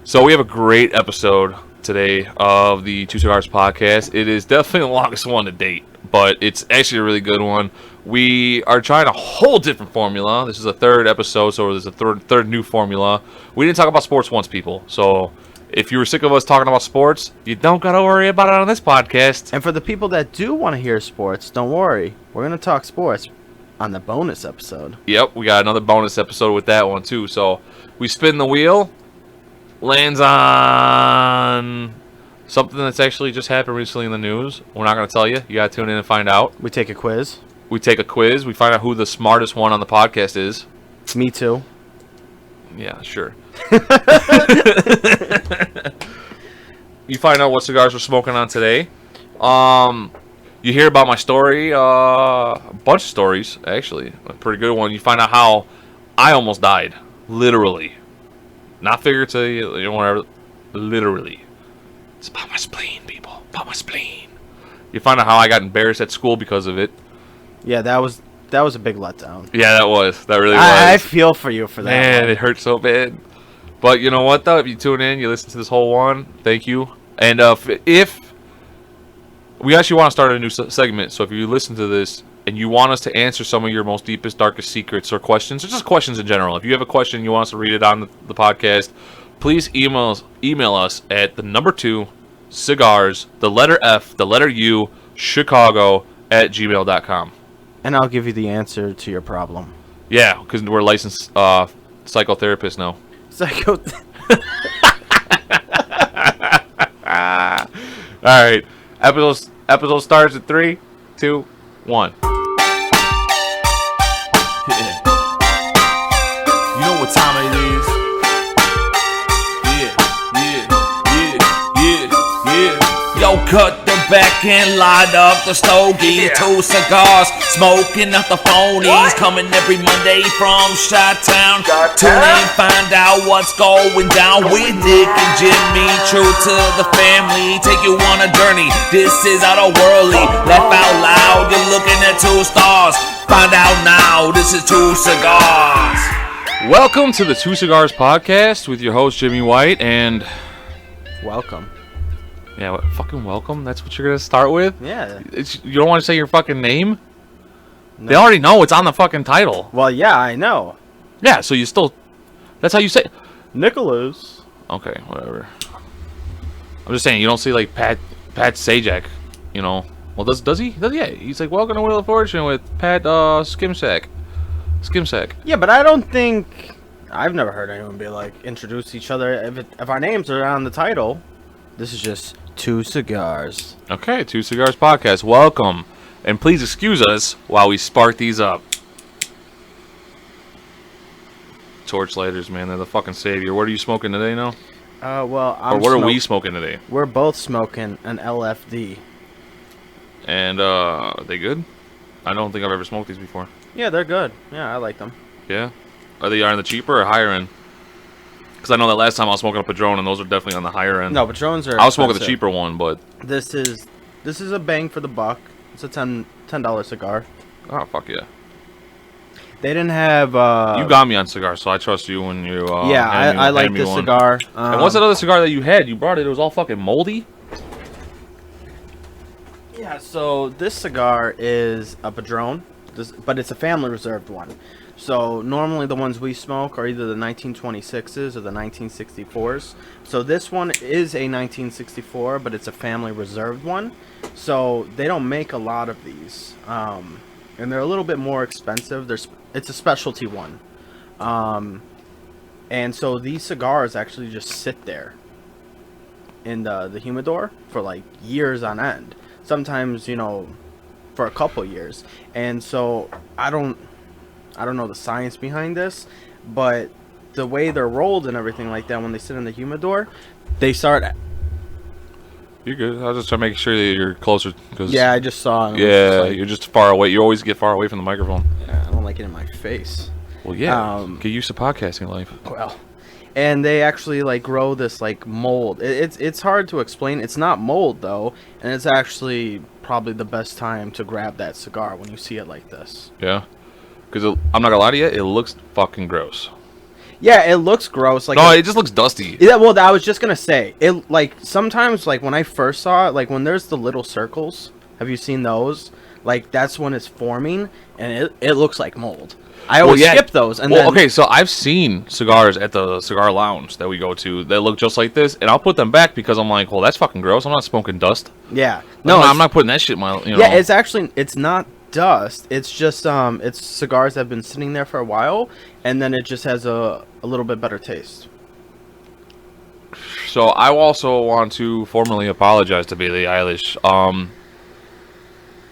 So we have a great episode today of the 2cigars podcast. It is definitely the longest one to date, but it's actually a really good one. We are trying a whole different formula. This is a third episode, so there's a third new formula. We didn't talk about sports once, people. So if you were sick of us talking about sports, you don't got to worry about it on this podcast. And for the people that do want to hear sports, don't worry. We're going to talk sports on the bonus episode. Yep, we got another bonus episode with that one, too. So we spin the wheel. Lands on something that's actually just happened recently in the news. We're not going to tell you. You got to tune in and find out. We take a quiz. We take a quiz. We find out who the smartest one on the podcast is. Me too. Yeah, sure. You find out what cigars we're smoking on today. You hear about my story. A bunch of stories, actually. A pretty good one. You find out how I almost died. Literally. Not figuratively, you know, whatever. Literally. It's about my spleen, people. About my spleen. You find out how I got embarrassed at school because of it. Yeah, that was a big letdown. Yeah, that was. That really was. I feel for you for that. Man, it hurt so bad. But you know what, though? If you tune in, you listen to this whole one, thank you. And if we actually want to start a new segment, so if you listen to this and you want us to answer some of your most deepest, darkest secrets or questions, or just questions in general, if you have a question and you want us to read it on the podcast, please email us at the number 2cigars, the letter F, the letter U, Chicago @gmail.com. And I'll give you the answer to your problem. Yeah, because we're licensed psychotherapists now. All right, episode starts at 3, 2, 1. Yeah. You know what time it is? Yeah. Yo, cut the back and light up the stogie. 2 cigars, smoking up the phonies. Coming every Monday from Chi-Town. Tune in, find out what's going down with Nick and Jimmy. True to the family, take you on a journey. This is out-of-worldly. Laugh out loud, you're looking at 2 stars. Find out now, this is 2 cigars. Welcome to the 2cigars podcast with your host Jimmy White and Welcome. yeah, fucking welcome. That's what you're gonna start with. Yeah. You don't want to say your fucking name. No. They already know it's on the fucking title. Well, yeah, I know. Yeah, so you still. That's how you say. Nicholas. Okay, whatever. I'm just saying you don't say like Pat Sajak. You know. Well, does he? Yeah. He's like, welcome to Wheel of Fortune with Pat Skimsack. Yeah, but I don't think I've never heard anyone be like introduce each other if our names are on the title. This is just 2 cigars. Okay, 2cigars podcast. Welcome, and please excuse us while we spark these up. Torchlighters, man, they're the fucking savior. What are you smoking today now? Well, Or what are we smoking today? We're both smoking an LFD. And are they good? I don't think I've ever smoked these before. Yeah, they're good. Yeah, I like them. Yeah? Are they on the cheaper or higher end? Because I know that last time I was smoking a Padron, and those are definitely on the higher end. No, Patrons are I was smoking the expensive. cheaper one, but... This is a bang for the buck. It's a $10 cigar. Oh, fuck yeah. They didn't have... You got me on cigars, so I trust you when you... yeah, I like hand me this one. cigar. And what's that other cigar that you had? You brought it. It was all fucking moldy? Yeah, so this cigar is a Padron, but it's a family reserved one. So normally the ones we smoke are either the 1926s or the 1964s. So this one is a 1964, but it's a family reserved one. So they don't make a lot of these, and they're a little bit more expensive. It's a specialty one, and so these cigars actually just sit there in the humidor for like years on end. Sometimes, you know, for a couple years. And so I don't know the science behind this, but the way they're rolled and everything like that, when they sit in the humidor, they start... You're good. I was just trying to make sure that you're closer. Cause Yeah, I just saw him. Yeah, like, you're just far away. You always get far away from the microphone. Yeah, I don't like it in my face. Well, yeah. Get used to podcasting life. Well, and they actually like grow this like mold. It's hard to explain. It's not mold though, and it's actually probably the best time to grab that cigar when you see it like this. Yeah. Because I'm not gonna lie to you, it looks fucking gross. Yeah, it looks gross. Like No, it just looks dusty. yeah, well, I was just gonna say it. Like sometimes, like when I first saw it, like when there's the little circles. Have you seen those? Like that's when it's forming, and it looks like mold. I always skip those. And then, okay, so I've seen cigars at the cigar lounge that we go to that look just like this, and I'll put them back because I'm like, well, that's fucking gross. I'm not smoking dust. Yeah, No, I'm not putting that shit in my. Yeah, it's not dust. It's just it's cigars that have been sitting there for a while, and then it just has a little bit better taste. So I also want to formally apologize to Billie Eilish.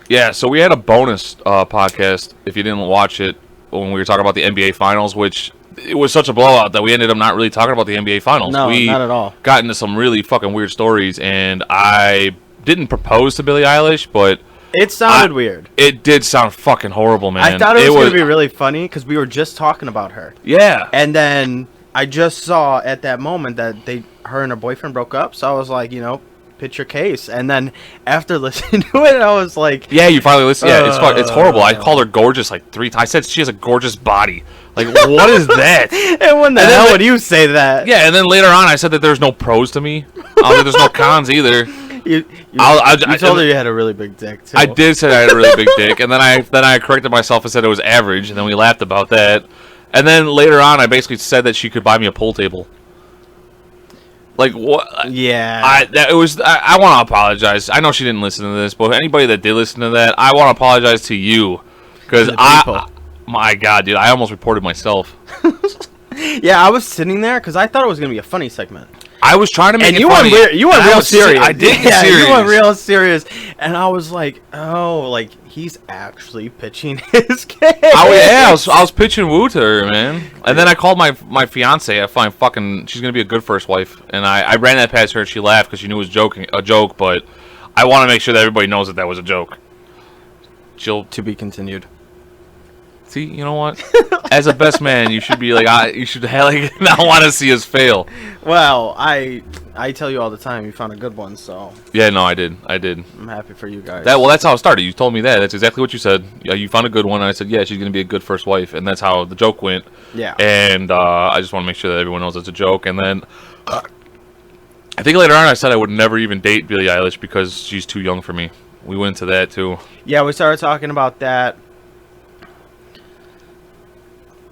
Yeah, so we had a bonus podcast, if you didn't watch it, when we were talking about the NBA Finals, which it was such a blowout that we ended up not really talking about the NBA Finals. No, not at all. Got into some really fucking weird stories, and I didn't propose to Billie Eilish, but it sounded weird. It did sound fucking horrible, man. I thought it was going to be really funny because we were just talking about her. Yeah. And then I just saw at that moment that her and her boyfriend broke up, so I was like, pitch your case. And then after listening to it, I was like, yeah, you finally listened. Yeah, it's horrible. I called her gorgeous like 3 times. I said she has a gorgeous body. Like, what is that? And when the hell would you say that? Yeah, and then later on, I said that there's no pros to me. There's no cons either. You told her you had a really big dick too. I did say I had a really big dick, and then I corrected myself and said it was average, and then we laughed about that. And then later on, I basically said that she could buy me a pool table. Like what? Yeah. I want to apologize. I know she didn't listen to this, but anybody that did listen to that, I want to apologize to you because my God, dude, I almost reported myself. Yeah, I was sitting there because I thought it was gonna be a funny segment. I was trying to make it funny. You went real serious. I did get serious. You went real serious, and I was like, oh, like he's actually pitching his case. I was pitching woo to her, man. And then I called my fiance. I find fucking she's gonna be a good first wife, and I ran that past her, and she laughed because she knew it was a joke. But I want to make sure that everybody knows that was a joke. She'll to be continued. See, you know what? As a best man, you should be like, you should not want to see us fail. Well, I tell you all the time, you found a good one, so. Yeah, no, I did. I'm happy for you guys. That's how it started. You told me that. That's exactly what you said. Yeah, you found a good one, and I said, yeah, she's gonna be a good first wife, and that's how the joke went. Yeah. And I just want to make sure that everyone knows it's a joke. And then I think later on, I said I would never even date Billie Eilish because she's too young for me. We went into that too. Yeah, we started talking about that.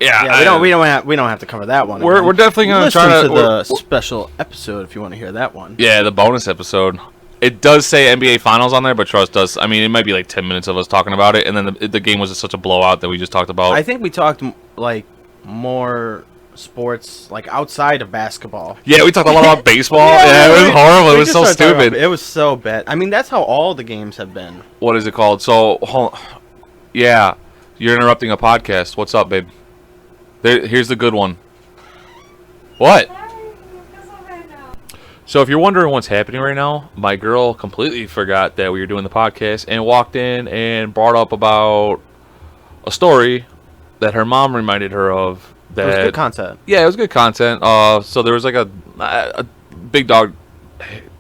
Yeah, we don't have to cover that one. We're definitely gonna try to the special episode if you want to hear that one. Yeah, the bonus episode. It does say NBA Finals on there, but trust us. I mean, it might be like 10 minutes of us talking about it, and then the game was such a blowout that we just talked about. I think we talked like more sports like outside of basketball. Yeah, we talked a lot about baseball. Yeah, it was horrible. It was so stupid. It was so bad. I mean, that's how all the games have been. What is it called? So, yeah, you're interrupting a podcast. What's up, babe? Here's the good one. What? So if you're wondering what's happening right now, my girl completely forgot that we were doing the podcast and walked in and brought up about a story that her mom reminded her of. That, it was good content. Yeah, it was good content. So there was like a big dog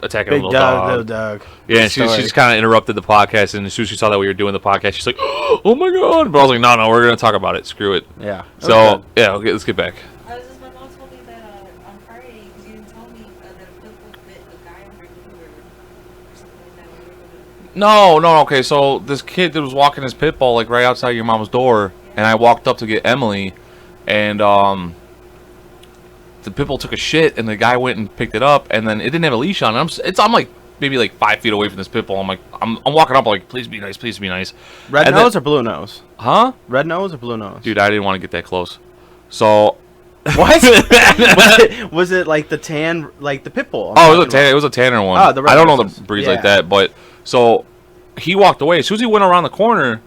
attacking a little dog. Little dog. Yeah, she just kind of interrupted the podcast, and as soon as she saw that we were doing the podcast, she's like, "Oh my god!" But I was like, "No, we're gonna talk about it. Screw it." Yeah. So yeah, okay, let's get back. My mom told me that on Friday, because you didn't tell me that a pitbull bit a guy on her door or something like that. No. Okay, so this kid that was walking his pit bull like right outside your mom's door, and I walked up to get Emily, and the pit bull took a shit, and the guy went and picked it up, and then it didn't have a leash on it. I'm like maybe like 5 feet away from this pit bull. I'm like, I'm walking up like, please be nice, please be nice. Red nose or blue nose? Huh? Red nose or blue nose? Dude, I didn't want to get that close. So. What? was it like the tan, like the pit bull? Oh, it was a tanner one. Oh, the red I don't know noses. the breeds like that, but so he walked away. As soon as he went around the corner,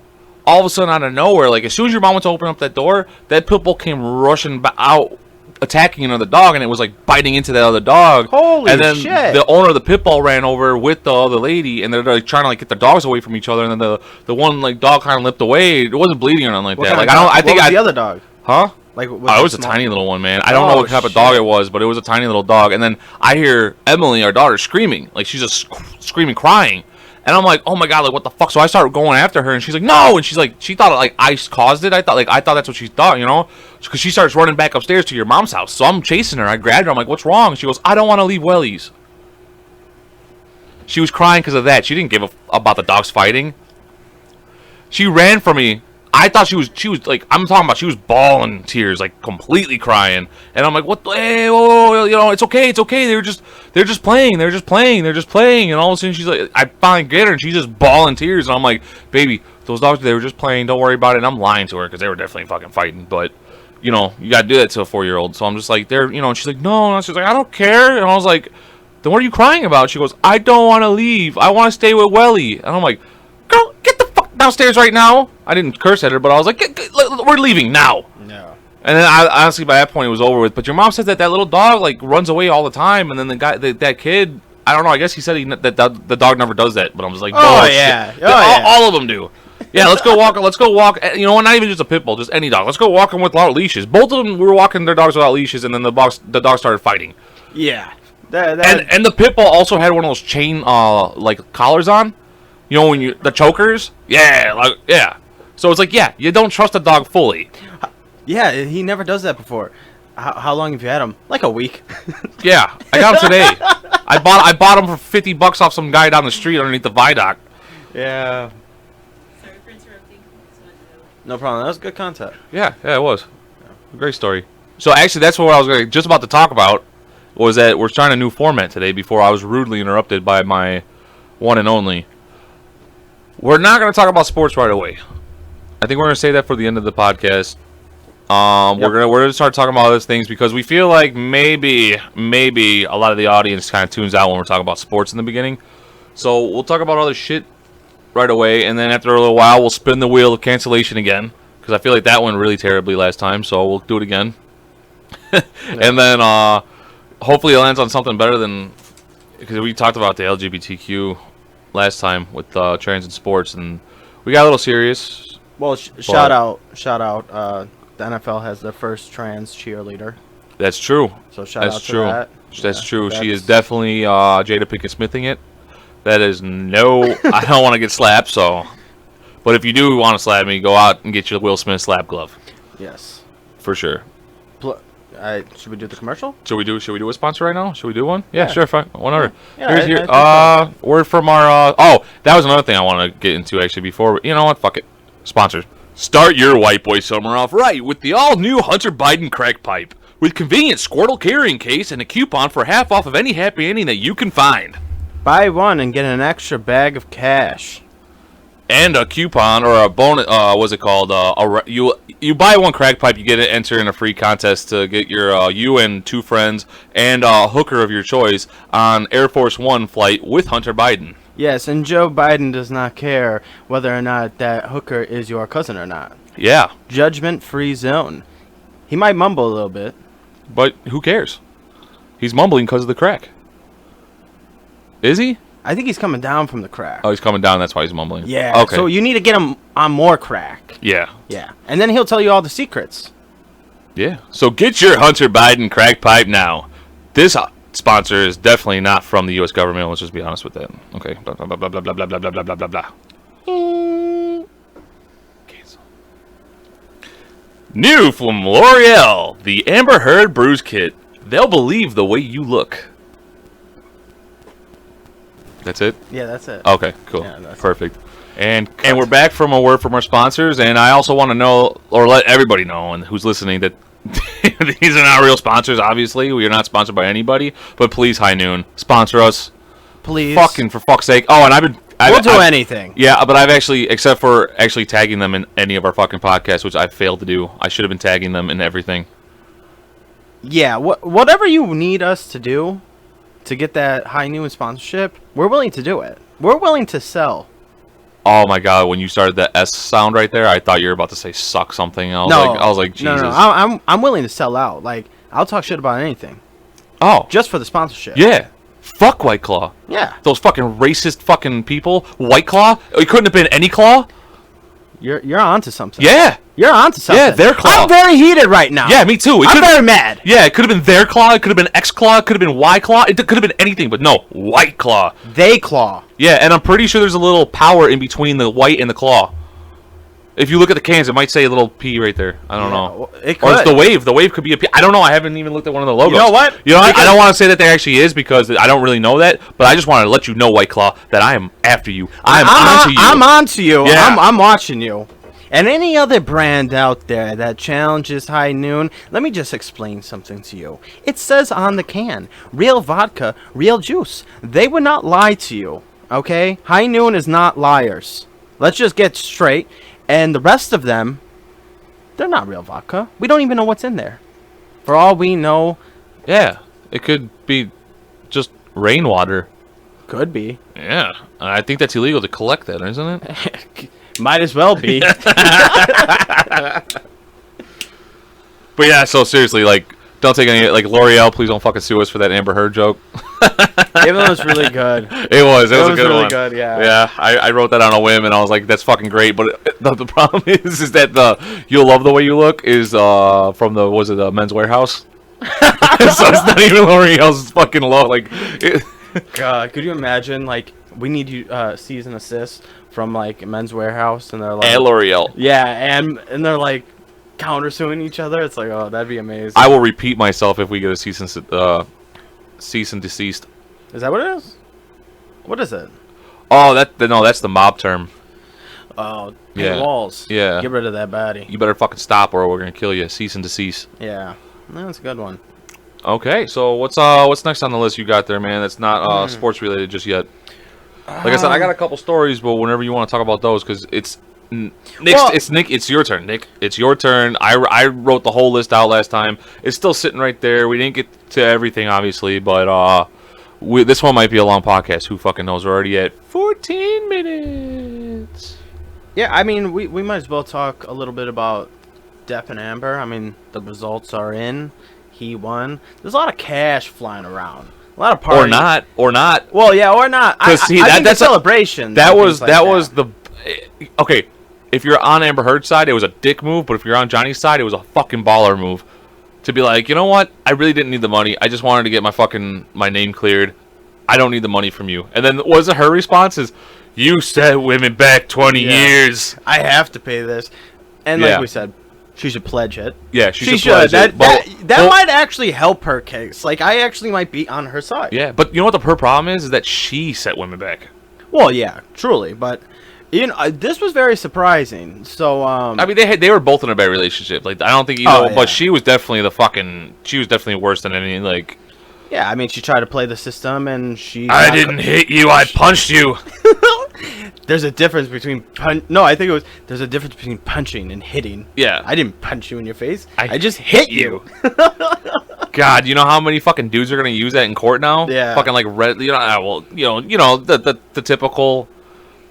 all of a sudden out of nowhere, like as soon as your mom went to open up that door, that pit bull came rushing out, attacking another dog, and it was like biting into that other dog. Holy and then shit. The owner of the pit bull ran over with the other lady, and they're like trying to like get the dogs away from each other, and then the one like dog kind of limped away. It wasn't bleeding or nothing like that. Like I think the other dog? Huh? Like it was a tiny little one, man. I don't know what type of dog it was, but it was a tiny little dog. And then I hear Emily, our daughter, screaming. Like she's just screaming, crying. And I'm like, oh my god, like what the fuck? So I started going after her, and she's like, no, and she's like, she thought like I caused it. I thought that's what she thought, you know, because she starts running back upstairs to your mom's house. So I'm chasing her. I grabbed her. I'm like, what's wrong? She goes, I don't want to leave Wellies. She was crying because of that. She didn't give a about the dogs fighting. She ran from me. I thought she was like, I'm talking about, she was bawling tears, like completely crying. And I'm like, what? Hey, whoa, you know, it's okay. They're just playing. And all of a sudden she's like, I finally get her and she's just bawling tears. And I'm like, baby, those dogs, they were just playing. Don't worry about it. And I'm lying to her because they were definitely fucking fighting. But, you know, you got to do that to a 4-year-old. So I'm just like, you know, and she's like, no. And she's like, I don't care. And I was like, then what are you crying about? She goes, I don't want to leave. I want to stay with Welly. And I'm like, girl, get the fuck downstairs right now. I didn't curse at her, but I was like, we're leaving now. No. And then honestly, by that point, it was over with. But your mom said that little dog like runs away all the time, and then the guy, that kid, I don't know. I guess he said that the dog never does that. But I was like, oh yeah, shit. All of them do. Yeah, let's go walk. Let's go walk. You know, not even just a pit bull, just any dog. Let's go walk them without leashes. Both of them were walking their dogs without leashes, and then the dog started fighting. Yeah. And the pit bull also had one of those chain like collars on. You know, when the chokers. Yeah. So it's like, yeah, you don't trust a dog fully. Yeah, he never does that before. How long have you had him? Like a week. Yeah, I got him today. I bought him for $50 off some guy down the street underneath the viaduct. Yeah. Sorry for interrupting. No problem. That was good content. Yeah, it was. Great story. So actually, that's what I was just about to talk about. Was that we're starting a new format today before I was rudely interrupted by my one and only. We're not going to talk about sports right away. I think we're going to say that for the end of the podcast. We're gonna start talking about other things because we feel like maybe a lot of the audience kind of tunes out when we're talking about sports in the beginning. So we'll talk about other shit right away, and then after a little while, we'll spin the wheel of cancellation again because I feel like that went really terribly last time. So we'll do it again, and then hopefully it lands on something better than because we talked about the LGBTQ last time with trans and sports, and we got a little serious. Well, shout out. The NFL has their first trans cheerleader. That's true. So shout out to that. That's true. She is definitely Jada Pinkett Smithing it. That is no. I don't want to get slapped. So, but if you do want to slap me, go out and get your Will Smith slap glove. Yes. For sure. Should we do the commercial? Should we do a sponsor right now? Should we do one? Yeah. Sure. Fine. Whatever. Yeah, word from our. That was another thing I want to get into actually. Before you know what? Fuck it. Sponsors. Start your white boy summer off right with the all-new Hunter Biden crack pipe. With convenient Squirtle carrying case and a coupon for half off of any happy ending that you can find. Buy one and get an extra bag of cash. And a coupon or a bonus, what's it called? You buy one crack pipe, you get to enter in a free contest to get your you and 2 friends and a hooker of your choice on Air Force One flight with Hunter Biden. Yes, and Joe Biden does not care whether or not that hooker is your cousin or not. Yeah. Judgment-free zone. He might mumble a little bit. But who cares? He's mumbling because of the crack. Is he? I think he's coming down from the crack. Oh, he's coming down. That's why he's mumbling. Yeah. Okay. So you need to get him on more crack. Yeah. Yeah. And then he'll tell you all the secrets. Yeah. So get your Hunter Biden crack pipe now. This sponsor is definitely not from the U.S. government. Let's just be honest with that. Okay. Blah, blah, blah, blah, blah, blah, blah, blah, blah, blah, blah, blah. Cancel. New from L'Oreal, the Amber Heard Bruise Kit. They'll believe the way you look. That's it? Yeah, that's it. Okay, cool. Yeah, perfect. And we're back from a word from our sponsors, and I also want to know, or let everybody know, and who's listening, that these are not real sponsors, obviously. We are not sponsored by anybody, but please, High Noon, sponsor us. Please. Fucking, for fuck's sake. Oh, and we'll do anything. Yeah, but I've actually, except for actually tagging them in any of our fucking podcasts, which I failed to do. I should have been tagging them in everything. Yeah, whatever you need us to do to get that High Noon sponsorship, we're willing to do it. We're willing to sell. Oh my god, when you started that S sound right there, I thought you were about to say suck something. I was like, Jesus. No, I'm willing to sell out. Like, I'll talk shit about anything. Oh. Just for the sponsorship. Yeah. Fuck White Claw. Yeah. Those fucking racist fucking people. White Claw? It couldn't have been any Claw? You're onto something. Yeah. You're onto something. Yeah, their claw. I'm very heated right now. Yeah, me too. I'm very mad. Yeah, it could have been their claw. It could have been X claw. It could have been Y claw. It could have been anything, but no, white claw. They claw. Yeah, and I'm pretty sure there's a little power in between the white and the claw. If you look at the cans, it might say a little P right there. I don't know. It could. Or it's the wave. The wave could be a P. I don't know. I haven't even looked at one of the logos. You know what? You know, I don't want to say that there actually is because I don't really know that. But I just want to let you know, White Claw, that I am after you. I'm onto you. I'm onto you. Yeah. I'm watching you. And any other brand out there that challenges High Noon, let me just explain something to you. It says on the can, real vodka, real juice. They would not lie to you, okay? High Noon is not liars. Let's just get straight. And the rest of them, they're not real vodka. We don't even know what's in there. For all we know, Yeah, it could be just rainwater. could be. Yeah, I think that's illegal to collect that, isn't it? Might as well be. But yeah, so seriously, like, don't take any, like, L'Oreal, please don't fucking sue us for that Amber Heard joke. It was really good. It was a good really one. good, yeah. Yeah, I wrote that on a whim, and I was like, that's fucking great. But the problem is that the You'll Love the Way You Look is from the, was it Men's Warehouse? So it's not even L'Oreal's fucking low. Like, God, could you imagine, like, we need you cease and assist from, like, Men's Warehouse, and they're like... and L'Oreal. Yeah, and they're, like, countersuing each other. It's like, oh, that'd be amazing. I will repeat myself if we get a cease and desist. Is that what it is? What is it? Oh, no, that's the mob term. Oh, Yeah. walls. Yeah. Get rid of that baddie. You better fucking stop or we're gonna kill you. Cease and desist. Yeah. That's a good one. Okay, so what's next on the list you got there, man? That's not sports related just yet. Like I said, I got a couple stories, but whenever you want to talk about those, because it's Nick. It's your turn, Nick. It's your turn. I wrote the whole list out last time. It's still sitting right there. We didn't get to everything, obviously, but this one might be a long podcast. Who fucking knows? We're already at 14 minutes. Yeah, I mean, we might as well talk a little bit about Depp and Amber. I mean, the results are in. He won. There's a lot of cash flying around. A lot of parties. Or not. Well, yeah, or not. I think that's the celebration. That was the okay. If you're on Amber Heard's side, it was a dick move. But if you're on Johnny's side, it was a fucking baller move. To be like, you know what? I really didn't need the money. I just wanted to get my name cleared. I don't need the money from you. And then wasn't her response is, you set women back 20 years. I have to pay this. And like we said, she should pledge it. Yeah, she should. pledge it. That might actually help her case. Like, I actually might be on her side. Yeah, but you know what her problem is that she set women back. Well, yeah, truly, but you know, this was very surprising. So, I mean, they were both in a bad relationship. Like, I don't think either, but she was definitely she was definitely worse than any, like. Yeah, I mean, she tried to play the system, and I didn't hit you. I punched you. There's a difference between there's a difference between punching and hitting. Yeah. I didn't punch you in your face. I just hit you. God, you know how many fucking dudes are gonna use that in court now? Yeah. Fucking like red. You know, the typical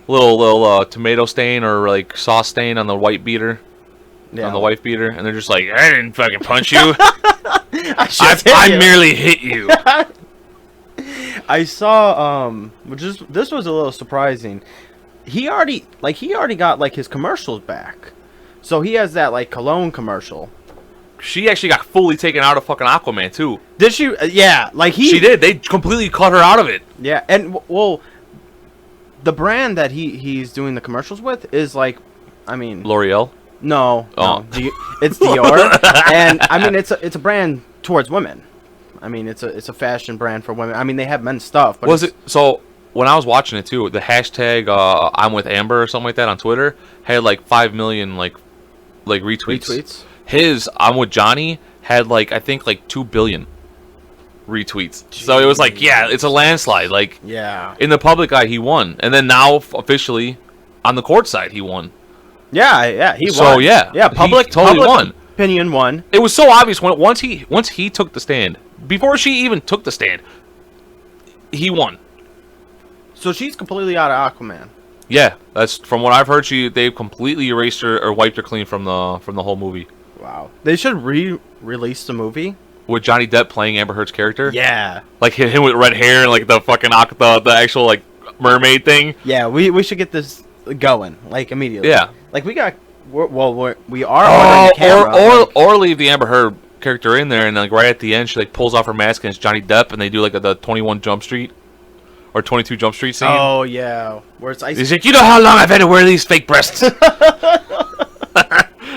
little tomato stain or like sauce stain on the white beater. Yeah. On the wife beater, and they're just like, I didn't fucking punch you. I merely hit you. I saw this was a little surprising. He already got like his commercials back. So he has that like cologne commercial. She actually got fully taken out of fucking Aquaman too. Did she? Yeah, like she did. They completely cut her out of it. Yeah, and well, the brand that he's doing the commercials with is like, I mean, L'Oreal. No, it's Dior, and I mean it's a brand towards women. I mean it's a fashion brand for women. I mean they have men's stuff. But was it so? When I was watching it too, the hashtag I'm with Amber or something like that on Twitter had like 5 million like retweets. His I'm with Johnny had like I think like 2 billion retweets. Jeez. So it was like it's a landslide. Like in the public eye he won, and then now officially on the court side he won. Yeah, he won. So public won. Opinion won. It was so obvious once he took the stand. Before she even took the stand, he won. So she's completely out of Aquaman. Yeah, that's from what I've heard. They've completely erased her or wiped her clean from the whole movie. Wow. They should re-release the movie with Johnny Depp playing Amber Heard's character. Yeah, like him with red hair and like the fucking the actual like mermaid thing. Yeah, we should get this going like immediately. Yeah. Like we are ordering the camera. Or leave the Amber Heard character in there, and like right at the end, she like pulls off her mask and it's Johnny Depp, and they do like the 21 Jump Street or 22 Jump Street scene. Oh yeah, where it's ice. He's like, you know how long I've had to wear these fake breasts?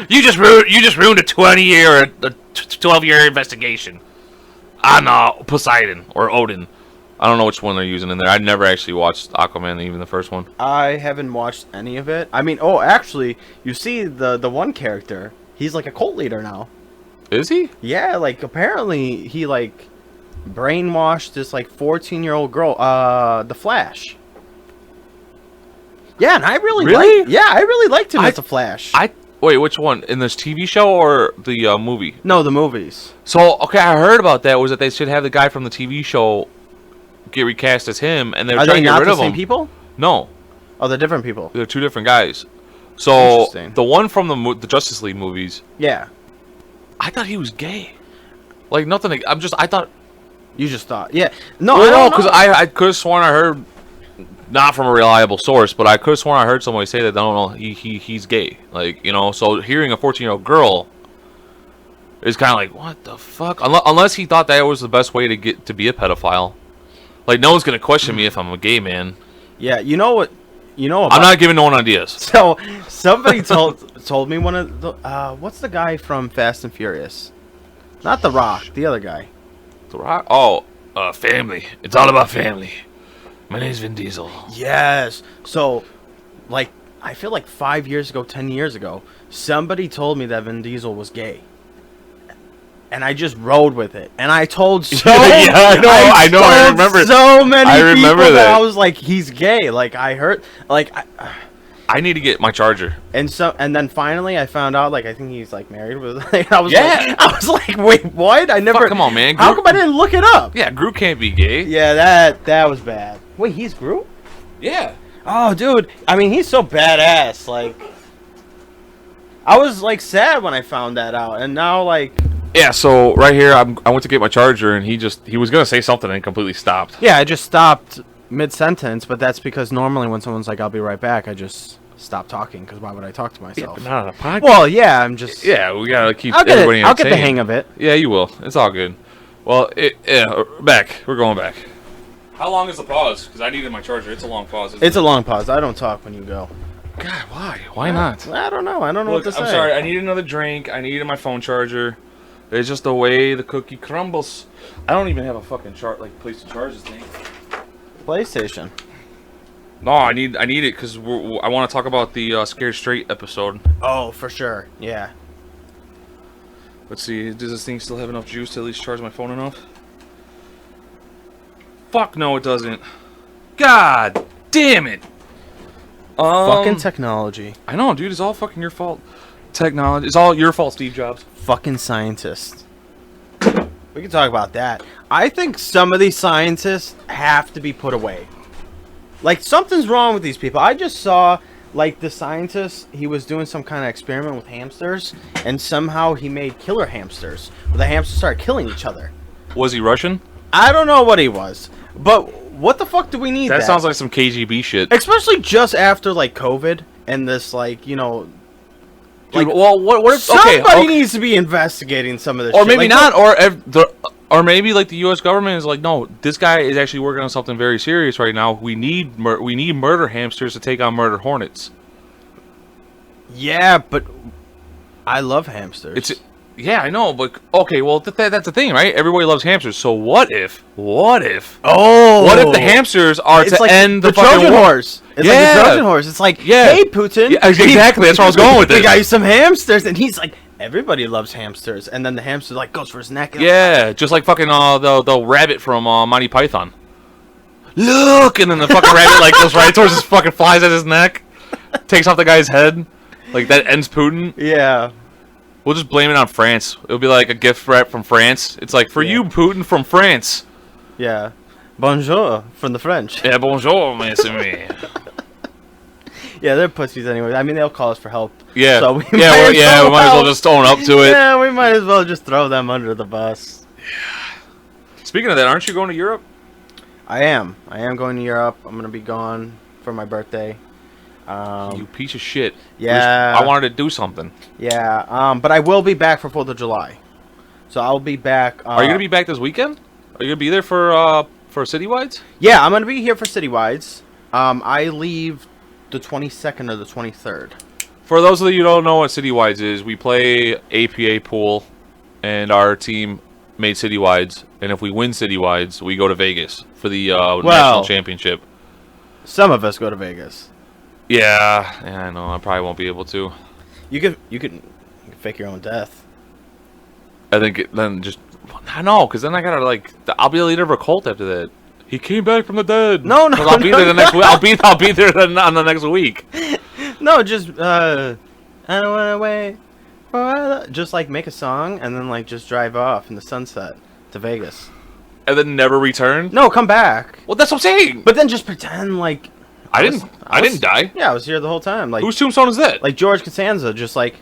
You just ruined a 20-year or a 12-year investigation on Poseidon or Odin. I don't know which one they're using in there. I never actually watched Aquaman, even the first one. I haven't watched any of it. I mean, oh, actually, you see the one character. He's like a cult leader now. Is he? Yeah, like apparently he like brainwashed this like 14-year-old girl. The Flash. Yeah, and I really liked him as the Flash. Wait, which one? In this TV show or the movie? No, the movies. So, okay, I heard about that. Was that they should have the guy from the TV show get recast as him, and they're trying to get rid of him. Are they not the same people? No. Oh, they're different people. They're two different guys. So, Interesting. the one from the Justice League movies, Yeah. I thought he was gay. Like, nothing. I thought... You just thought. Yeah. No, Well, I no, don't because know. I could have sworn I heard, not from a reliable source, but I could have sworn I heard somebody say that, no, he's gay. Like, you know, so hearing a 14-year-old girl is kind of like, what the fuck? Unless he thought that was the best way to be a pedophile. Like, no one's going to question me if I'm a gay man. Yeah, you know what? You know about... I'm not giving no one ideas. So, somebody told me one of the... what's the guy from Fast and Furious? Not The Rock, the other guy. The Rock? Oh, family. It's all about family. My name's Vin Diesel. Yes. So, like, I feel like 5 years ago, 10 years ago, somebody told me that Vin Diesel was gay. And I just rode with it. And I told so Yeah, I know, I remember. So many I remember people that. I was like, he's gay. Like, I heard... Like, I need to get my charger. and then finally I found out, like, I think he's, like, married with... I was Yeah. like, wait, what? I never... Fuck, come on, man. How come I didn't look it up? Yeah, Groot can't be gay. Yeah, that was bad. Wait, he's Groot? Yeah. Oh, dude. I mean, he's so badass. Like, I was, like, sad when I found that out. And now, like... Yeah, so right here, I went to get my charger, and he was going to say something and completely stopped. Yeah, I just stopped mid-sentence, but that's because normally when someone's like, I'll be right back, I just stop talking, because why would I talk to Yeah, myself? but not on a podcast. Well, yeah, I'm just... Yeah, we got to keep I'll get everybody it. I'll get the entertained. hang of it. Yeah, you will. It's all good. Well, back. We're going back. How long is the pause? Because I needed my charger. It's a long pause. It's a long pause. I don't talk when you go. God, why? Why not? I don't know. I don't know Look, what to say. I'm sorry. I need another drink. I needed my phone charger. It's just the way the cookie crumbles. I don't even have a fucking place to charge this thing. PlayStation. No, I need it because I want to talk about the Scared Straight episode. Oh, for sure. Yeah. Let's see. Does this thing still have enough juice to at least charge my phone enough? Fuck no, it doesn't. God damn it. Fucking technology. I know, dude. It's all fucking your fault. Technology. It's all your fault, Steve Jobs. Fucking scientists. We can talk about that. I think some of these scientists have to be put away. Like, something's wrong with these people. I just saw, like, the scientist, he was doing some kind of experiment with hamsters, and somehow he made killer hamsters. Where the hamsters started killing each other. Was he Russian? I don't know what he was, but what the fuck do we need that? That sounds like some KGB shit. Especially just after, like, COVID, and this, like, you know... Dude, Like, well, what if somebody needs to be investigating some of this or shit. maybe Like, not, or maybe like the U.S. government is like, no, this guy is actually working on something very serious right now. We need murder hamsters to take on murder hornets. Yeah, but I love hamsters. Yeah, I know, but okay, well that's the thing, right? Everybody loves hamsters. So what if oh, what if the hamsters are it's to like end the Trojan fucking war? horse? It's Yeah. like the Trojan horse. It's like, Yeah. hey, Putin. Yeah, exactly. That's where I was going with We this. got you some hamsters, and he's like, everybody loves hamsters, and then the hamster like goes for his neck. And Yeah, just like fucking the rabbit from Monty Python. Look, and then the fucking rabbit like goes right towards his fucking flies at his neck, takes off the guy's head, like that ends Putin. Yeah. We'll just blame it on France. It'll be like a gift wrap from France. It's like, for Yeah. you, Putin, from France. Yeah. Bonjour from the French. Yeah, bonjour, mes amis. Yeah, they're pussies anyway. I mean, they'll call us for help. Yeah, So we yeah, might well, as yeah. well We might as well help. just own up to it. Yeah, we might as well just throw them under the bus. Speaking of that, aren't you going to Europe? I am. I am going to Europe. I'm going to be gone for my birthday. You piece of shit. Yeah. I wanted to do something. Yeah. But I will be back for 4th of July. So I'll be back. Are you gonna be back this weekend? Are you gonna be there for Citywides? Yeah, I'm gonna be here for Citywides. I leave the 22nd or the 23rd. For those of you who don't know what Citywides is, we play APA pool, and our team made Citywides. And if we win Citywides, we go to Vegas for the national championship. Some of us go to Vegas. Yeah, I know. I probably won't be able to. You can fake your own death. I think I know, because then I gotta I'll be the leader of a cult after that. He came back from the dead. No, 'Cause I'll be there the next week. I'll be there on the next week. No, just I don't wanna wait. Just make a song and then just drive off in the sunset to Vegas. And then never return. No, come back. Well, that's what I'm saying. But then just pretend I didn't die. Yeah, I was here the whole time. Whose tombstone is that? George Costanza, just I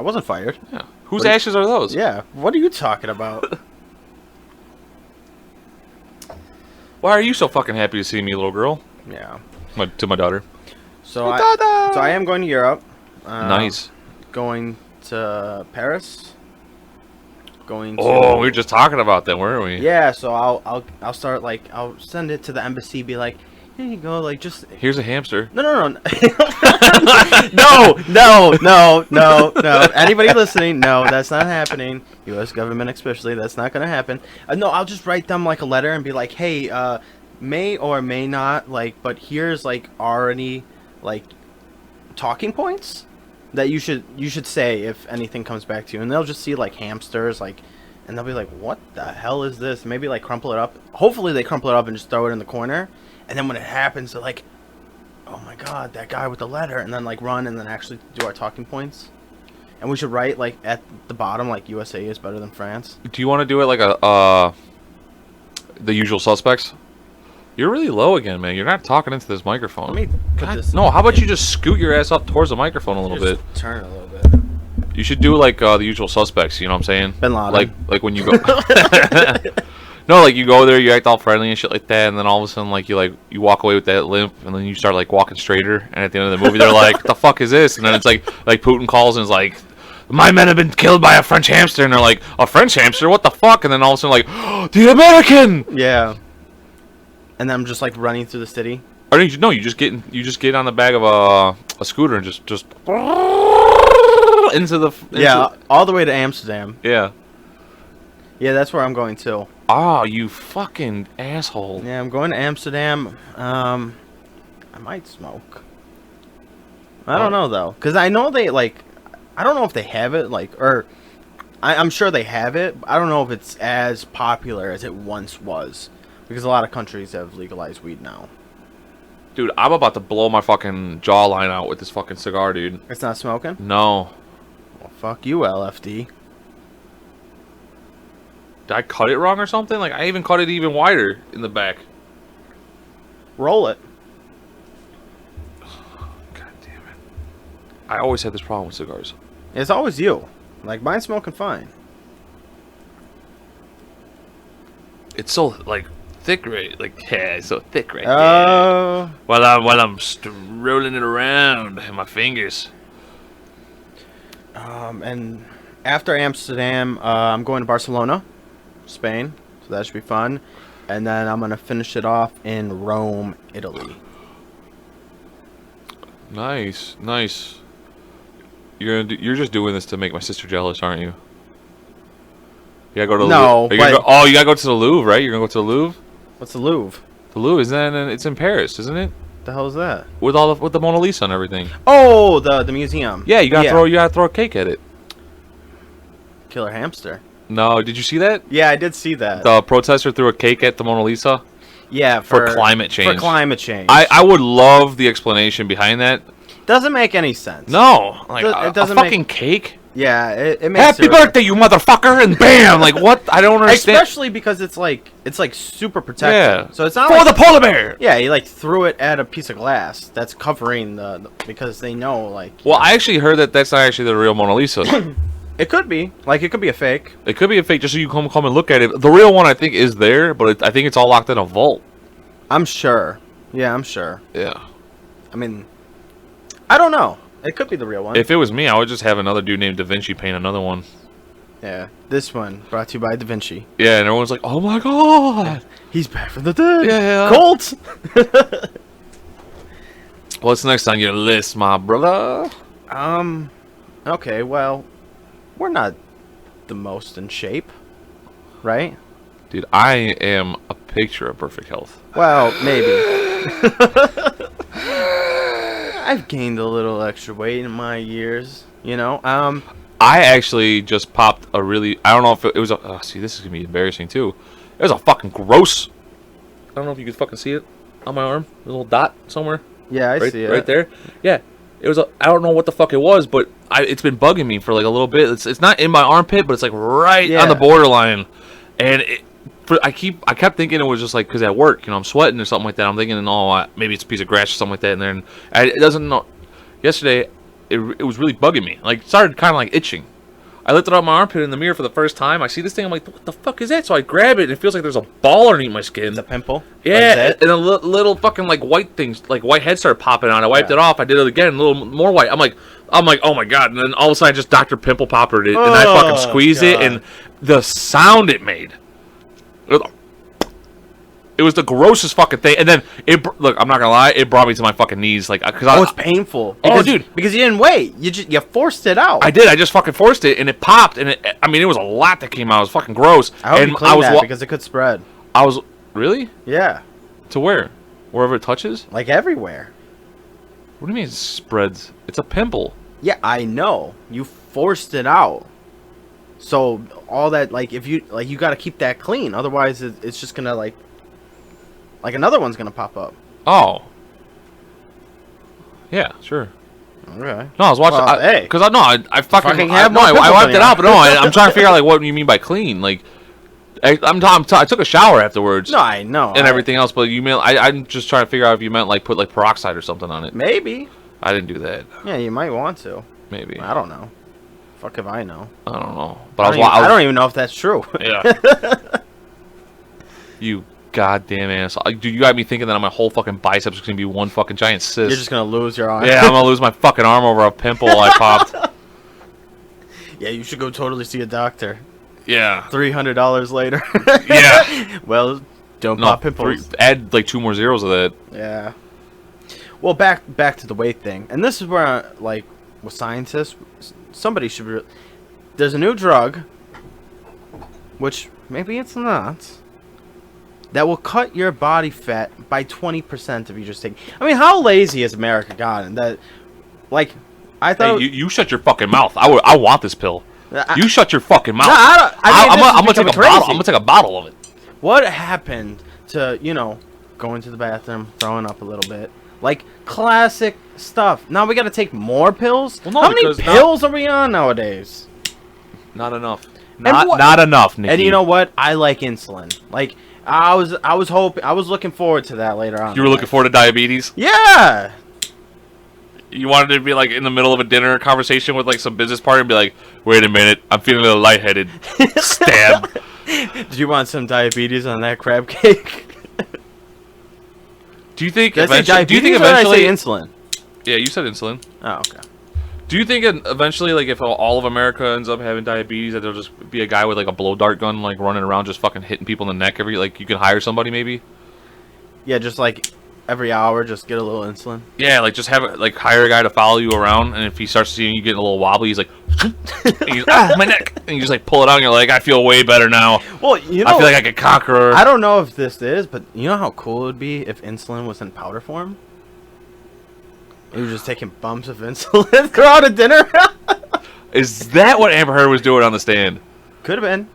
wasn't fired. Yeah. Whose ashes are those? Yeah. What are you talking about? Why are you so fucking happy to see me, little girl? Yeah. To my daughter. So I am going to Europe. Nice. Going to Paris. Going to. Oh, we were just talking about that, weren't we? Yeah. So I'll start I'll send it to the embassy. Be like, here you go. Just. Here's a hamster. No. No. Anybody listening? No, that's not happening. U.S. government, especially, that's not gonna happen. No, I'll just write them a letter and be like, hey, may or may not but here's already talking points that you should say if anything comes back to you, and they'll just see hamsters and they'll be like, what the hell is this? Maybe crumple it up. Hopefully they crumple it up and just throw it in the corner, and then when it happens they're like, oh my god, that guy with the letter, and then run and then actually do our talking points. And we should write at the bottom USA is better than France. Do you want to do it the usual suspects? You're really low again, man. You're not talking into this microphone. Let me put this. No, how about you just scoot your ass up towards the microphone a little bit? Turn it a little bit. You should do the usual suspects. You know what I'm saying? Bin Laden. Like when you go. No, you go there, you act all friendly and shit like that, and then all of a sudden, you walk away with that limp, and then you start walking straighter, and at the end of the movie, they're like, "What the fuck is this?" And then it's like Putin calls and is like, "My men have been killed by a French hamster," and they're like, "A French hamster? What the fuck?" And then all of a sudden, oh, the American. Yeah. And then I'm just running through the city. Or no, you just get on the back of a scooter and just into all the way to Amsterdam. Yeah. Yeah, that's where I'm going too. Oh, you fucking asshole. Yeah, I'm going to Amsterdam. I might smoke. I don't know though, because I know they I don't know if they have it or I'm sure they have it. But I don't know if it's as popular as it once was, because a lot of countries have legalized weed now. Dude, I'm about to blow my fucking jawline out with this fucking cigar, dude. It's not smoking? No. Well, fuck you, LFD. Did I cut it wrong or something? I even cut it even wider in the back. Roll it. God damn it. I always had this problem with cigars. It's always you. Mine's smoking fine. It's so, thick right. Yeah, it's so thick right Oh. there. While I'm rolling it around in my fingers. And after Amsterdam, I'm going to Barcelona, Spain, so that should be fun. And then I'm gonna finish it off in Rome, Italy. Nice. You're just doing this to make my sister jealous, aren't you? You gotta go to the No, Louvre. You gotta go to the Louvre, right? You're gonna go to the Louvre. What's the Louvre? The Louvre it's in Paris, isn't it? The hell is that? With the Mona Lisa and everything. Oh, the museum. Yeah, you gotta throw a cake at it. Killer hamster. No, did you see that? Yeah, I did see that. The protester threw a cake at the Mona Lisa. Yeah, for climate change. For climate change. I would love the explanation behind that. Doesn't make any sense. No, it doesn't a fucking cake. Yeah, it makes Happy birthday, you motherfucker! And bam, what? I don't understand. Especially because it's super protected. Yeah. So it's not for the polar bear. Yeah, he threw it at a piece of glass that's covering the because they know Well, I actually heard that's not actually the real Mona Lisa. It could be. It could be a fake. It could be a fake just so you come and look at it. The real one, I think, is there, but I think it's all locked in a vault. I'm sure. Yeah, I'm sure. Yeah. I mean, I don't know. It could be the real one. If it was me, I would just have another dude named Da Vinci paint another one. Yeah, this one brought to you by Da Vinci. Yeah, and everyone's like, "Oh my god, He's back from the dead." Yeah. Colt. What's next on your list, my brother?" Okay, well, we're not the most in shape, right? Dude, I am a picture of perfect health. Well, maybe. I've gained a little extra weight in my years, you know. I actually just popped a really... I don't know if it was a... Oh, see, this is going to be embarrassing, too. It was a fucking gross... I don't know if you can fucking see it on my arm. A little dot somewhere. Yeah, I right, see it. Right there. Yeah. It was a... I don't know what the fuck it was, but it's been bugging me for like a little bit. It's not in my armpit, but it's like right on the borderline. And I kept thinking it was just like because at work, you know, I'm sweating or something like that. I'm thinking, oh, maybe it's a piece of grass or something like that. And then it doesn't know. Yesterday, it was really bugging me. Like, it started kind of like itching. I lifted up my armpit in the mirror for the first time. I see this thing. I'm like, what the fuck is that? So I grab it, and it feels like there's a ball underneath my skin. It's a pimple. Yeah, and a little fucking like white things, like white heads started popping out. I wiped it off. I did it again, a little more white. I'm like, oh my god! And then all of a sudden, I just Dr. Pimple Poppered it, and I fucking squeezed it, and the sound it made. It was the grossest fucking thing, and then look. I'm not gonna lie, it brought me to my fucking knees, like because it's painful. Oh, dude, because you didn't wait. You forced it out. I did. I just fucking forced it, and it popped, and it was a lot that came out. It was fucking gross. I hope and you clean that because it could spread. I was really Yeah, to where, wherever it touches, like everywhere. What do you mean it spreads? It's a pimple. Yeah, I know. You forced it out. So all that, like, if you you got to keep that clean. Otherwise, it's just gonna like another one's gonna pop up. Oh. Yeah, sure. Okay. No, I was watching. Well, because I fucking have I more wiped it pimples out, but no, I'm trying to figure out like what you mean by clean. Like, I took a shower afterwards. No, I know. And everything else, but you mean I'm just trying to figure out if you meant like put like peroxide or something on it. Maybe. I didn't do that. Yeah, you might want to. Maybe. I don't know. Fuck if I know. I don't know. But I don't even know if that's true. Yeah. You goddamn ass. Dude, you got me thinking that my whole fucking biceps is going to be one fucking giant cyst. You're just going to lose your arm. Yeah, I'm going to lose my fucking arm over a pimple I popped. Yeah, you should go totally see a doctor. Yeah. $300 later. Yeah. Well, don't pop pimples. Add like 2 more zeros of that. Yeah. Well, back to the weight thing. And this is where, like, with scientists, somebody should... There's a new drug, which maybe it's not, that will cut your body fat by 20% if you just take... I mean, how lazy has America gotten? That, like, I thought... Hey, you shut your fucking mouth. I want this pill. You shut your fucking mouth. No, I'm gonna take a bottle. I'm gonna take a bottle of it. What happened to, going to the bathroom, throwing up a little bit? Like, classic stuff. Now we gotta take more pills? Well, no, how many pills are we on nowadays? Not enough. Not enough, Nikki. And you know what? I like insulin. Like, I was looking forward to that later on. You were looking forward to diabetes? Yeah. You wanted to be like in the middle of a dinner conversation with like some business partner and be like, wait a minute, I'm feeling a little lightheaded. Stab. Do you want some diabetes on that crab cake? Do you think eventually? Do you think eventually insulin? Yeah, you said insulin. Oh, okay. Do you think eventually, like, if all of America ends up having diabetes, that there'll just be a guy with like a blow dart gun, like running around just fucking hitting people in the neck like you can hire somebody maybe? Yeah, just like every hour, just get a little insulin. Yeah, like just hire a guy to follow you around, and if he starts seeing you getting a little wobbly, he's like, and he's, my neck, and you just like pull it out, and you're like, I feel way better now. Well, I feel like I could conquer her. I don't know if this is, but you know how cool it would be if insulin was in powder form? You were just taking bumps of insulin throughout a dinner. Is that what Amber Heard was doing on the stand? Could have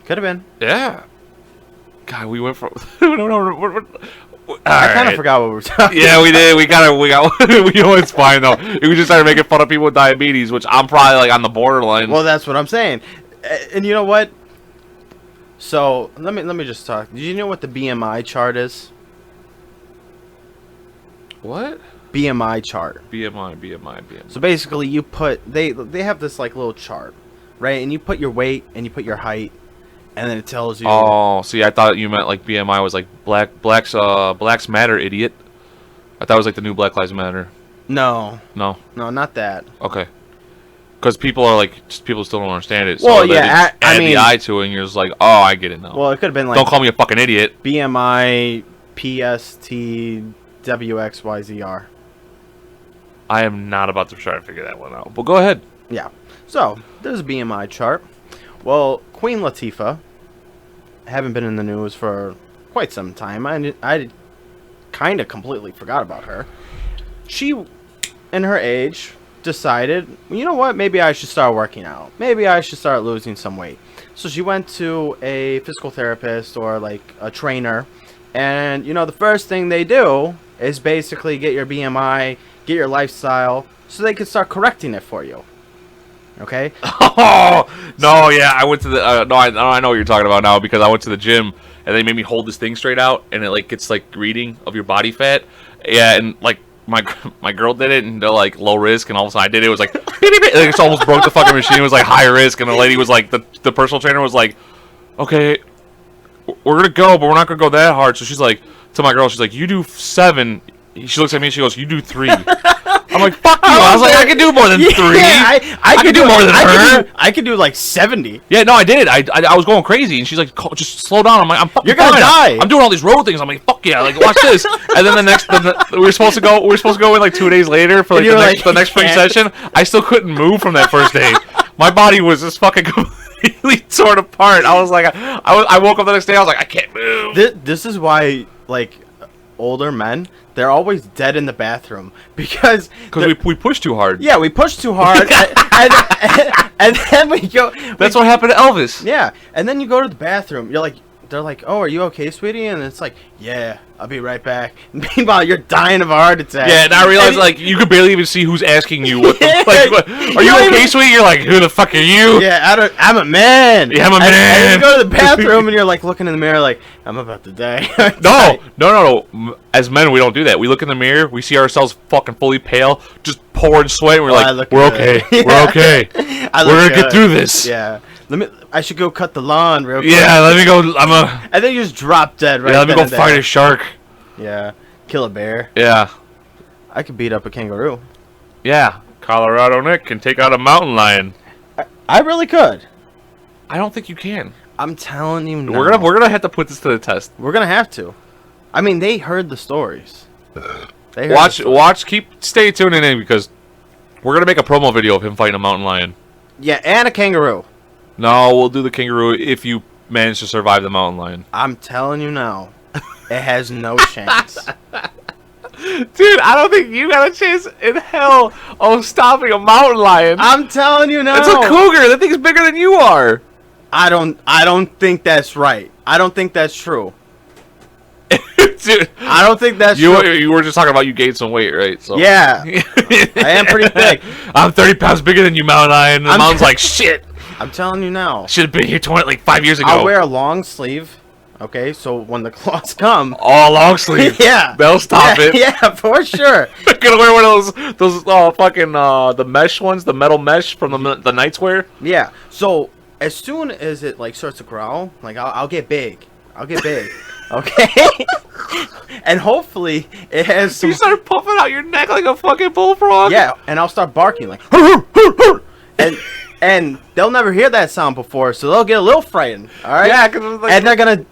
been. Yeah. God, we went from. I kind of forgot what we were talking. Yeah, we did. We know it's fine though. We just started making fun of people with diabetes, which I'm probably like on the borderline. Well, that's what I'm saying. And you know what? So let me just talk. Do you know what the BMI chart is? What? BMI chart. BMI. So basically, you put they have this like little chart, right? And you put your weight and you put your height, and then it tells you. Oh, see, I thought you meant like BMI was like blacks matter, idiot. I thought it was like the new Black Lives Matter. No, No. no, not that. Okay. Because people are like, just people still don't understand it. So Well, they yeah, just I add mean- the I to it, and you're just like, oh, I get it now. Well, it could have been like Don't call me a fucking idiot. BMI PSTWXYZR. I am not about to try to figure that one out. But go ahead. Yeah. So there's a BMI chart. Well, Queen Latifah haven't been in the news for quite some time. I kind of completely forgot about her. She, in her age, decided, you know what, maybe I should start working out. Maybe I should start losing some weight. So she went to a physical therapist or like a trainer. And, you know, the first thing they do is basically get your BMI, get your lifestyle, so they can start correcting it for you. Okay? Oh no, yeah, I went to the no, I know what you're talking about now because I went to the gym and they made me hold this thing straight out and it like gets like reading of your body fat. Yeah, and like my girl did it and they're like low risk and all of a sudden I did it, it was like beep, beep, beep. Like, it almost broke the fucking machine. It was like high risk and the lady was like the personal trainer was like, okay, we're gonna go, but we're not gonna go that hard. So she's like to my girl, she's like, you do 7. She looks at me and she goes, you do 3. I'm like, fuck you. I was like, I can do more than 3. Yeah, I could do more than her. I could do like 70. Yeah, no, I did. I was going crazy, and she's like, just slow down. I'm like, I'm fucking You're gonna fine. die. I'm doing all these road things. I'm like, fuck yeah, like watch this. And then we were supposed to go in like 2 days later for like the next free session. I still couldn't move from that first day. My body was just fucking completely torn apart. I was like, I woke up the next day. I was like, I can't move. This is why like older men, they're always dead in the bathroom because we push too hard. yeah, we push too hard and then we go. That's what happened to Elvis. Yeah, and then you go to the bathroom. They're like, oh, are you okay, sweetie? And it's like, yeah, I'll be right back. Meanwhile, you're dying of a heart attack. Yeah, and I realized like you could barely even see who's asking you. What the like? Are you okay, sweetie? You're like, who the fuck are you? Yeah, I'm a man. Yeah, I'm a man. And you go to the bathroom and you're like looking in the mirror like, I'm about to die. No. As men, we don't do that. We look in the mirror, we see ourselves fucking fully pale, just pouring sweat, and we're like, we're okay. We're okay. We're gonna get through this. Yeah. I should go cut the lawn real quick. Yeah, let me go. And then you just drop dead right Yeah, let me then go and fight there. a shark. Yeah. Kill a bear. Yeah. I could beat up a kangaroo. Yeah. Colorado Nick can take out a mountain lion. I really could. I don't think you can. I'm telling you now. We're gonna have to put this to the test. We're gonna have to. I mean, they heard the stories. Stay tuning in because we're gonna make a promo video of him fighting a mountain lion. Yeah, and a kangaroo. No, we'll do the kangaroo if you manage to survive the mountain lion. I'm telling you now, it has no chance. Dude, I don't think you got a chance in hell of stopping a mountain lion. I'm telling you now. It's a cougar. That thing's bigger than you are. I don't think that's right. I don't think that's true. Dude, I don't think that's true. You were just talking about you gained some weight, right? So Yeah. I am pretty big. I'm 30 pounds bigger than you, mountain lion. The mountain's like, shit. I'm telling you now. Should have been here 5 years ago. I'll wear a long sleeve. Okay, so when the claws come. Oh, long sleeve. Yeah. They'll stop it. Yeah, for sure. I'm gonna wear one of those fucking the mesh ones, the metal mesh from the Knights wear. Yeah. So as soon as it like starts to growl, like I'll get big. I'll get big. Okay. And hopefully it has some. You start puffing out your neck like a fucking bullfrog. Yeah, and I'll start barking like. And they'll never hear that sound before, so they'll get a little frightened. All right. Yeah, cause like, and they're gonna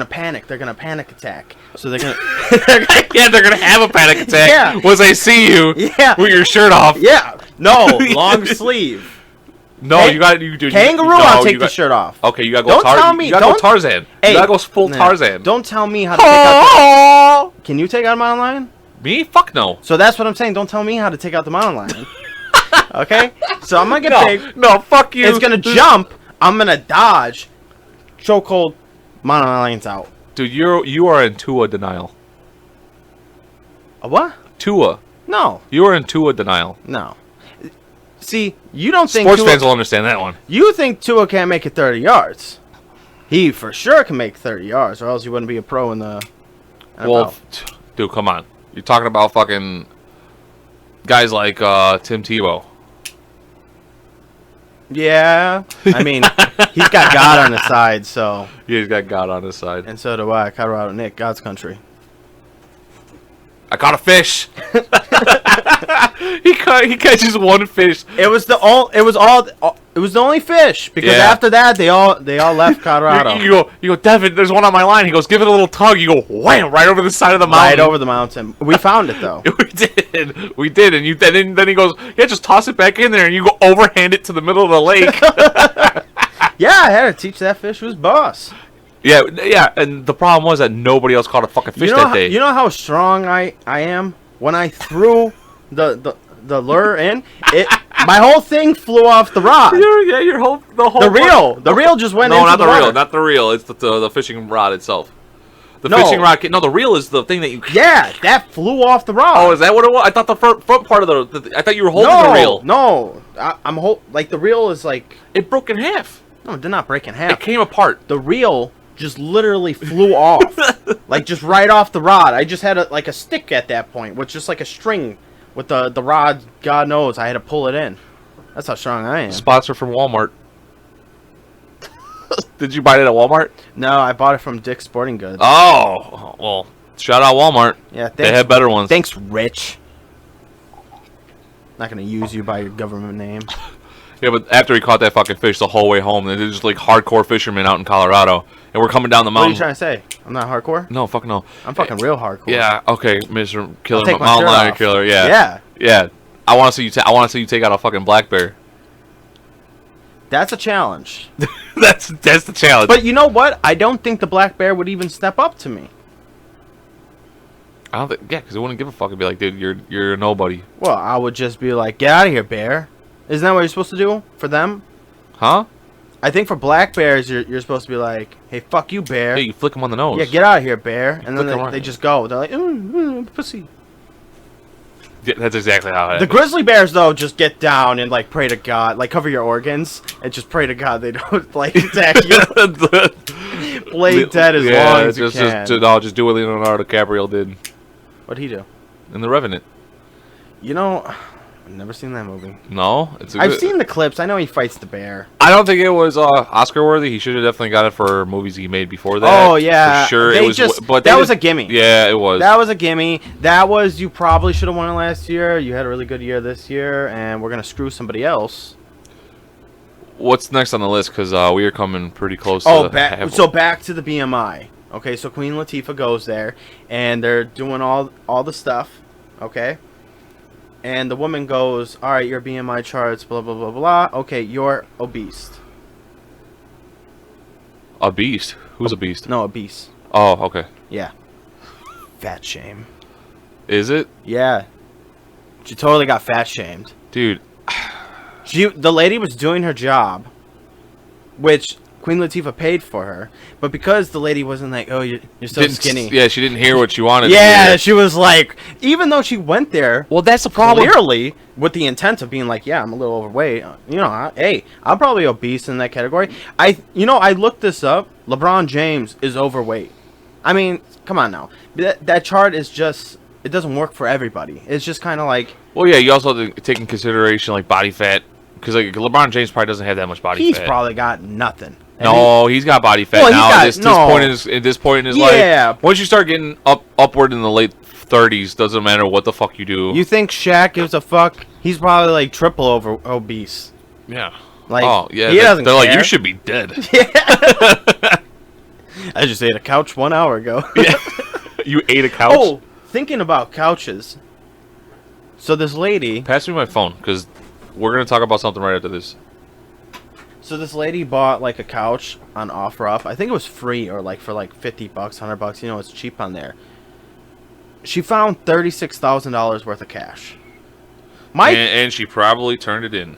panic. They're gonna panic attack. So they're gonna. yeah, they're gonna have a panic attack. Yeah. Once they see you. Yeah. With your shirt off. Yeah. No, long sleeve. No, you got to do kangaroo. I'll take the shirt off. Okay, you gotta go. Don't tell me. You gotta go Tarzan. Hey, you gotta go full Tarzan. Don't tell me how to take out. Can you take out a mountain lion? Me? Fuck no. So that's what I'm saying. Don't tell me how to take out the mountain lion. Okay? So I'm gonna get big. No, fuck you. It's gonna jump. I'm gonna dodge. Chokehold. Mountain lion's out. Dude, you are in Tua denial. A what? Tua. No. You are in Tua denial. No. See, you don't think sports Tua, fans will understand that one. You think Tua can't make it 30 yards? He for sure can make 30 yards, or else he wouldn't be a pro in the NFL. Well, dude, come on. You're talking about fucking guys like Tim Tebow. Yeah, I mean, he's got God on his side, so. Yeah, he's got God on his side. And so do I. Colorado Nick, God's country. I caught a fish. He catches one fish. It was the only fish because Yeah. after that they all left Colorado. You go, Devin, there's one on my line. He goes, give it a little tug. You go, wham, right over the side of the mountain. Right over the mountain. We found it though. We did, and then he goes, yeah, just toss it back in there, and you go overhand it to the middle of the lake. Yeah, I had to teach that fish was boss. yeah, and the problem was that nobody else caught a fucking fish that day. You know how strong I am? When I threw the lure in, my whole thing flew off the rod. The reel just went no, into not the water. reel, not the reel. It's the fishing rod itself. The No. fishing rod. No, the reel is the thing that you. Yeah, that flew off the rod. Oh, is that what it was? I thought the front part of I thought you were holding the reel. No, I'm like the reel is like It broke in half. no, it did not break in half. It came apart. The reel just literally flew off, like just right off the rod. I just had a stick at that point, with just like a string with the rod. God knows I had to pull it in. That's how strong I am. Sponsor from Walmart. Did you buy it at Walmart? No, I bought it from Dick's Sporting Goods. Oh, well, shout out Walmart. Yeah, thanks. They had better ones. Thanks, Rich. Not gonna use you by your government name. Yeah, but after he caught that fucking fish the whole way home, they're just like hardcore fishermen out in Colorado, and we're coming down the What are you mountain. trying to say? I'm not hardcore. No, fuck no. I'm fucking real hardcore. Yeah, okay, Mr. Killer, take my Mountain shirt Lion off. Killer. Yeah, Yeah. yeah. I want to see you. I want to see you take out a fucking black bear. That's a challenge. that's the challenge. But you know what? I don't think the black bear would even step up to me. I don't think, yeah, because it wouldn't give a fuck and be like, dude, you're a nobody, Well, I would just be like, get out of here, bear. Isn't that what you're supposed to do for them? huh? I think for black bears, you're supposed to be like, hey, fuck you, bear. Yeah, you flick him on the nose. Yeah, get out of here, bear. And then Flick 'em they right. just go. They're like, pussy. Yeah, that's exactly how it The happened. grizzly bears, though, just get down and, like, pray to God. Like, cover your organs and just pray to God they don't, like, attack you. Play dead as long as you can. Just do what Leonardo DiCaprio did What'd he do? in The Revenant. You know, I've never seen that movie. No, it's. I've seen the clips. I know he fights the bear. I don't think it was Oscar worthy. He should have definitely got it for movies he made before that. Oh, yeah. for sure. They It was, just- but that was a gimme. Yeah, it was. That was a gimme. That was, you probably should have won it last year. You had a really good year this year, and we're going to screw somebody else. What's next on the list? Because we are coming pretty close. Oh, to back to the BMI. Okay, so Queen Latifah goes there, and they're doing all the stuff. Okay, and the woman goes, "All right, your BMI charts, blah blah blah blah. Okay, you're obese." a beast. Who's a beast? No, obese. Oh, okay. Yeah. Fat shame. Is it, Yeah. She totally got fat shamed. dude? The lady was doing her job, which Queen Latifah paid for her, but because the lady wasn't like, "Oh, you're so Didn't- skinny." Yeah, she didn't hear what she wanted. to Yeah, hear. she was like, even though she went there, Well, that's the problem. clearly with the intent of being like, yeah, I'm a little overweight. You know, hey, I'm probably obese in that category. I looked this up. LeBron James is overweight. I mean, come on now. That chart is just, it doesn't work for everybody. It's just kind of like, Well, yeah, you also have to take in consideration like body fat, because like LeBron James probably doesn't have that much body he's fat. probably got nothing. And No, he's got body fat Well, he's now. got- At this point in his Yeah. life, once you start getting upward in the late 30s, doesn't matter what the fuck you do. you think Shaq gives a fuck? He's probably like triple over obese. yeah. Like, Oh yeah. he doesn't They're like, care. you should be dead. I just ate a couch 1 hour ago. Yeah. You ate a couch. Oh, thinking about couches. So this lady, Pass me my phone, because we're gonna talk about something right after this. bought like a couch on OfferUp. I think it was free or like for like $50, $100. You know, it's cheap on there. She found $36,000 worth of cash. And she probably turned it in.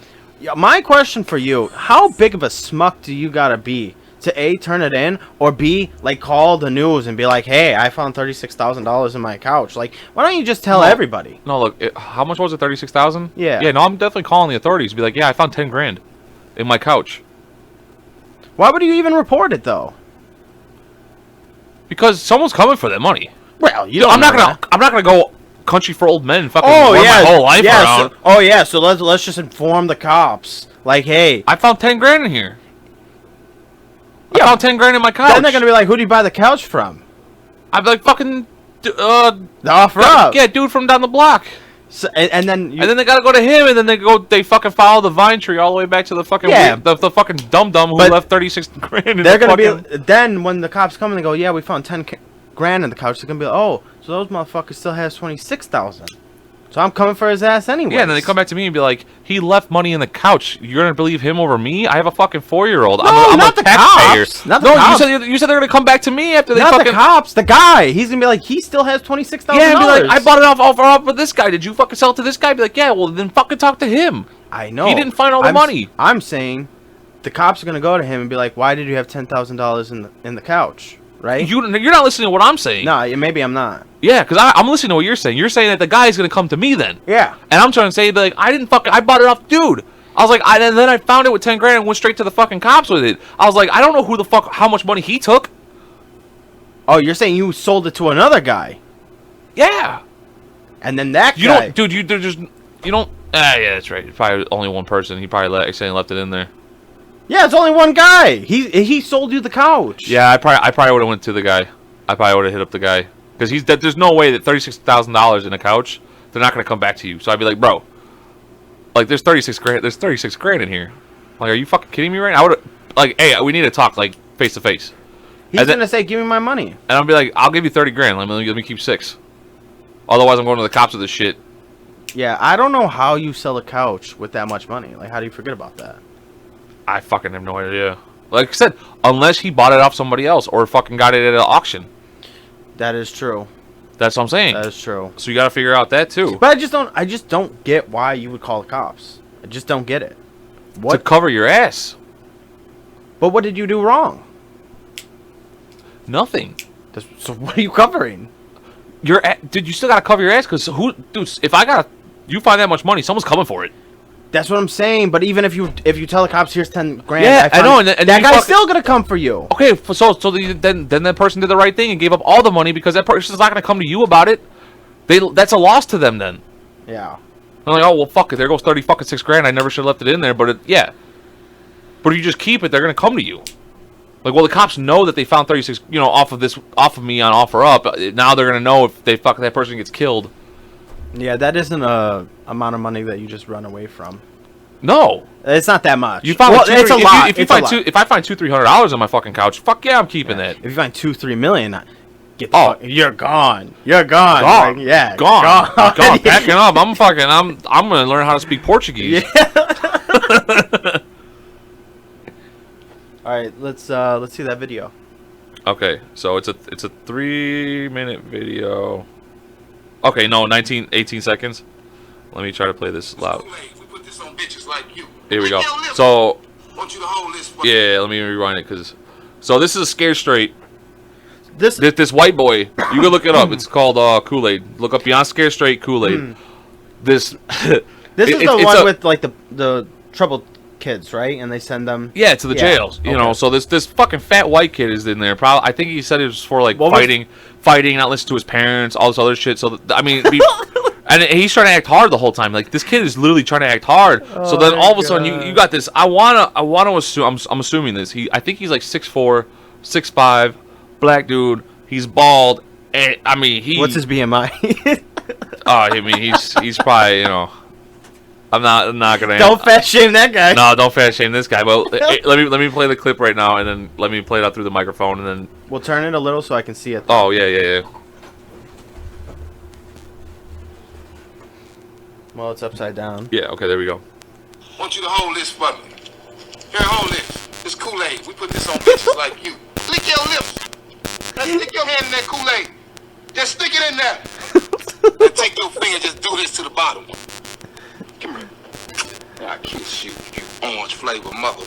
My question for you: how big of a smuck do you gotta be to A, turn it in, or B, like call the news and be like, "Hey, I found $36,000 in my couch." Like, why don't you just tell everybody? No, look, how much was it? 36,000. Yeah. Yeah. No, I'm definitely calling the authorities. Be like, yeah, I found 10 grand in my couch. Why would you even report it though? Because someone's coming for that money. Well, you Yo, don't. I'm not know gonna. that. I'm not gonna go country for old men. And fucking Oh run yeah, my whole life around. So let's just inform the cops. Like, hey, I found 10 grand in here. I Yeah. found 10 grand in my couch. then they're gonna be like, "Who do you buy the couch from?" I'd be like, fucking The offer up. Yeah, dude from down the block. So, and then they gotta go to him, and then they fucking follow the vine tree all the way back to the fucking the fucking dum who left 36 grand. In they're gonna be then when the cops come and they go, yeah, we found 10 grand in the couch. They're gonna be like, oh, so those motherfuckers still has 26,000. So I'm coming for his ass anyway. Yeah, and then they come back to me and be like, he left money in the couch. You're gonna believe him over me? I have a fucking 4-year-old. No, I'm not a the taxpayer. cops. Not the cops. You said they're gonna come back to me after they not fucking. The cops. The guy. He's gonna be like, he still has $26,000. Yeah, and be like, I bought it off with this guy. Did you fucking sell it to this guy? Be like, yeah, well then fucking talk to him. I know. He didn't find all the money. I'm saying, the cops are gonna go to him and be like, why did you have $10,000 in the couch? Right? You're not listening to what I'm saying. No, maybe I'm not. Yeah, because I'm listening to what you're saying. You're saying that the guy's gonna come to me then. Yeah. And I'm trying to say, like, I bought it off, dude. I was like, and then I found it with 10 grand and went straight to the fucking cops with it. I was like, I don't know how much money he took. Oh, you're saying you sold it to another guy? Yeah. And then that you guy. Don't, dude. You don't. Yeah, that's right. Probably only one person. He probably accidentally left it in there. Yeah, it's only one guy. He sold you the couch. Yeah, I probably would have went to the guy. I probably would have hit up the guy because there's no way that $36,000 in a couch they're not gonna come back to you. So I'd be like, bro, like there's 36 grand. There's 36 grand in here. Like, are you fucking kidding me right now? I would like, hey, we need to talk like face to face. He's gonna say, give me my money. And I'll be like, I'll give you 30 grand. Let me keep 6. Otherwise, I'm going to the cops with this shit. Yeah, I don't know how you sell a couch with that much money. Like, how do you forget about that? I fucking have no idea. Like I said, unless he bought it off somebody else or fucking got it at an auction. That is true. That's what I'm saying. That is true. So you got to figure out that too. But I just don't get why you would call the cops. I just don't get it. What? To cover your ass. But what did you do wrong? Nothing. So what are you covering? Dude, you still got to cover your ass because dude, if you find that much money, someone's coming for it. That's what I'm saying. But even if you tell the cops, here's 10 grand. Yeah, I know. And that guy's still gonna come for you. Okay, so then that person did the right thing and gave up all the money because that person's not gonna come to you about it. That's a loss to them then. Yeah. I'm like, oh well, fuck it. There goes 36 grand. I never should have left it in there. But yeah. But if you just keep it, they're gonna come to you. Like, well, the cops know that they found 36, off of me on offer up. Now they're gonna know if that person gets killed. Yeah, that isn't a amount of money that you just run away from. No, it's not that much. You find it's a lot. If I find $200-$300 on my fucking couch, fuck yeah, I'm keeping that. If you find $2-3 million, you're gone. You're gone. Gone. Like, yeah, gone. Packing up. I'm gonna learn how to speak Portuguese. Yeah. All right, let's see that video. Okay, so it's a 3-minute video. Okay, no, 18 seconds. Let me try to play this loud. Here we go. So, yeah, let me rewind it so this is a Scare Straight. This white boy, you can look it up. It's called Kool-Aid. Look up Beyond Scare Straight Kool-Aid. This is the one with like the troubled kids, right? And they send them to the jails. Okay. So this fucking fat white kid is in there. Probably, I think he said it was for like fighting, not listen to his parents, all this other shit. So I mean, and he's trying to act hard the whole time. Like, this kid is literally trying to act hard. So then all of a sudden you got this. I wanna assume. I'm assuming this. I think he's like 6'4", 6'5", black dude. He's bald. And I mean, what's his BMI? I mean, he's probably I'm not gonna. Don't fat shame that guy. No, don't fat shame this guy. Well, let me play the clip right now, and then let me play it out through the microphone, and then we'll turn it a little so I can see it. Oh yeah. Well, it's upside down. Yeah. Okay. There we go. I want you to hold this for me. Here, hold this. This Kool-Aid. We put this on bitches like you. Lick your lips. Now stick your hand in that Kool-Aid. Just stick it in there. Then take your finger. Just do this to the bottom. Come here. I'll kiss you, you orange flavor mother.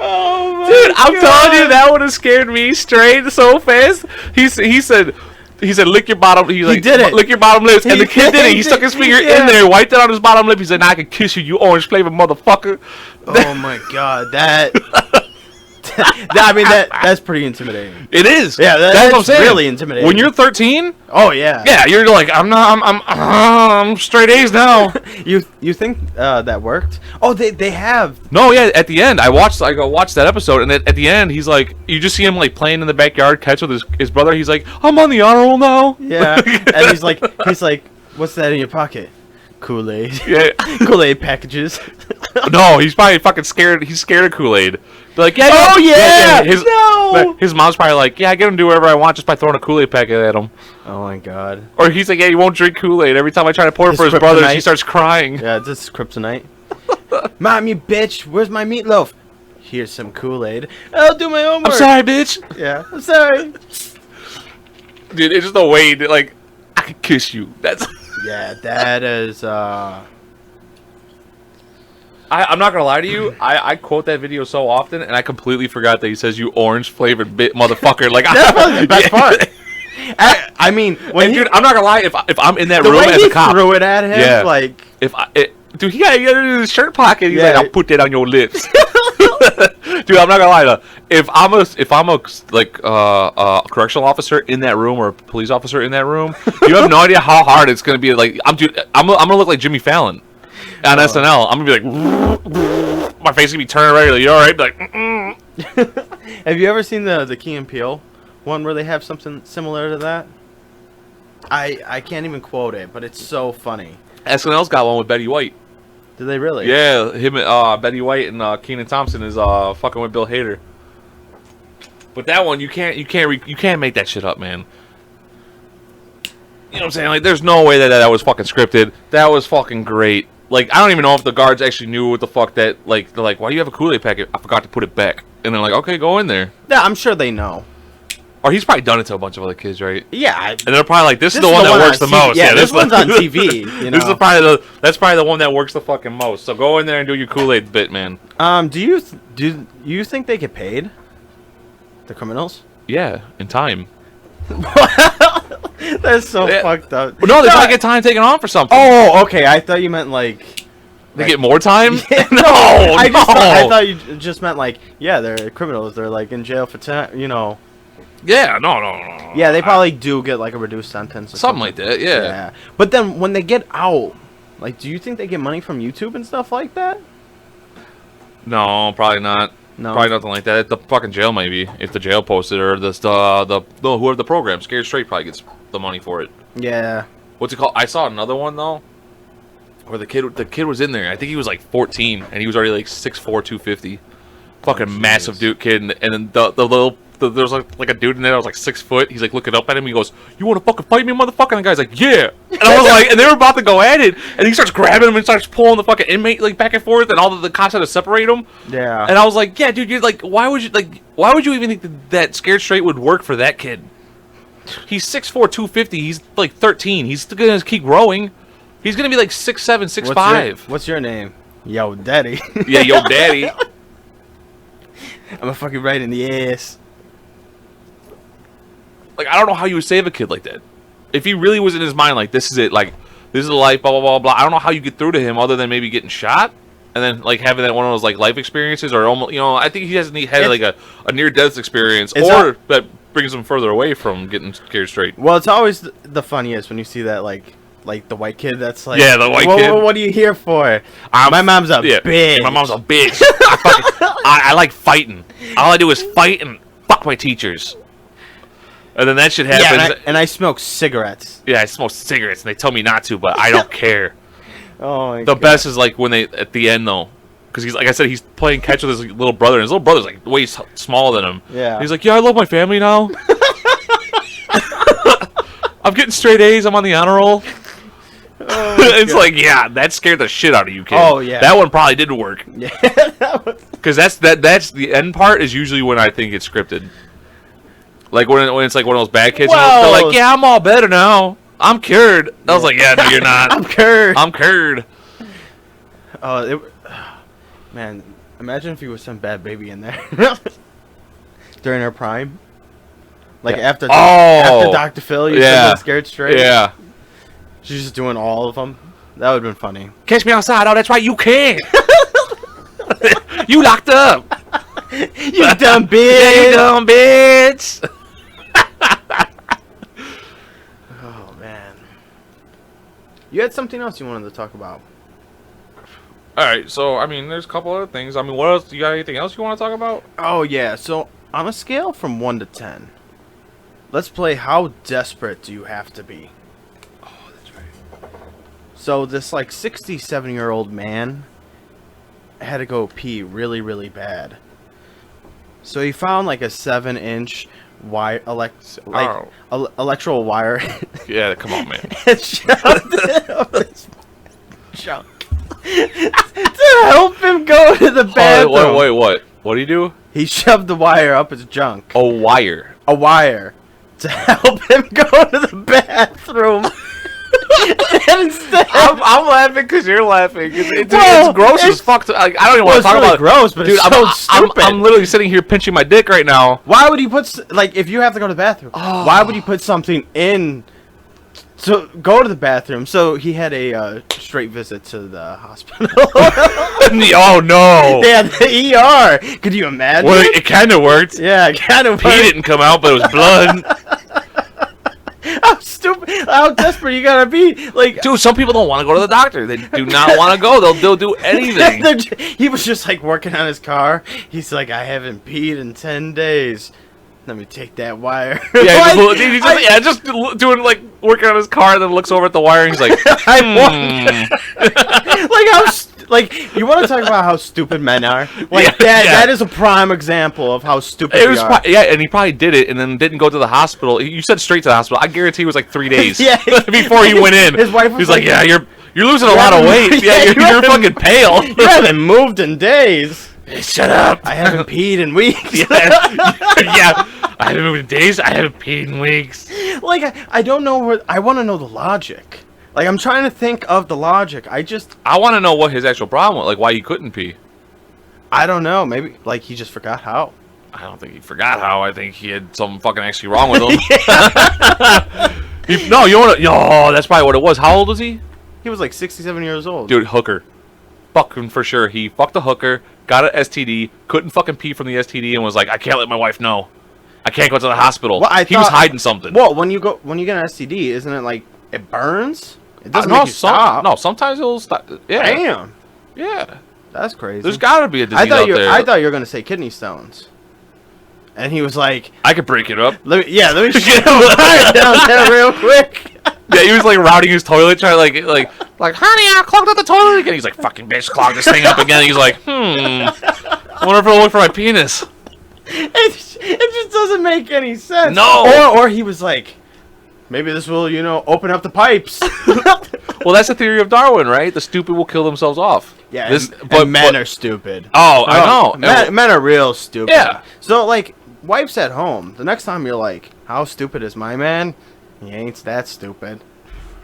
Oh, dude, I'm telling you, that would have scared me straight so fast. He said, lick your bottom. He did it. Lick your bottom lips, and the kid did it. He stuck his finger in there, wiped it on his bottom lip. He said, "Now I can kiss you, you orange flavor mother fucker." Oh my god, that. I mean, that's pretty intimidating. It is. Yeah, that's what I'm saying. Really intimidating. When you're 13, oh yeah, yeah, you're like, I'm straight A's now. You think that worked? Oh, they have. No, yeah. At the end, I go watch that episode, and at the end, he's like, you just see him like playing in the backyard, catch with his brother. He's like, I'm on the honor roll now. Yeah, and he's like, what's that in your pocket? Kool-Aid. Yeah. Kool-Aid packages. No, he's probably fucking scared. He's scared of Kool-Aid. They're like, yeah. Oh yeah. No. His mom's probably like, yeah, I get him to do whatever I want just by throwing a Kool-Aid packet at him. Oh my god. Or he's like, yeah, he won't drink Kool-Aid. Every time I try to pour it for his Kryptonite. brothers, he starts crying. Yeah, this is kryptonite. Mom, you bitch. Where's my meatloaf? Here's some Kool-Aid. I'll do my homework. I'm sorry, bitch. Yeah, I'm sorry. Dude, it's just the way that, like, I could kiss you. That's. Yeah, that is. I'm not gonna lie to you. I quote that video so often, and I completely forgot that he says "you orange flavored bit motherfucker." Like That's probably the best part. I mean, when dude, I'm not gonna lie. If I'm in that the room way as he a cop, threw it at him, Yeah. like dude, he got it in his shirt pocket. He's Yeah. like, "I'll put that on your lips." Dude, I'm not gonna lie though. If I'm a correctional officer in that room or a police officer in that room, you have no idea how hard it's gonna be. Like, I'm gonna look like Jimmy Fallon on SNL. I'm gonna be like, my face gonna be turning right. Like, you all right? Be like, have you ever seen the Key and Peele one where they have something similar to that? I can't even quote it, but it's so funny. SNL's got one with Betty White. Did they really? Yeah, him, Betty White, and Kenan Thompson is fucking with Bill Hader. But that one, you can't make that shit up, man. You know what I'm saying? Like, there's no way that was fucking scripted. That was fucking great. Like, I don't even know if the guards actually knew what the fuck that, like, they're like, why do you have a Kool-Aid packet? I forgot to put it back. And they're like, okay, go in there. Yeah, I'm sure they know. Or he's probably done it to a bunch of other kids, right? Yeah. And they're probably like, this is the one that works the most. Yeah, this this one's on TV. You know? This is that's probably the one that works the fucking most. So go in there and do your Kool-Aid bit, man. Do you think they get paid? The criminals? Yeah, in time. That's so Yeah. fucked up. Well, no, they probably get time taken off for something. Oh, okay. I thought you meant like. They get more time? No, I thought you just meant like, yeah, they're criminals. They're like in jail for time. You know. Yeah, no. Yeah, they probably do get like a reduced sentence. Or Something like that, yeah. But then when they get out, like, do you think they get money from YouTube and stuff like that? No, probably not. No. Probably nothing like that. At the fucking jail, maybe. If the jail posted, or whoever the program, Scared Straight, probably gets the money for it. Yeah. What's it called? I saw another one though, where the kid was in there. I think he was like 14, and he was already like 6'4", 250, fucking massive dude kid. And then there was like a dude in there that was like 6 foot. He's like looking up at him. He goes, "You want to fucking fight me, motherfucker?" And the guy's like, "Yeah." And I was like, and they were about to go at it, and he starts grabbing him and starts pulling the fucking inmate like back and forth, and all the cops had to separate them. Yeah. And I was like, "Yeah, dude, you're like, why would you even think that Scared Straight would work for that kid? He's 6'4", 250. He's like 13. He's still gonna keep growing. He's gonna be like 6'7", 6'5". What's your name? Yo, daddy. Yeah, yo, daddy. I'm gonna fucking right in the ass. Like, I don't know how you would save a kid like that. If he really was in his mind, like, this is it, like, this is the life, blah, blah, blah, blah. I don't know how you get through to him other than maybe getting shot and then, like, having that one of those, like, life experiences or almost, you know, I think he hasn't had, like, a near-death experience or that brings him further away from getting Scared Straight. Well, it's always the funniest when you see that, like the white kid that's like, yeah, the white kid. What are you here for? My mom's a bitch. My mom's a bitch. I like fighting. All I do is fight and fuck my teachers. And then that shit happens. Yeah, and I smoke cigarettes. Yeah, I smoke cigarettes, and they tell me not to, but I don't care. Oh my The God. best is like when they at the end though, because he's like I said, he's playing catch with his little brother, and his little brother's like way smaller than him. Yeah. He's like, yeah, I love my family now. I'm getting straight A's. I'm on the honor roll. Oh It's like, yeah, that scared the shit out of you, kid. Oh, yeah. That one probably didn't work. Yeah. Because that's the end part is usually when I think it's scripted. Like when it's like one of those bad kids, Well, they're like, yeah, I'm all better now. I'm cured. I was like, yeah, no, you're not. I'm cured. I'm cured. Man, imagine if he was some bad baby in there during her prime. Like after Dr. Phil, you said Scared Straight. Yeah. She's just doing all of them. That would have been funny. Catch me outside. Oh, that's right. You can't. You locked up. You dumb bitch. Yeah, you dumb bitch. Oh man. You had something else you wanted to talk about? All right, so I mean, there's a couple other things. I mean, what else? You got anything else you want to talk about? Oh yeah. So on a scale from 1 to 10, let's play how desperate do you have to be? Oh, that's right. So this like 67-year-old man had to go pee really, really bad. So he found like a 7-inch wire, electrical wire, Yeah, come on, man. and shoved it up his junk to help him go to the bathroom. Wait, what? What do you do? He shoved the wire up his junk. A wire. A wire to help him go to the bathroom. And instead, I'm laughing because you're laughing. It's Well, gross as it's- fuck. Like, I don't even well, want to it's talk really about gross, but Dude, it's so stupid. I'm literally sitting here pinching my dick right now. Why would he put like if you have to go to the bathroom? Why would he put something in to go to the bathroom? So he had a straight visit to the hospital. Oh no! Yeah, the ER. Could you imagine? Well, it kind of worked. Yeah, kind of. Pee didn't come out, but it was blood. How stupid! How desperate you gotta be? Like, Dude, some people don't want to go to the doctor. They do not want to go. They'll do anything. he was just like working on his car. He's like, I haven't peed in 10 days. Let me take that wire. Yeah, Like, just doing like working on his car, and then looks over at the wire, and he's like, I like like you want to talk about how stupid men are? Like Yeah, yeah. that is a prime example of how stupid It we was are. yeah, and he probably did it, and then didn't go to the hospital. You said straight to the hospital. I guarantee it was like 3 days. Yeah. Before he went in. His wife was He's like, like, yeah, you're losing a lot of weight. Yeah, you're haven't- fucking pale. You haven't moved in days. Shut up. I haven't peed in weeks. Yeah, I haven't moved in days. I haven't peed in weeks. Like I don't know what I want to know the logic. Like I'm trying to think of the logic. I want to know what his actual problem was, like why he couldn't pee. I don't know. Maybe like he just forgot how. I don't think he forgot how. I think he had something fucking actually wrong with him. No, you want to? Oh, that's probably what it was. How old was he? He was like 67 years old. Dude, hooker. Fucking for sure. He fucked a hooker, got an STD, couldn't fucking pee from the STD, and was like, I can't let my wife know. I can't go to the hospital. Well, He was hiding something. Well, when you get an STD, isn't it like it burns? It doesn't no, make you stop. no, sometimes it'll stop. Yeah. Damn, Yeah. that's crazy. There's gotta be a disease I thought out you. there. I thought you were gonna say kidney stones. And he was like, I could break it up. let me shit down there real quick. Yeah, he was like routing his toilet, trying like, honey, I clogged up the toilet again. He's like, fucking bitch, clog this thing up again. He's like, I wonder if it'll work for my penis. It just doesn't make any sense. No. Or he was like, maybe this will, open up the pipes. Well, that's the theory of Darwin, right? The stupid will kill themselves off. Yeah, This, and men are stupid. Oh, I know. Men are real stupid. Yeah. So, like, wife's at home. The next time you're like, how stupid is my man? He ain't that stupid.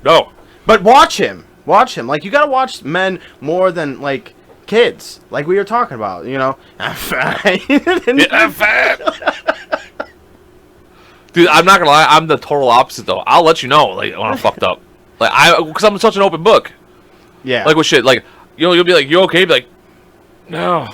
No. But watch him. Watch him. Like, you gotta watch men more than, like, kids. Like we were talking about, I'm fine. Yeah, I'm fat. Dude, I'm not gonna lie. I'm the total opposite, though. I'll let you know, like, when I'm fucked up. Like, because I'm such an open book. Yeah. Like, with shit. Like, you'll be like, you okay? Be like, no.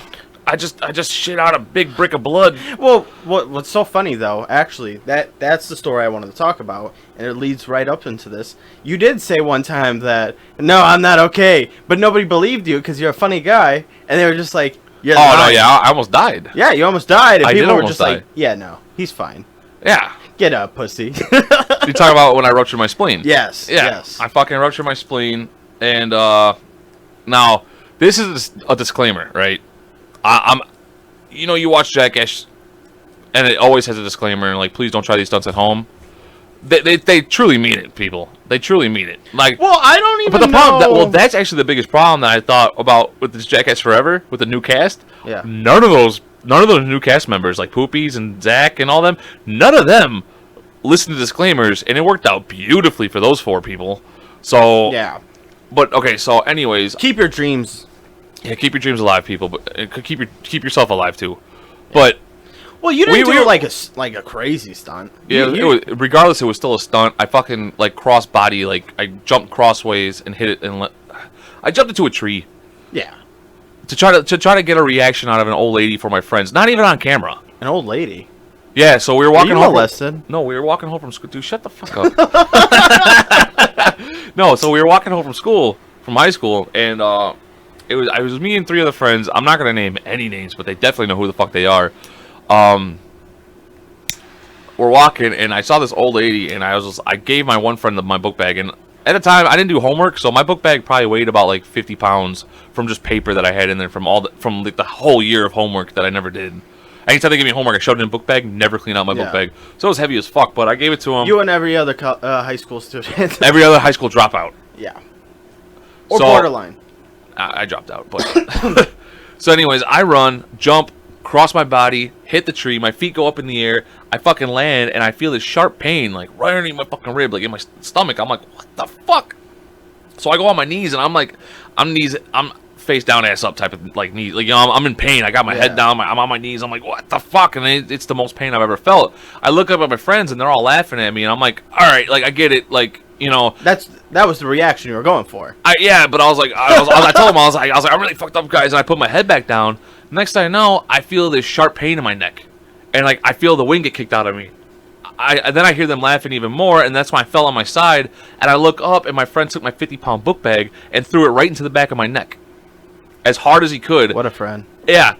I just shit out a big brick of blood. Well, what's so funny though, actually, that's the story I wanted to talk about, and it leads right up into this. You did say one time that no, I'm not okay, but nobody believed you because you're a funny guy, and they were just like, "You're Oh, no, lying." yeah. I almost died. Yeah, you almost died, and I did people were almost just like, die. "Yeah, no, he's fine. Yeah. Get up, pussy." You talk about when I ruptured my spleen. Yes. Yeah. Yes. I fucking ruptured my spleen, and now this is a disclaimer, right? I'm, you watch Jackass, and it always has a disclaimer, and like, please don't try these stunts at home. They truly mean it, people. They truly mean it. Like, Well, I don't even. but the problem, know. that's actually the biggest problem that I thought about with this Jackass Forever with the new cast. Yeah. None of those new cast members, like Poopies and Zach and all them, none of them listened to disclaimers, and it worked out beautifully for those 4 people. So Yeah. But okay, so anyways, Keep your dreams. yeah, keep your dreams alive, people, but keep yourself alive too. But Well, you didn't We do were- like a crazy stunt. yeah, You- it was, regardless, it was still a stunt. I fucking like cross body, like I jumped crossways and hit it, and I jumped into a tree. yeah. to try to get a reaction out of an old lady for my friends. Not even on camera. An old lady. Yeah, so we were walking Were you home. molested? No, we were walking home from school. Dude, shut the fuck up. No, so we were walking home from high school, and it was me and 3 other friends. I'm not gonna name any names, but they definitely know who the fuck they are. We're walking, and I saw this old lady, and I gave my one friend my book bag, and at the time I didn't do homework, so my book bag probably weighed about like 50 pounds from just paper that I had in there from like the whole year of homework that I never did. Anytime they give me homework, I showed it in a book bag, never clean out my book bag. So it was heavy as fuck, but I gave it to him. You and every other high school student. Every other high school dropout. Yeah. Or So- borderline. I dropped out, but so anyways, I run, jump, cross my body, hit the tree, my feet go up in the air, I fucking land, and I feel this sharp pain like right underneath my fucking rib, like in my stomach. I'm like, what the fuck? So I go on my knees, and I'm face down, ass up type of like knees, like, you know, I'm in pain. I got my head down, I'm on my knees. I'm like, what the fuck? And it's the most pain I've ever felt. I look up at my friends, and they're all laughing at me, and I'm like, all right, like I get it, like, you know. That was the reaction you were going for. Yeah, but I was like, I told them, I was like, I'm really fucked up, guys, and I put my head back down. Next thing I know, I feel this sharp pain in my neck, and like I feel the wind get kicked out of me. Then I hear them laughing even more, and that's when I fell on my side, and I look up, and my friend took my 50-pound book bag and threw it right into the back of my neck, as hard as he could. What a friend. Yeah.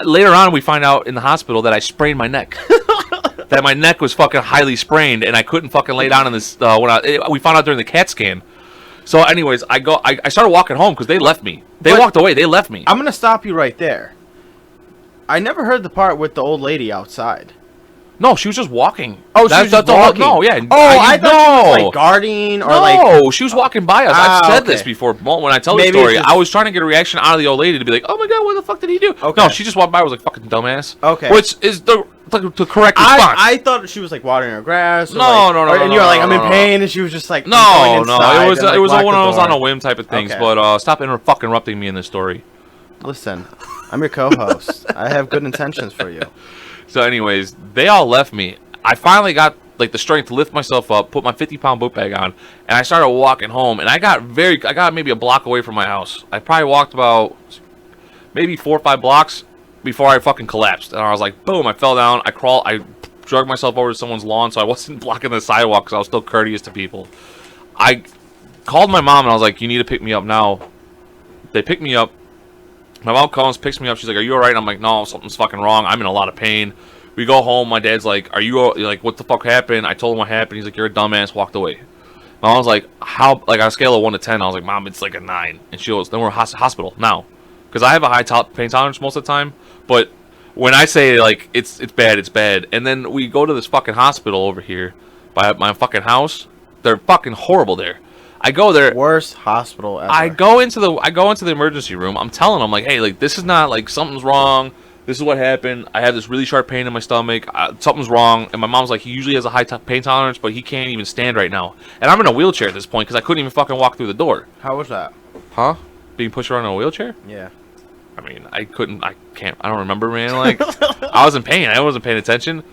Later on, we find out in the hospital that I sprained my neck. That my neck was fucking highly sprained, and I couldn't fucking lay down in this. We found out during the CAT scan. So, anyways, I started walking home because they left me. They walked away. They left me. I'm gonna stop you right there. I never heard the part with the old lady outside. No, she was just walking. Oh, she was just walking. No, yeah. Oh, I thought she was like guarding or like. No, she was walking by us. I've said this okay. before. When I tell Maybe the story, it's just- I was trying to get a reaction out of the old lady to be like, "Oh my god, what the fuck did he do?" Okay. No, she just walked by. I was like, "Fucking dumbass." Okay. Which is the correct response. I thought she was like watering her grass. Or No, like, no, and you were like, I'm in no. pain, and she was just like, No, I'm going no, inside it was and, like, it was lock one the of those door. on a whim type of things. Okay. But stop fucking interrupting me in this story. Listen, I'm your co-host. I have good intentions for you. So, anyways, they all left me. I finally got like the strength to lift myself up, put my 50-pound book bag on, and I started walking home. And I got maybe a block away from my house. I probably walked about maybe 4 or 5 blocks before I fucking collapsed. And I was like, boom! I fell down. I dragged myself over to someone's lawn, so I wasn't blocking the sidewalk because I was still courteous to people. I called my mom and I was like, "You need to pick me up now." They picked me up. My mom comes, picks me up. She's like, "Are you alright?" I'm like, "No, something's fucking wrong. I'm in a lot of pain." We go home. My dad's like, "Are you like, what the fuck happened?" I told him what happened. He's like, "You're a dumbass." Walked away. My mom's like, "How?" Like on a scale of 1 to 10, I was like, "Mom, it's like a 9." And she goes, "Then we're hospital now," because I have a high pain tolerance most of the time. But when I say like it's bad, it's bad. And then we go to this fucking hospital over here by my fucking house. They're fucking horrible there. I go there. Worst hospital ever. I go into the emergency room. I'm telling them like, "Hey, like this is not like something's wrong. This is what happened. I have this really sharp pain in my stomach. Something's wrong." And my mom's like, "He usually has a high pain tolerance, but he can't even stand right now." And I'm in a wheelchair at this point because I couldn't even fucking walk through the door. How was that? Huh? Being pushed around in a wheelchair? Yeah. I mean, I don't remember, man. Like, I was in pain. I wasn't paying attention.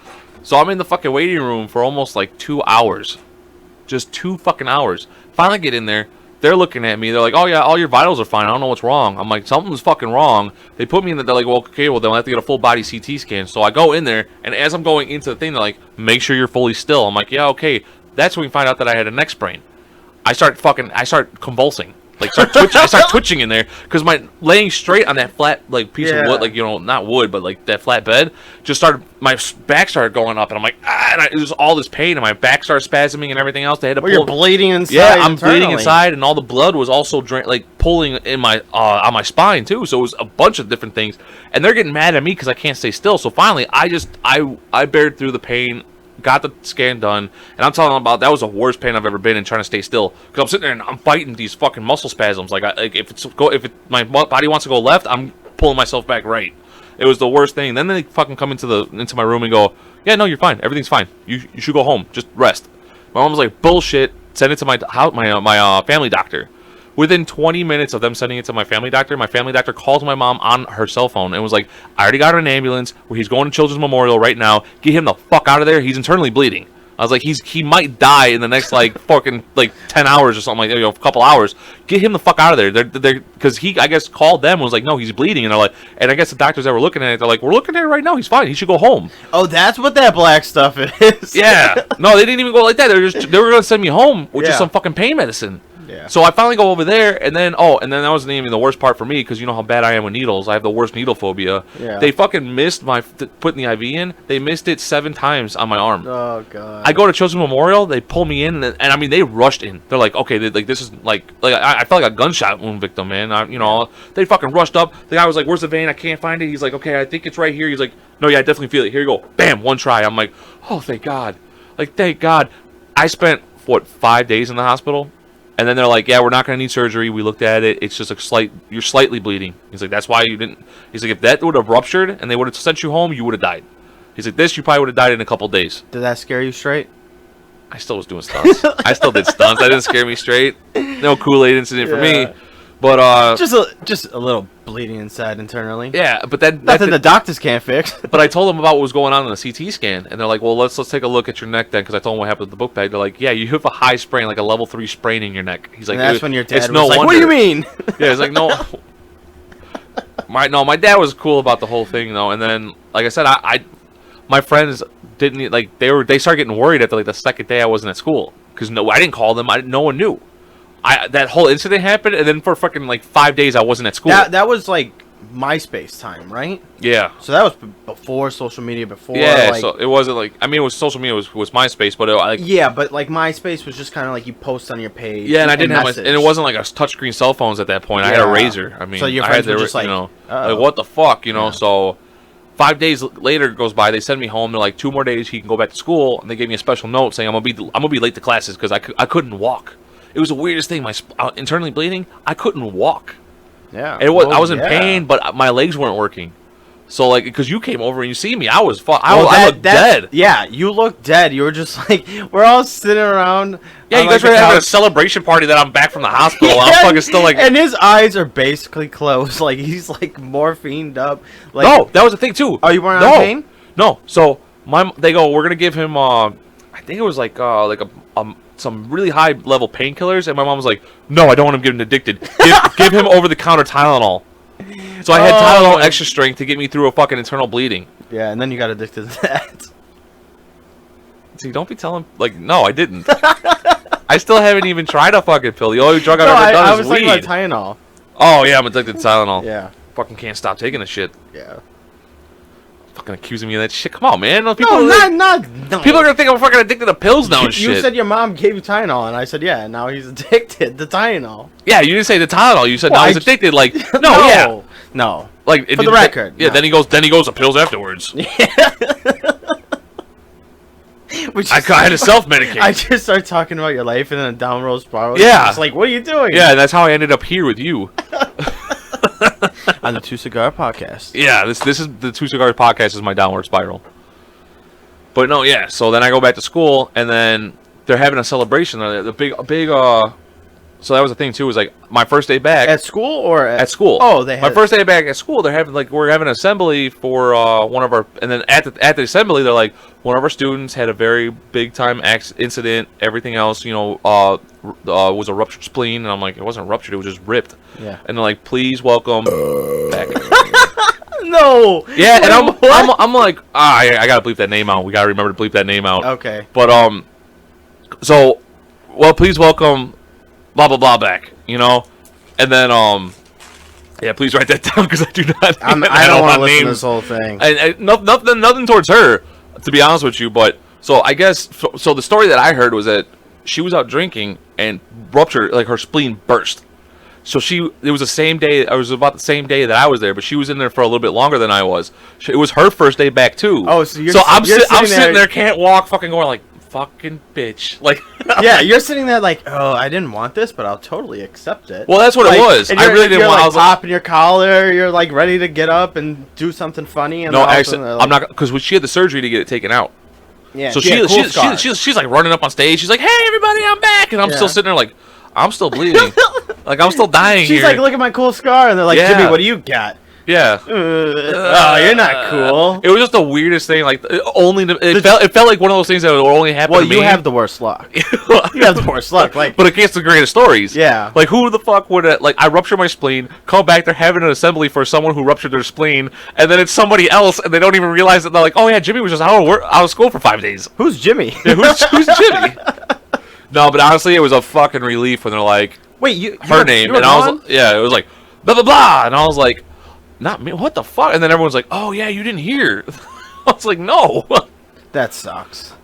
So I'm in the fucking waiting room for almost like 2 hours. Just 2 fucking hours. Finally get in there. They're looking at me. They're like, "Oh yeah, all your vitals are fine. I don't know what's wrong." I'm like, "Something's fucking wrong." They put me in. They're like, "Well, okay, well then we'll have to get a full body CT scan." So I go in there, and as I'm going into the thing, they're like, "Make sure you're fully still." I'm like, "Yeah, okay." That's when we find out that I had a neck sprain. I start convulsing. Like I start twitching in there because my laying straight on that flat like piece of wood, like, you know, not wood, but like that flat bed, just started. My back started going up, and I'm like, and it was all this pain, and my back started spasming and everything else. They had to Well, you're bleeding inside. Yeah, I'm internally. bleeding inside, and all the blood was also pulling in my on my spine too. So it was a bunch of different things, and they're getting mad at me because I can't stay still. So finally, I bared through the pain. Got the scan done, and I'm telling them about that was the worst pain I've ever been in trying to stay still because I'm sitting there and I'm fighting these fucking muscle spasms. Like my body wants to go left, I'm pulling myself back right. It was the worst thing. Then they fucking come into my room and go, "Yeah, no, you're fine. Everything's fine. You should go home. Just rest." My mom was like, "Bullshit." Send it to my family doctor. Within 20 minutes of them sending it to my family doctor calls my mom on her cell phone and was like, "I already got an ambulance where he's going to Children's Memorial right now. Get him the fuck out of there. He's internally bleeding." I was like, he might die in the next like fucking like 10 hours or something like a couple hours. Get him the fuck out of there. They're because he I guess called them and was like, no, he's bleeding, and they're like, and I guess the doctors that were looking at it, they're like, we're looking at it right now, he's fine, he should go home. Oh, that's what that black stuff is. Yeah, no, they didn't even go like that. They were gonna send me home with just some fucking pain medicine. Yeah. So I finally go over there, and then that wasn't even the worst part for me, because you know how bad I am with needles. I have the worst needle phobia. Yeah. They fucking missed putting the IV in. They missed it 7 times on my arm. Oh god. I go to Children's Memorial. They pull me in, and I mean they rushed in. They're like, okay, this is like I felt like a gunshot wound victim, man. They fucking rushed up. The guy was like, "Where's the vein? I can't find it." He's like, "Okay, I think it's right here." He's like, "No, yeah, I definitely feel it. Here you go." Bam, one try. I'm like, "Oh, thank God!" Like, thank God. I spent 5 days in the hospital. And then they're like, yeah, we're not going to need surgery. We looked at it. It's just you're slightly bleeding. He's like, that's why you didn't. He's like, if that would have ruptured and they would have sent you home, you would have died. He's like, you probably would have died in a couple days. Did that scare you straight? I still was doing stunts. I still did stunts. That didn't scare me straight. No Kool-Aid incident for me. But just a little bleeding inside internally. Yeah, but nothing the doctors can't fix. But I told them about what was going on in the CT scan, and they're like, "Well, let's take a look at your neck then," because I told them what happened with the book bag. They're like, "Yeah, you have a high sprain, like a level 3 sprain in your neck." He's like, and "That's when your dad was like, wonder. What do you mean?" Yeah, it's like, "No." My dad was cool about the whole thing though, and then like I said, my friends didn't like they started getting worried after like the second day I wasn't at school because I didn't call them. No one knew. That whole incident happened, and then for fucking like 5 days I wasn't at school. That was like MySpace time, right? Yeah. So that was before social media. Yeah. So it wasn't like it was social media was MySpace, but but like MySpace was just kind of like you post on your page. Yeah, and I didn't have and it wasn't like a touchscreen cell phones at that point. I had a Razor. I mean, so your friends were just like, like what the fuck, So 5 days later goes by. They send me home. They're like 2 more days he can go back to school, and they gave me a special note saying I'm gonna be late to classes because I couldn't walk. It was the weirdest thing. My internally bleeding, I couldn't walk. Yeah, I was in pain, but my legs weren't working. So like, because you came over and you see me, I looked dead. Yeah, you looked dead. You were just like, we're all sitting around. Yeah, you guys were having a celebration party that I'm back from the hospital. I'm fucking still like, and his eyes are basically closed. Like he's like morphined up. Like, no, that was the thing too. Oh, you weren't on pain? No. So they go, we're gonna give him. I think it was like some really high level painkillers, and my mom was like, "No, I don't want him getting addicted. Give him over the counter Tylenol." So I had Tylenol extra strength to get me through a fucking internal bleeding. Yeah, and then you got addicted to that. See, don't be telling no, I didn't. I still haven't even tried a fucking pill. The only drug I've ever done is weed. I was talking about Tylenol. Oh yeah, I'm addicted to Tylenol. Yeah. Fucking can't stop taking this shit. Yeah. Fucking accusing me of that shit. Come on, man. People no. People are gonna think I'm fucking addicted to pills now and shit. You said your mom gave you Tylenol, and I said, yeah, now he's addicted to Tylenol. Yeah, you didn't say the Tylenol. You said now he's addicted. Like, no. Like for the record. Yeah. No. Then he goes to pills afterwards. Yeah. I had to self-medicate. I just started talking about your life in a downward spiral. Yeah. It's like, what are you doing? Yeah, that's how I ended up here with you. On the 2Cigar podcast. Yeah, this is the 2Cigars podcast is my downward spiral. But no, yeah. So then I go back to school, and then they're having a celebration. The big. So that was the thing too. Was like my first day back at school or at school. Oh, they had my first day back at school. They're having we're having an assembly for one of our, and then at the assembly they're like one of our students had a very big time incident. Everything else, was a ruptured spleen, and I'm like, it wasn't ruptured. It was just ripped. Yeah. And they're like, please welcome back. No. Yeah, and I'm like, I gotta bleep that name out. We gotta remember to bleep that name out. Okay. But so, well, please welcome blah blah blah back, and then yeah, please write that down because I do not. I don't want to listen to this whole thing. And nothing towards her, to be honest with you. But so I guess so. The story that I heard was that she was out drinking and ruptured, like her spleen burst. So it was the same day. It was about the same day that I was there, but she was in there for a little bit longer than I was. It was her first day back too. Oh, so I'm sitting there, can't walk, fucking going like fucking bitch, like. Yeah, you're sitting there like, oh, I didn't want this, but I'll totally accept it. Well, that's what it was. I really didn't want. You're like popping your collar. You're like ready to get up and do something funny. And no, actually, I'm not, because she had the surgery to get it taken out. Yeah. So she's like running up on stage. She's like, "Hey, everybody, I'm back!" And I'm still sitting there like, I'm still bleeding, like I'm still dying. She's here. like, "Look at my cool scar," and they're like, "Jimmy, what do you got?" Yeah. Oh, you're not cool. It was just the weirdest thing. Like it felt like one of those things that would only happen Well, to me. you have the worst luck. You have the worst luck. Like, but it gets the greatest stories. Yeah. Like, who the fuck would like I rupture my spleen, come back, they're having an assembly for someone who ruptured their spleen, and then it's somebody else, and they don't even realize that they're like, oh yeah, Jimmy was just out of school for 5 days. who's Jimmy? Yeah, who's Jimmy? No, but honestly, it was a fucking relief when they're like, Wait, you her were- name, you were and I gone? was yeah, it was like blah blah blah, and I was like, not me, what the fuck? And then everyone's like, oh yeah, you didn't hear. I was like, no. That sucks.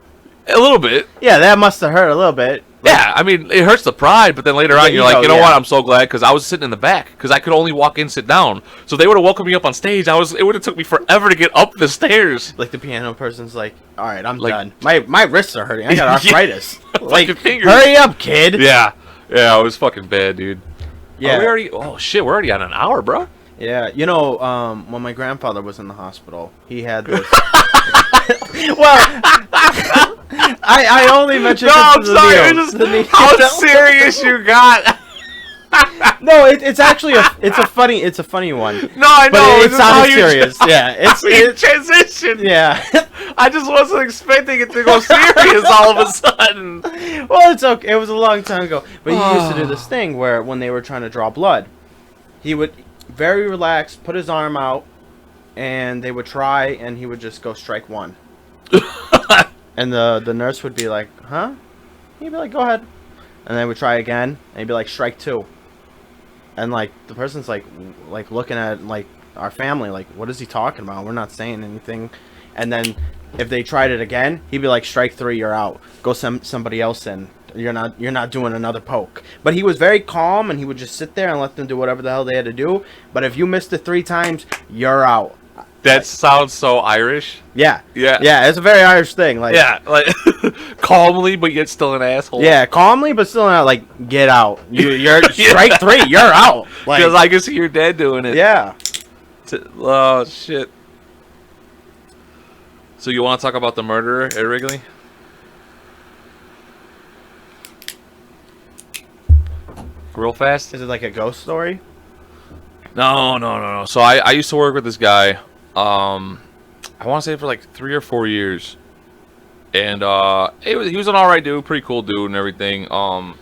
A little bit. Yeah, that must have hurt a little bit. Yeah, I mean, it hurts the pride, but then later The on, you're like, ego, you know yeah. what? I'm so glad because I was sitting in the back because I could only walk in, sit down. So they would have welcomed me up on stage. It would have took me forever to get up the stairs. Like the piano person's like, all right, I'm Like- done. My wrists are hurting. I got Yeah. arthritis. Like, Fucking fingers. hurry up, kid. Yeah, it was fucking bad, dude. Yeah. Oh shit, we're already on an hour, bro. Yeah, you know, when my grandfather was in the hospital, he had this. Well, I only mentioned No, this I'm to the sorry. Neos. It's The Neos. just how serious you got. No, it's actually it's a funny one. No, I But know. it it's just how sounded you serious. Yeah, it's transition. yeah. I just wasn't expecting it to go serious all of a sudden. Well, it's okay. It was a long time ago, but he used to do this thing where when they were trying to draw blood, he would very relaxed put his arm out, and they would try, and he would just go strike one. And the nurse would be like, huh? He'd be like, go ahead. And they would try again, and he'd be like, strike two. And like the person's like looking at like our family, like, what is he talking about? We're not saying anything. And then if they tried it again, he'd be like, strike three, you're out. Go somebody else in. You're not doing another poke. But he was very calm, and he would just sit there and let them do whatever the hell they had to do. But if you missed it 3 times, you're out. That sounds so Irish. Yeah. Yeah. Yeah, it's a very Irish thing. Like, Yeah, like calmly, but yet still an asshole. yeah, calmly, but still not like, get out. You're strike 3, you're out. Like, Because I can see your dad doing it. yeah. Oh shit. So you want to talk about the murderer at Wrigley? Real fast? Is it like a ghost story? No. So I used to work with this guy. I want to say for like 3 or 4 years, and he was an alright dude, pretty cool dude and everything. So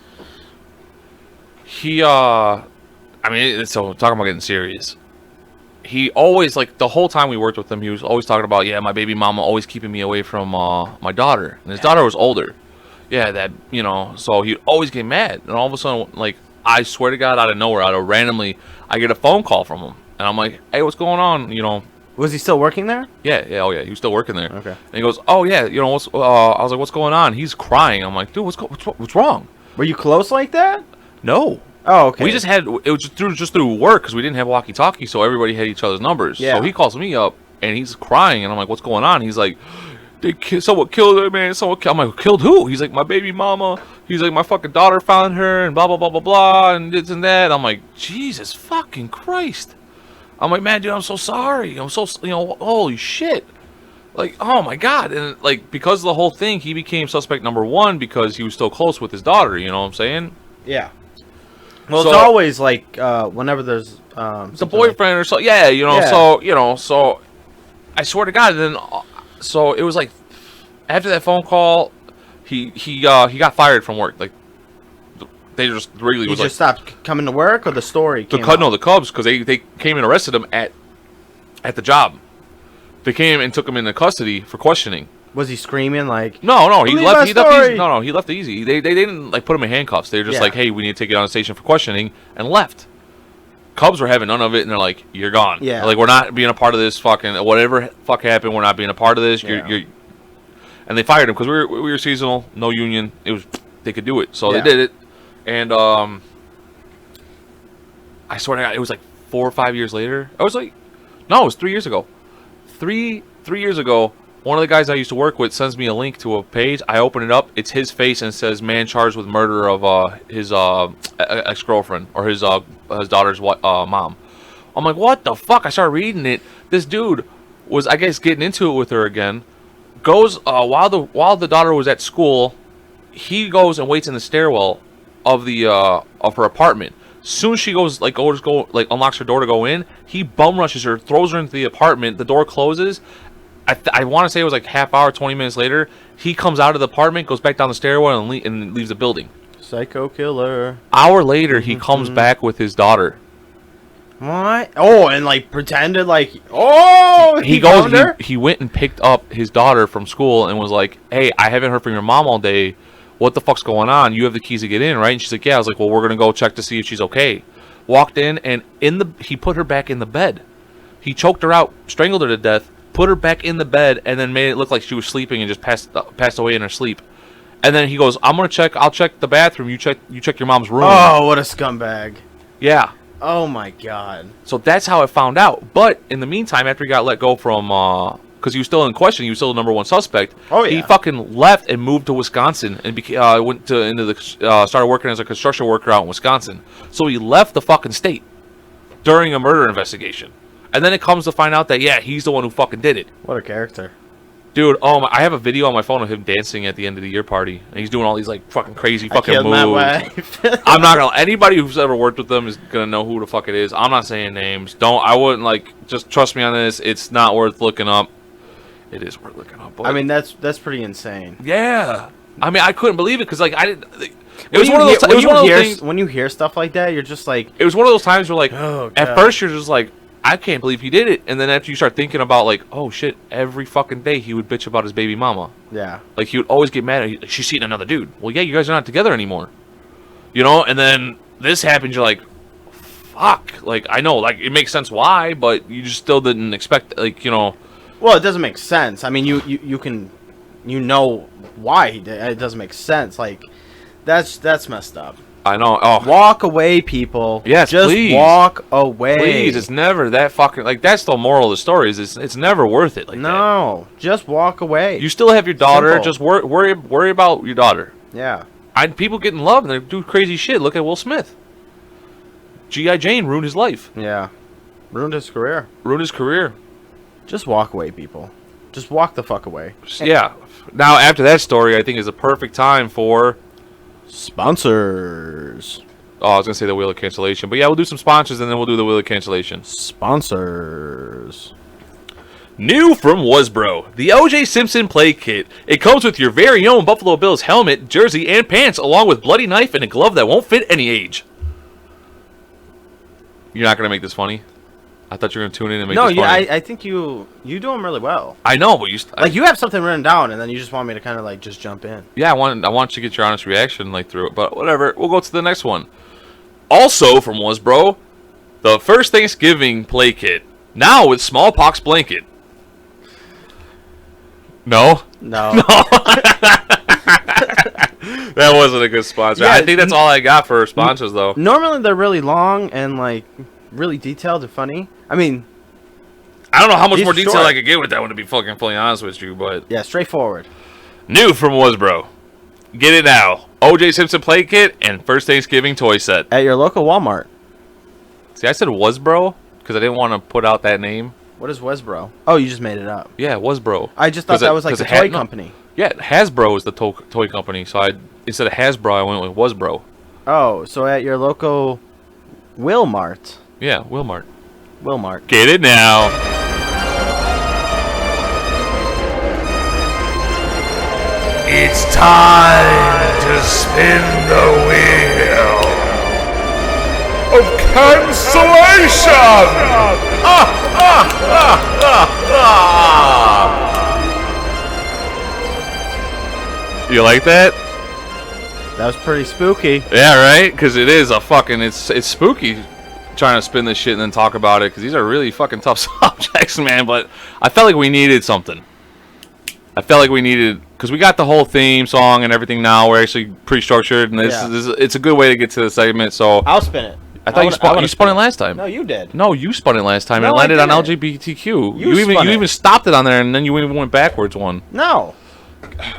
talking about getting serious. He always, like, the whole time we worked with him, he was always talking about, yeah, my baby mama always keeping me away from my daughter, and his daughter was older. Yeah, that, you know, so he'd always get mad, and all of a sudden, like, I swear to God, out of nowhere, I get a phone call from him, and I'm like, hey, what's going on, you know? Was he still working there? Yeah, oh yeah, he was still working there. Okay. And he goes, oh yeah, you know, I was like, what's going on? He's crying. I'm like, dude, what's wrong? Were you close like that? No. Oh, okay. We just had, it was just through work, because we didn't have walkie-talkie, so everybody had each other's numbers. Yeah. So he calls me up, and he's crying, and I'm like, what's going on? He's like, someone killed her, man. I'm like, killed who? He's like, my baby mama. He's like, my fucking daughter found her, and blah, blah, blah, blah, blah, and this and that. I'm like, Jesus fucking Christ. I'm like, man, dude, I'm so sorry. I'm so, you know, holy shit. Like, oh my God. And, like, because of the whole thing, he became suspect number 1 because he was still close with his daughter, you know what I'm saying? Yeah. Well, So- it's always like whenever there's The boyfriend or so, yeah, you know, Yeah. so I swear to God, then, so it was like, after that phone call, he got fired from work, like, they just really He was just like, stopped coming to work, or the story came out? the Cubs, because they came and arrested him at the job. They came and took him into custody for questioning. Was he screaming like? No, he Believe left. my He left story. easy. No, he left easy. They didn't like put him in handcuffs. They were just Yeah. like, hey, we need to take you on the station for questioning, and left. Cubs were having none of it, and they're like, you're gone. Yeah. Like, we're not being a part of this fucking whatever fuck happened. We're not being a part of this. Yeah. You're and they fired him because we were seasonal, no union. It was they could do it, so Yeah. they did it. And I swear to God, it was like 4 or 5 years later. I was like, no, it was 3 years ago. Three years ago, one of the guys I used to work with sends me a link to a page. I open it up. It's his face and it says, man charged with murder of his ex-girlfriend or his daughter's mom. I'm like, what the fuck? I started reading it. This dude was, I guess, getting into it with her again. Goes while the daughter was at school, he goes and waits in the stairwell of her apartment. Soon as she goes unlocks her door to go in, he bum rushes her, throws her into the apartment. The door closes. I want to say it was like half hour, 20 minutes later. He comes out of the apartment, goes back down the stairwell, and leaves the building. Psycho killer. Hour later, he comes back with his daughter. What? Oh, and like pretended like, oh, He goes. He went and picked up his daughter from school and was like, "Hey, I haven't heard from your mom all day. What the fuck's going on? You have the keys to get in, right?" And she's like, "Yeah." I was like, "Well, we're gonna go check to see if she's okay." Walked in, and he put her back in the bed. He choked her out, strangled her to death, put her back in the bed, and then made it look like she was sleeping and just passed away in her sleep. And then he goes, I'll check the bathroom. You check your mom's room. Oh, what a scumbag. Yeah. Oh my god. So that's how I found out. But in the meantime, after he got let go from, because he was still in question, he was still the number one suspect. Oh yeah. He fucking left and moved to Wisconsin and started working as a construction worker out in Wisconsin. So he left the fucking state during a murder investigation. And then it comes to find out that, yeah, he's the one who fucking did it. What a character. Dude, I have a video on my phone of him dancing at the end of the year party. And he's doing all these, like, fucking crazy fucking I killed moves. my wife. I'm not gonna... Anybody who's ever worked with them is gonna know who the fuck it is. I'm not saying names. I wouldn't, like... Just trust me on this. It's not worth looking up. It is worth looking up. But I mean, that's pretty insane. yeah. I mean, I couldn't believe it, because, like, I didn't... It was one of those things... When you hear stuff like that, you're just like... It was one of those times where, like... Oh, at first, you're just like... I can't believe he did it. And then after you start thinking about, like, oh, shit, every fucking day he would bitch about his baby mama. Yeah. Like, he would always get mad at her. She's seeing another dude. Well, yeah, you guys are not together anymore. You know? And then this happens, you're like, fuck. Like, I know, like, it makes sense why, but you just still didn't expect, like, you know. Well, it doesn't make sense. I mean, you can... You know why he did it. It doesn't make sense. Like, that's messed up. I know. Oh. Walk away, people. Yes, just please. walk away. Please, it's never that fucking... Like, that's the moral of the story, is it's never worth it like that. No, just walk away. You still have your daughter. Simple. Just worry about your daughter. Yeah. People get in love and they do crazy shit. Look at Will Smith. G.I. Jane ruined his life. Yeah. Ruined his career. Ruined his career. Just walk away, people. Just walk the fuck away. Yeah. Now, after that story, I think is a perfect time for... Sponsors. Oh, I was going to say the wheel of cancellation. But yeah, we'll do some sponsors and then we'll do the wheel of cancellation. Sponsors. New from Wasbro, the O.J. Simpson Play Kit. It comes with your very own Buffalo Bills helmet, jersey, and pants, along with bloody knife and a glove that won't fit any age. You're not going to make this funny? I thought you were going to tune in and make this funny. No, I think you do them really well. I know, but you have something written down, and then you just want me to kind of like just jump in. Yeah, I want you to get your honest reaction like through it, but whatever. We'll go to the next one. Also from Wasbro, the First Thanksgiving Play Kit, now with smallpox blanket. No? No. That wasn't a good sponsor. Yeah, I think that's all I got for sponsors, though. Normally they're really long and like really detailed and funny. I mean, I don't know how much more detail short. I could get with that one, to be fucking fully honest with you, but... Yeah, straightforward. New from Wasbro. Get it now. O.J. Simpson Play Kit and First Thanksgiving Toy Set. At your local Walmart. See, I said Wasbro because I didn't want to put out that name. What is Wasbro? Oh, you just made it up. Yeah, Wasbro. I just thought that was like the toy company. Yeah, Hasbro is the toy company, so instead of Hasbro, I went with Wasbro. Oh, so at your local Walmart. Yeah, Walmart. Walmart. Get it now. It's time to spin the wheel of cancellation. You like that? That was pretty spooky. Yeah, right? Because it is a fucking... It's spooky trying to spin this shit and then talk about it, because these are really fucking tough subjects, man. But I felt like we needed something. I felt like we needed... Because we got the whole theme song and everything now. We're actually pretty structured, and it's a good way to get to the segment, so... I'll spin it. I thought you spun it last time. No, you did. No, you spun it last time. No, it landed I on didn't. LGBTQ. You even stopped it on there, and then you even went backwards one. No.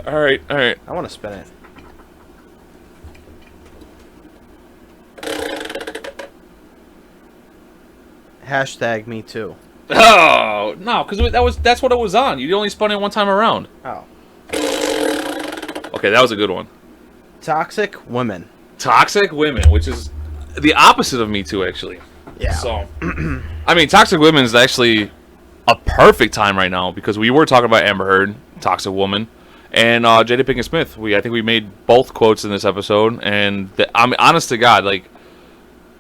All right. I want to spin it. Hashtag me too. Oh no, because that's what it was on. You only spun it one time around. Oh. Okay, that was a good one. Toxic women. Toxic women, which is the opposite of Me Too, actually. Yeah. So, I mean, Toxic Women is actually a perfect time right now because we were talking about Amber Heard, Toxic Woman, and Jada Pinkett Smith. I think we made both quotes in this episode, and I'm honest to God, like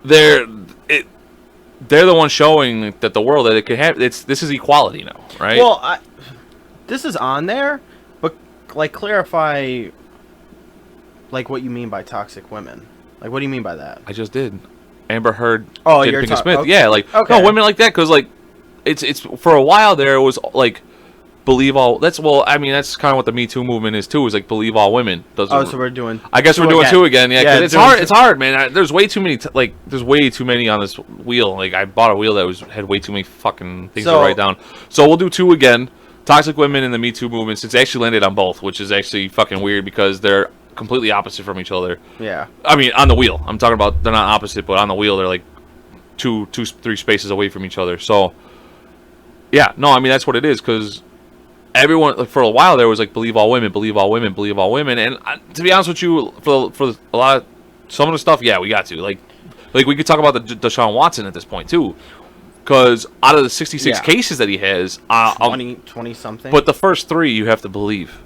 they're the ones showing that the world that it could have. This is equality now, right? Well, this is on there, but like clarify, like what you mean by toxic women. Like, what do you mean by that? I just did. Amber Heard, Oh, Jada you're Pinkett Smith. okay. Yeah, like Okay. no women like that because like it's for a while there it was like believe all. That's I mean that's kind of what the Me Too movement is too. Is like believe all women. Those Oh, are, so we're doing. I guess we're doing two again. Yeah, 'cause it's doing hard. two. It's hard, man. There's way too many. There's way too many on this wheel. Like I bought a wheel that had way too many fucking things to So- write down. So we'll do two again. Toxic women and the Me Too movement. It's actually landed on both, which is actually fucking weird because they're completely opposite from each other. Yeah. I mean, on the wheel. I'm talking about they're not opposite, but on the wheel they're like three spaces away from each other. So, yeah, no, I mean that's what it is because everyone like, for a while there was like believe all women, believe all women, believe all women, and to be honest with you, for a lot of some of the stuff, yeah, we got to like we could talk about the Deshaun Watson at this point too, because out of the 66 Yeah. cases that he has, 20 something. but the first three you have to believe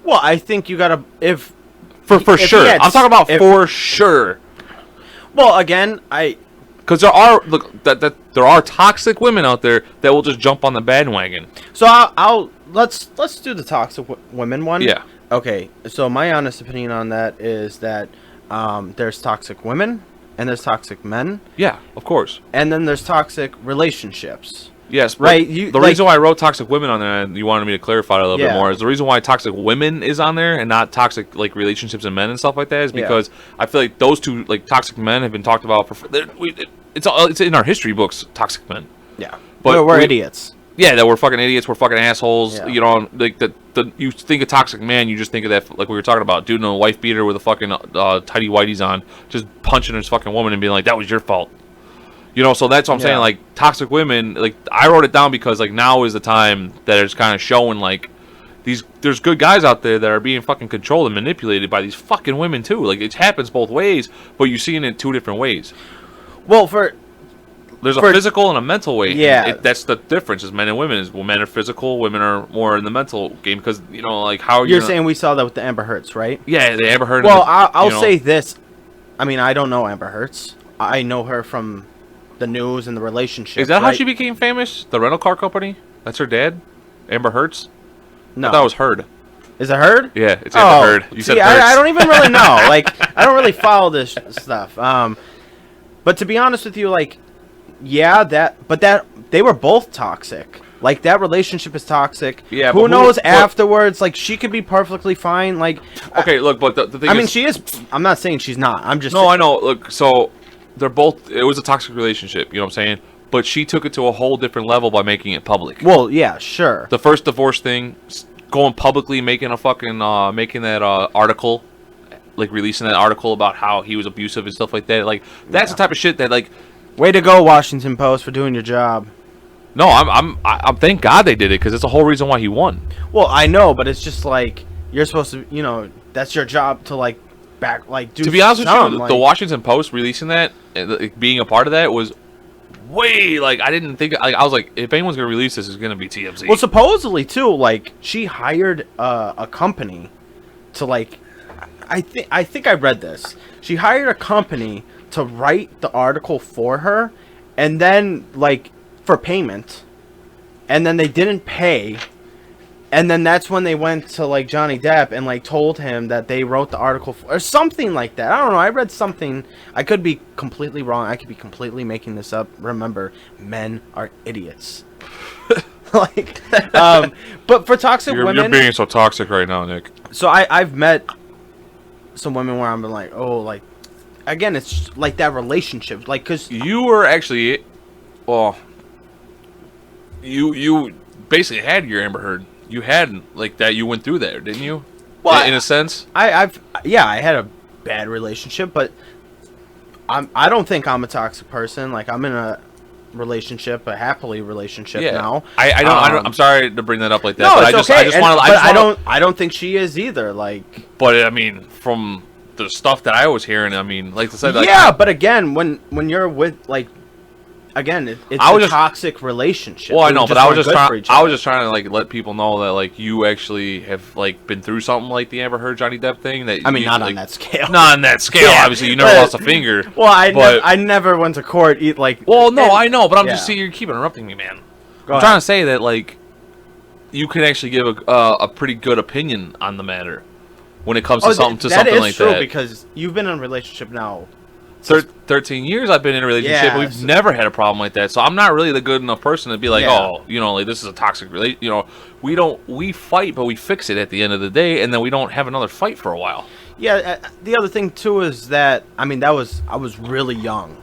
well, I think you gotta for If he sure. had I'm talking about if- for sure. Well, again, Because there are there are toxic women out there that will just jump on the bandwagon. So let's do the toxic women one. Yeah. Okay. So my honest opinion on that is that there's toxic women and there's toxic men Yeah, of course. and then there's toxic relationships. Yes, but Right, the reason why I wrote toxic women on there, and you wanted me to clarify it a little bit Yeah. more, is the reason why toxic women is on there and not toxic like relationships and men and stuff like that is Yeah. because I feel like those two like toxic men have been talked about for it's in our history books. Toxic men. Yeah. But we're we- idiots. Yeah, that we're fucking idiots. We're fucking assholes. Yeah. You know, like you think of toxic man, you just think of that like we were talking about, dude in a wife beater with a fucking tidy whities on, just punching his fucking woman and being like, that was your fault. You know, so that's what I'm saying. Yeah. Like toxic women, like I wrote it down because like now is the time that it's kind of showing like there's good guys out there that are being fucking controlled and manipulated by these fucking women too. Like it happens both ways, but you're seeing it in two different ways. Well, There's a For- physical and a mental way. Yeah. That's the difference. Is men and women. Is men are physical, women are more in the mental game. Because you know, like how are you you're gonna- saying we saw that with the Amber Heards, right? Yeah, they ever heard. Well, of the, I'll you know, say this. I mean, I don't know Amber Heards. I know her from the news and the relationship. Is that how right? she became famous? The rental car company. That's her dad, Amber Hertz. No. I thought it was Heard. Is it Heard? Yeah, it's Amber Heard. You see, said Hertz. I don't even really know. Like, I don't really follow this stuff. But to be honest with you, like, yeah, that they were both toxic. Like that relationship is toxic. Yeah, Who but knows but- afterwards? Like she could be perfectly fine. Like, Okay, look, but the thing I is, mean, she is. I'm not saying she's not. I'm just. No, I know. Look, so they're both. It was a toxic relationship. You know what I'm saying? But she took it to a whole different level by making it public. Well, yeah, sure. The first divorce thing, going publicly, making a fucking making that article, like releasing that article about how he was abusive and stuff like that. Like that's the type of shit that like. Way to go, Washington Post, for doing your job. No, I'm thank God they did it because it's the whole reason why he won. Well, I know, but it's just like you're supposed to. You know, that's your job to like do. To be honest with you, something, the like- Washington Post releasing that, like, being a part of that was way like I didn't think. Like, I was like, if anyone's gonna release this, it's gonna be TMZ. Well, supposedly too, like she hired a company to like. I think I read this. She hired a company to write the article for her, and then like for payment, and then they didn't pay, and then that's when they went to like Johnny Depp and like told him that they wrote the article or something like that. I don't know. I read something. I could be completely wrong. I could be completely making this up. Remember, men are idiots. Like, but for toxic women, You're being so toxic right now, Nick. so I've met some women where I'm like, oh, like, again, it's like that relationship, like, cause You were actually, well, you basically had your Amber Heard. You had like that. You went through there, didn't you? Well, in a sense. I had a bad relationship, but I don't think I'm a toxic person. Like I'm in a relationship, a happily relationship now. I don't. I'm sorry to bring that up like that. No, but it's I just okay. I just And- want to. but I don't think she is either. Like, But I mean, from the stuff that I was hearing. I mean, like I said, like, yeah, but again, when you're with like, again, it's I was a just- toxic relationship. well, I We know, but just I was weren't just good for trying. each I was other. just trying to like let people know that like you actually have like been through something like the Amber Heard Johnny Depp thing. That I mean, you, not like, on that scale. Not on that scale. Yeah, Obviously, you never but- lost a finger. Well, but, I never went to court. Like, well, no, and- I know, but I'm just yeah. saying you keep interrupting me, man. Go I'm ahead. trying to say that like you can actually give a pretty good opinion on the matter when it comes to something that is like true that. because you've been in a relationship now. 13 years I've been in a relationship. Yeah, We've so- never had a problem like that. So I'm not really the good enough person to be like, Yeah. oh, you know, like this is a toxic relation. You know, we fight, but we fix it at the end of the day, and then we don't have another fight for a while. Yeah, the other thing too is that I mean I was really young.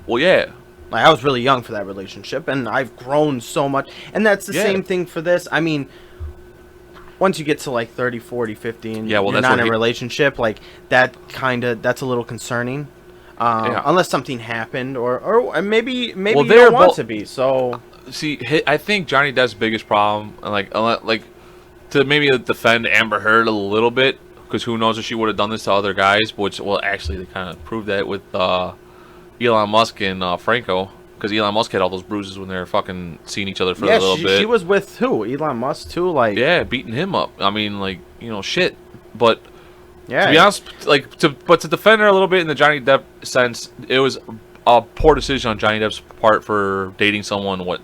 Well, yeah, Like I was really young for that relationship, and I've grown so much. And that's the Yeah. same thing for this. I mean, once you get to like 30, 40, 50, and Yeah, well, you're that's not what in a he- relationship, like that's a little concerning. Yeah. Unless something happened, or maybe Well, you they're don't want both- to be. So see, I think Johnny Depp's biggest problem, and like to maybe defend Amber Heard a little bit, because who knows if she would have done this to other guys, which, well, actually, they kind of proved that with Elon Musk and Franco, because Elon Musk had all those bruises when they were fucking seeing each other for yeah, a little bit. she was with who? Elon Musk too. Like Yeah, beating him up. I mean, like, you know, shit. But yeah, to be honest, like, to defend her a little bit in the Johnny Depp sense, it was a poor decision on Johnny Depp's part for dating someone, what,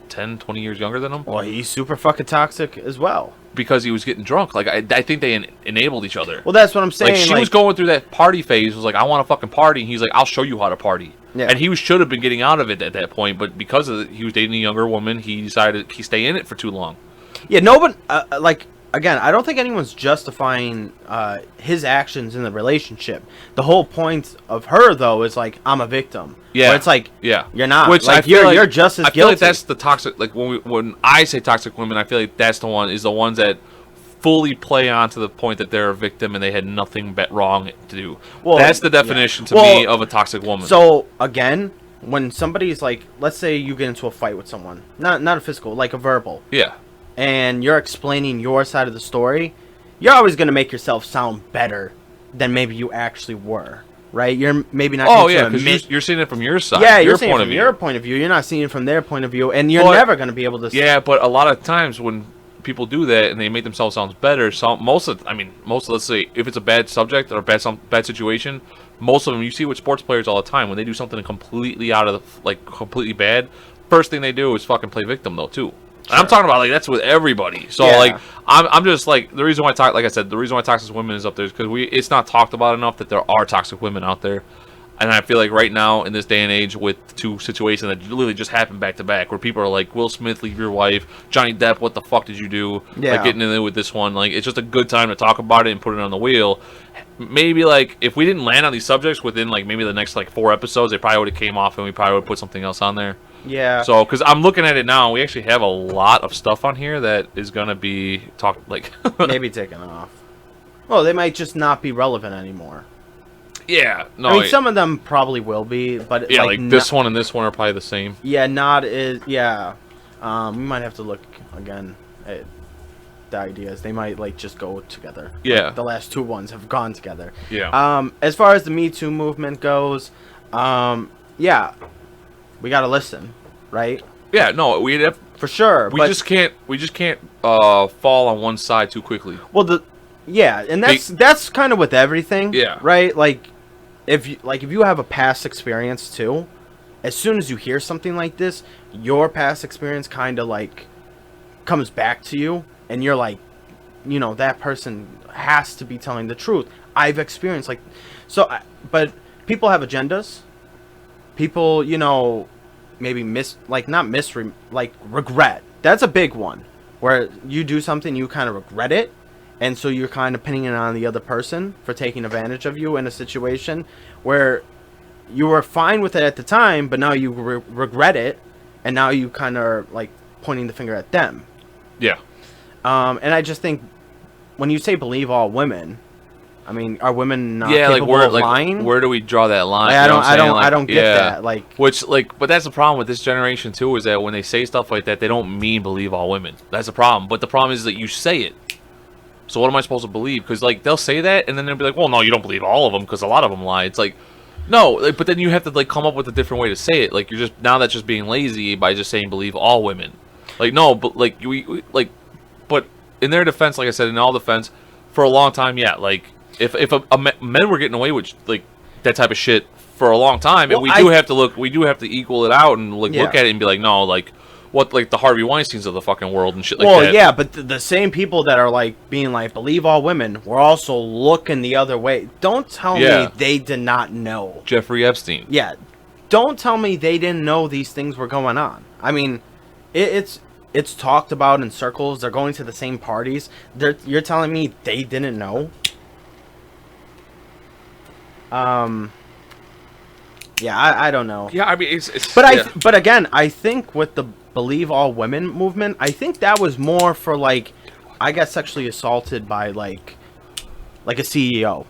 10, 20 years younger than him? well, he's super fucking toxic as well. Because he was getting drunk. Like, I think they enabled each other. Well, that's what I'm saying. Like, she was going through that party phase, was like, I want to fucking party. And he's like, I'll show you how to party. Yeah. And he should have been getting out of it at that point, but because he was dating a younger woman, he decided he stay in it for too long. Yeah, no one like again. I don't think anyone's justifying his actions in the relationship. The whole point of her though is like I'm a victim. Yeah, but it's like yeah, you're not. Which like, I feel you're just as I feel guilty. like that's the toxic. Like when I say toxic women, I feel like that's the ones that fully play on to the point that they're a victim and they had nothing but wrong to do. Well, That's the yeah. definition to Well, me of a toxic woman. So again, when somebody's like, let's say you get into a fight with someone, not a physical, like a verbal, yeah, and you're explaining your side of the story, you're always gonna make yourself sound better than maybe you actually were, right? You're maybe not. oh going to yeah, admit- because you're seeing it from your side. yeah, your you're seeing it point from of your view. point of view. You're not seeing it from their point of view, and you're But- never going to be able to. Yeah, but a lot of times when people do that and they make themselves sound better, most let's say if it's a bad subject or bad situation, most of them you see with sports players all the time when they do something completely out of completely bad, first thing they do is fucking play victim though too. And I'm talking about like that's with everybody. So Yeah. like I'm just like the reason why the reason why toxic women is up there is because it's not talked about enough that there are toxic women out there. And I feel like right now, in this day and age, with two situations that literally just happened back to back, where people are like, Will Smith, leave your wife. Johnny Depp, what the fuck did you do? Yeah. Like, getting in there with this one. Like, it's just a good time to talk about it and put it on the wheel. Maybe, like, if we didn't land on these subjects within, like, maybe the next, like, 4 episodes, they probably would have came off and we probably would have put something else on there. Yeah. So, because I'm looking at it now, we actually have a lot of stuff on here that is going to be talked, like... maybe taken off. Well, they might just not be relevant anymore. Yeah. No, I mean, some of them probably will be, but yeah, like, no- this one and this one are probably the same. Yeah, not is yeah. We might have to look again at the ideas. They might like just go together. Yeah. The last two ones have gone together. Yeah. As far as the Me Too movement goes, yeah, we gotta listen, right? Yeah, no, we For sure. We but, just can't fall on one side too quickly. well and that's kind of with everything. Yeah. Right. Like if you have a past experience too, as soon as you hear something like this, your past experience kind of like comes back to you, and you're like, you know, that person has to be telling the truth. I've experienced but people have agendas. People, you know, maybe regret. That's a big one, where you do something, you kind of regret it, and so you're kind of pinning it on the other person for taking advantage of you in a situation where you were fine with it at the time, but now you regret it, and now you kind of are like pointing the finger at them. Yeah. And I just think when you say believe all women, I mean, are women not Yeah, like capable of lying? where do we draw that line? Like, You know what I'm saying? I don't get yeah. that. Like, But that's the problem with this generation too, is that when they say stuff like that, they don't mean believe all women. That's the problem. But the problem is that you say it. So what am I supposed to believe? Because like they'll say that, and then they'll be like, "Well, no, you don't believe all of them because a lot of them lie." It's like, no, like, but then you have to like come up with a different way to say it. Like you're just now that's just being lazy by just saying believe all women. Like no, but like we like, but in their defense, like I said, in all defense, for a long time, yeah, like if men were getting away with like that type of shit for a long time, and we do have to equal it out and like look at it and be like, no, like. What, like the Harvey Weinsteins of the fucking world and shit like that. Well, yeah, but the same people that are like being like believe all women were also looking the other way. Don't tell me they did not know. Jeffrey Epstein. Yeah, don't tell me they didn't know these things were going on. I mean, it's talked about in circles. They're going to the same parties. You're telling me they didn't know? Yeah, I don't know. Yeah, I mean, it's but again, I think with the believe all women movement, I think that was more for like, I got sexually assaulted by like a CEO,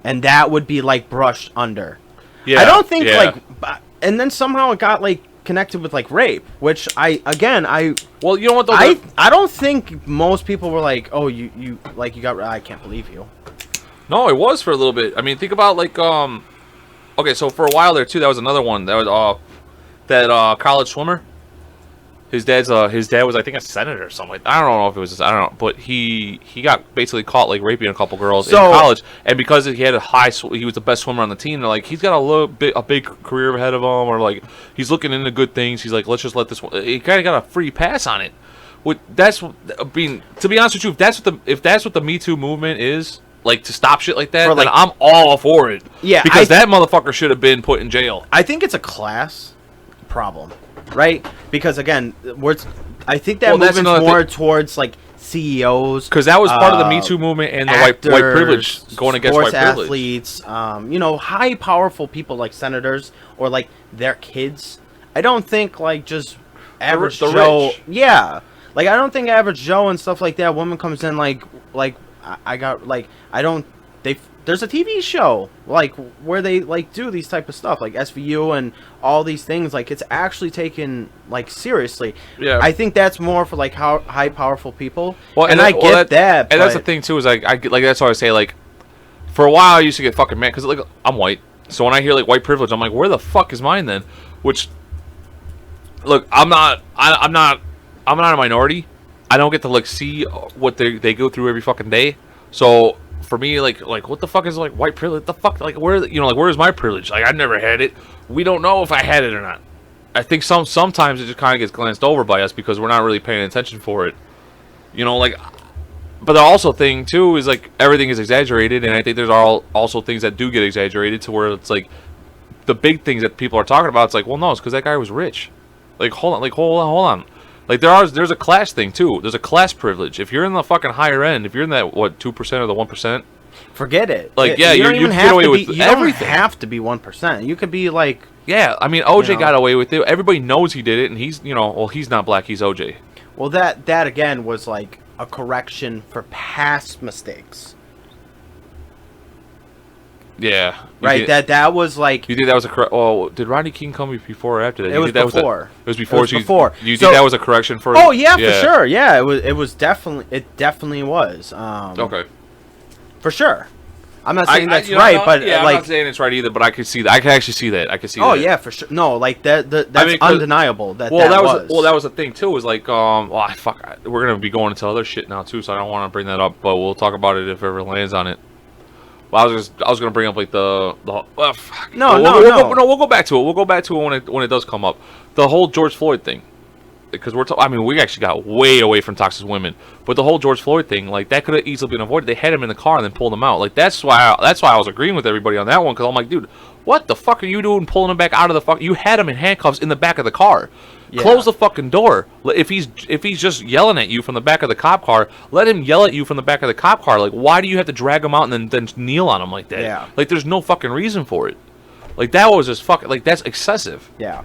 and that would be like brushed under. Yeah, I don't think like, and then somehow it got like connected with like rape, which well, you know what though, I don't think most people were like, oh, you got, I can't believe you. No, it was for a little bit. I mean, think about like okay, so for a while there too, that was another one. That was that college swimmer. His dad was I think a senator or something. I don't know if it was I don't know, but he got basically caught like raping a couple girls in college, and because he had he was the best swimmer on the team. They're like, he's got a big career ahead of him, or like he's looking into good things. He's like, let's just let this one. He kind of got a free pass on it. To be honest with you, if that's what the Me Too movement is. Like, to stop shit like that, then I'm all for it. Yeah, because that motherfucker should have been put in jail. I think it's a class problem, right? Because, again, I think that movement's more towards, like, CEOs. Because that was part of the Me Too movement and the white privilege, going against white privilege. Athletes, high, powerful people like senators or, like, their kids. I don't think, like, just average Joe. Rich. Yeah. Like, I don't think average Joe and stuff like that, woman comes in, like there's a TV show like where they like do these type of stuff like SVU and all these things, like it's actually taken like seriously. Yeah, I think that's more for like how high powerful people. Well, and I get that, and that's the thing too is I get like that's why I say like for a while I used to get fucking mad because like I'm white, so when I hear like white privilege, I'm like, where the fuck is mine then? Which look, I'm not a minority. I don't get to like see what they go through every fucking day. So for me, like what the fuck is like white privilege? The fuck, like where's my privilege? Like I've never had it. We don't know if I had it or not. I think sometimes it just kind of gets glanced over by us because we're not really paying attention for it. Like. But the also thing too is like everything is exaggerated, and I think there's also things that do get exaggerated to where it's like the big things that people are talking about. It's like, well, no, it's because that guy was rich. Like hold on. Like there's a class thing too. There's a class privilege. If you're in the fucking higher end, if you're in that 2% or the 1%, forget it. Like you get away with everything. You don't have to be 1%. You could be like I mean OJ got away with it. Everybody knows he did it, and he's he's not black. He's OJ. Well, that again was like a correction for past mistakes. Yeah. Right. That was like. You think that was a correct? Oh, did Rodney King come before or after that? It was before. It was before. Do you so, think that was a correction for? Oh yeah, for sure. Yeah, it was definitely. It definitely was. Okay. For sure. I'm not saying that's right, but I'm not saying it's right either. But I can see that. I can actually see that. I can see. Oh yeah, for sure. No, like that's undeniable. That was the thing too. Was like we're gonna be going into other shit now too, so I don't want to bring that up. But we'll talk about it if it ever lands on it. Well, I was gonna bring up like the fuck. No. We'll go back to it. We'll go back to it when it does come up. The whole George Floyd thing, because we actually got way away from toxic women, but the whole George Floyd thing, like that could have easily been avoided. They had him in the car and then pulled him out. Like that's why I was agreeing with everybody on that one, because I'm like, dude, what the fuck are you doing pulling him back out of the fuck? You had him in handcuffs in the back of the car. Yeah. Close the fucking door. If he's just yelling at you from the back of the cop car, let him yell at you from the back of the cop car. Like, why do you have to drag him out and then kneel on him like that? Yeah. Like, there's no fucking reason for it. Like, that was just fucking, like, that's excessive. Yeah.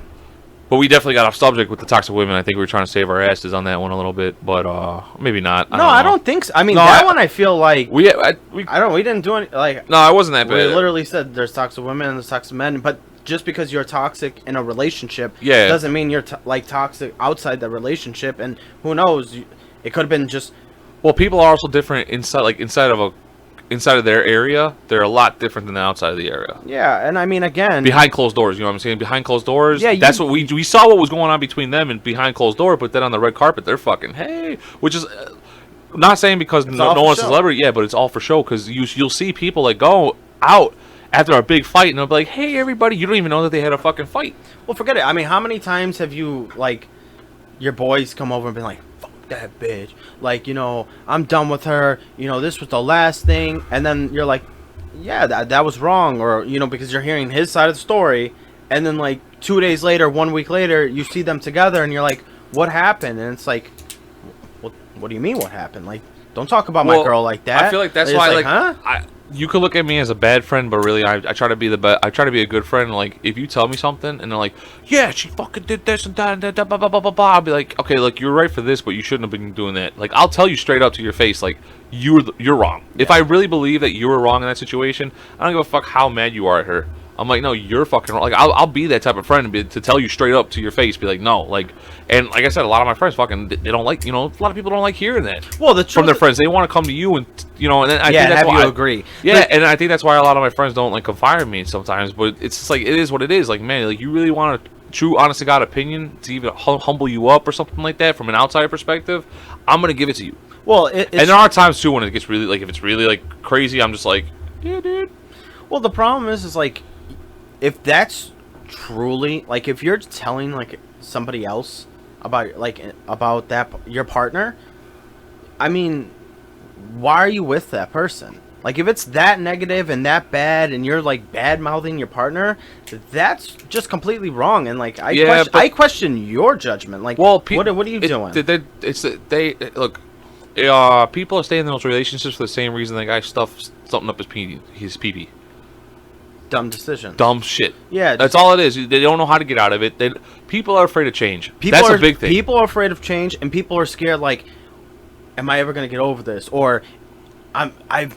But we definitely got off subject with the toxic women. I think we were trying to save our asses on that one a little bit, but maybe not. I don't think so. I mean, one I feel like we didn't do any like. No, it wasn't that bad. We literally said there's toxic women and there's toxic men, but just because you're toxic in a relationship doesn't mean you're toxic outside the relationship. And who knows? It could have been just Well, people are also different inside, like inside of their area. They're a lot different than the outside of the area. Yeah, and I mean, again, Behind closed doors, you know what I'm saying? Behind closed doors, Yeah, that's what we saw what was going on between them and behind closed door. But then on the red carpet, they're fucking hey, which is not saying because no all one's for a show. celebrity, yeah, but it's all for show because you'll see people like go out after a big fight and they'll be like, hey, everybody, you don't even know that they had a fucking fight. well, forget it. I mean, how many times have you, like, your boys come over and been like, fuck that bitch. Like, you know, I'm done with her. You know, this was the last thing. And then you're like, yeah, that was wrong. Or, you know, because you're hearing his side of the story. And then, like, 2 days later, 1 week later, you see them together and you're like, what happened? And it's like, what do you mean what happened? Like, don't talk about my girl like that. I feel like that's It's why, like, huh? you could look at me as a bad friend, but really, I try to be I try to be a good friend. Like, if you tell me something and they're like, "Yeah, she fucking did this and that, and that, blah blah blah blah blah," I'll be like, "Okay, like you're right for this, but you shouldn't have been doing that." Like, I'll tell you straight up to your face, like you're wrong. Yeah. If I really believe that you were wrong in that situation, I don't give a fuck how mad you are at her. I'm like, no, you're fucking wrong. Like, I'll be that type of friend to tell you straight up to your face, be like, no, like, and like I said, a lot of my friends fucking, they don't like, you know, a lot of people don't like hearing that. Well, the truth from their friends, they want to come to you and, you know, and then I yeah, think that's have why you agree. Yeah, and I think that's why a lot of my friends don't like confide in me sometimes. But it's just like it is what it is. Like, man, like you really want a true, honest to God opinion to even humble you up or something like that from an outside perspective, I'm gonna give it to you. Well, and there are times too when it gets really like if it's really like crazy, I'm just like, yeah, dude. Well, the problem is like, if that's truly like, if you're telling like somebody else about that your partner, I mean, why are you with that person? Like, if it's that negative and that bad, and you're like bad mouthing your partner, that's just completely wrong. And like, I question your judgment. Like, well, what are you doing? They look. People are staying in those relationships for the same reason the guy stuffed something up his pee-pee. Dumb decision. Dumb shit. Yeah, that's all it is. They don't know how to get out of it. People are afraid of change. That's a big thing. People are afraid of change, and people are scared. Like, am I ever gonna get over this? Or, I've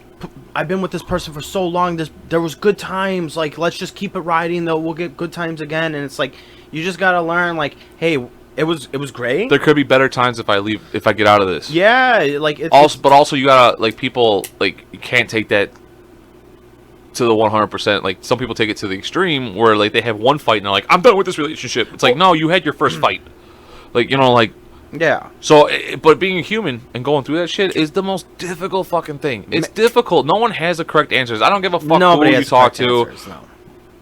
been with this person for so long. There was good times. Like, let's just keep it riding. Though we'll get good times again. And it's like, you just gotta learn. Like, hey, it was great. There could be better times if I get out of this. Yeah, like but also you gotta like people like you can't take that to the 100%. Like, some people take it to the extreme where like they have one fight and they're like, I'm done with this relationship. It's like, no, you had your first fight. Like, you know, like, yeah. So, but being a human and going through that shit is the most difficult fucking thing. It's difficult. No one has the correct answers. I don't give a fuck who you talk to. Answers, no.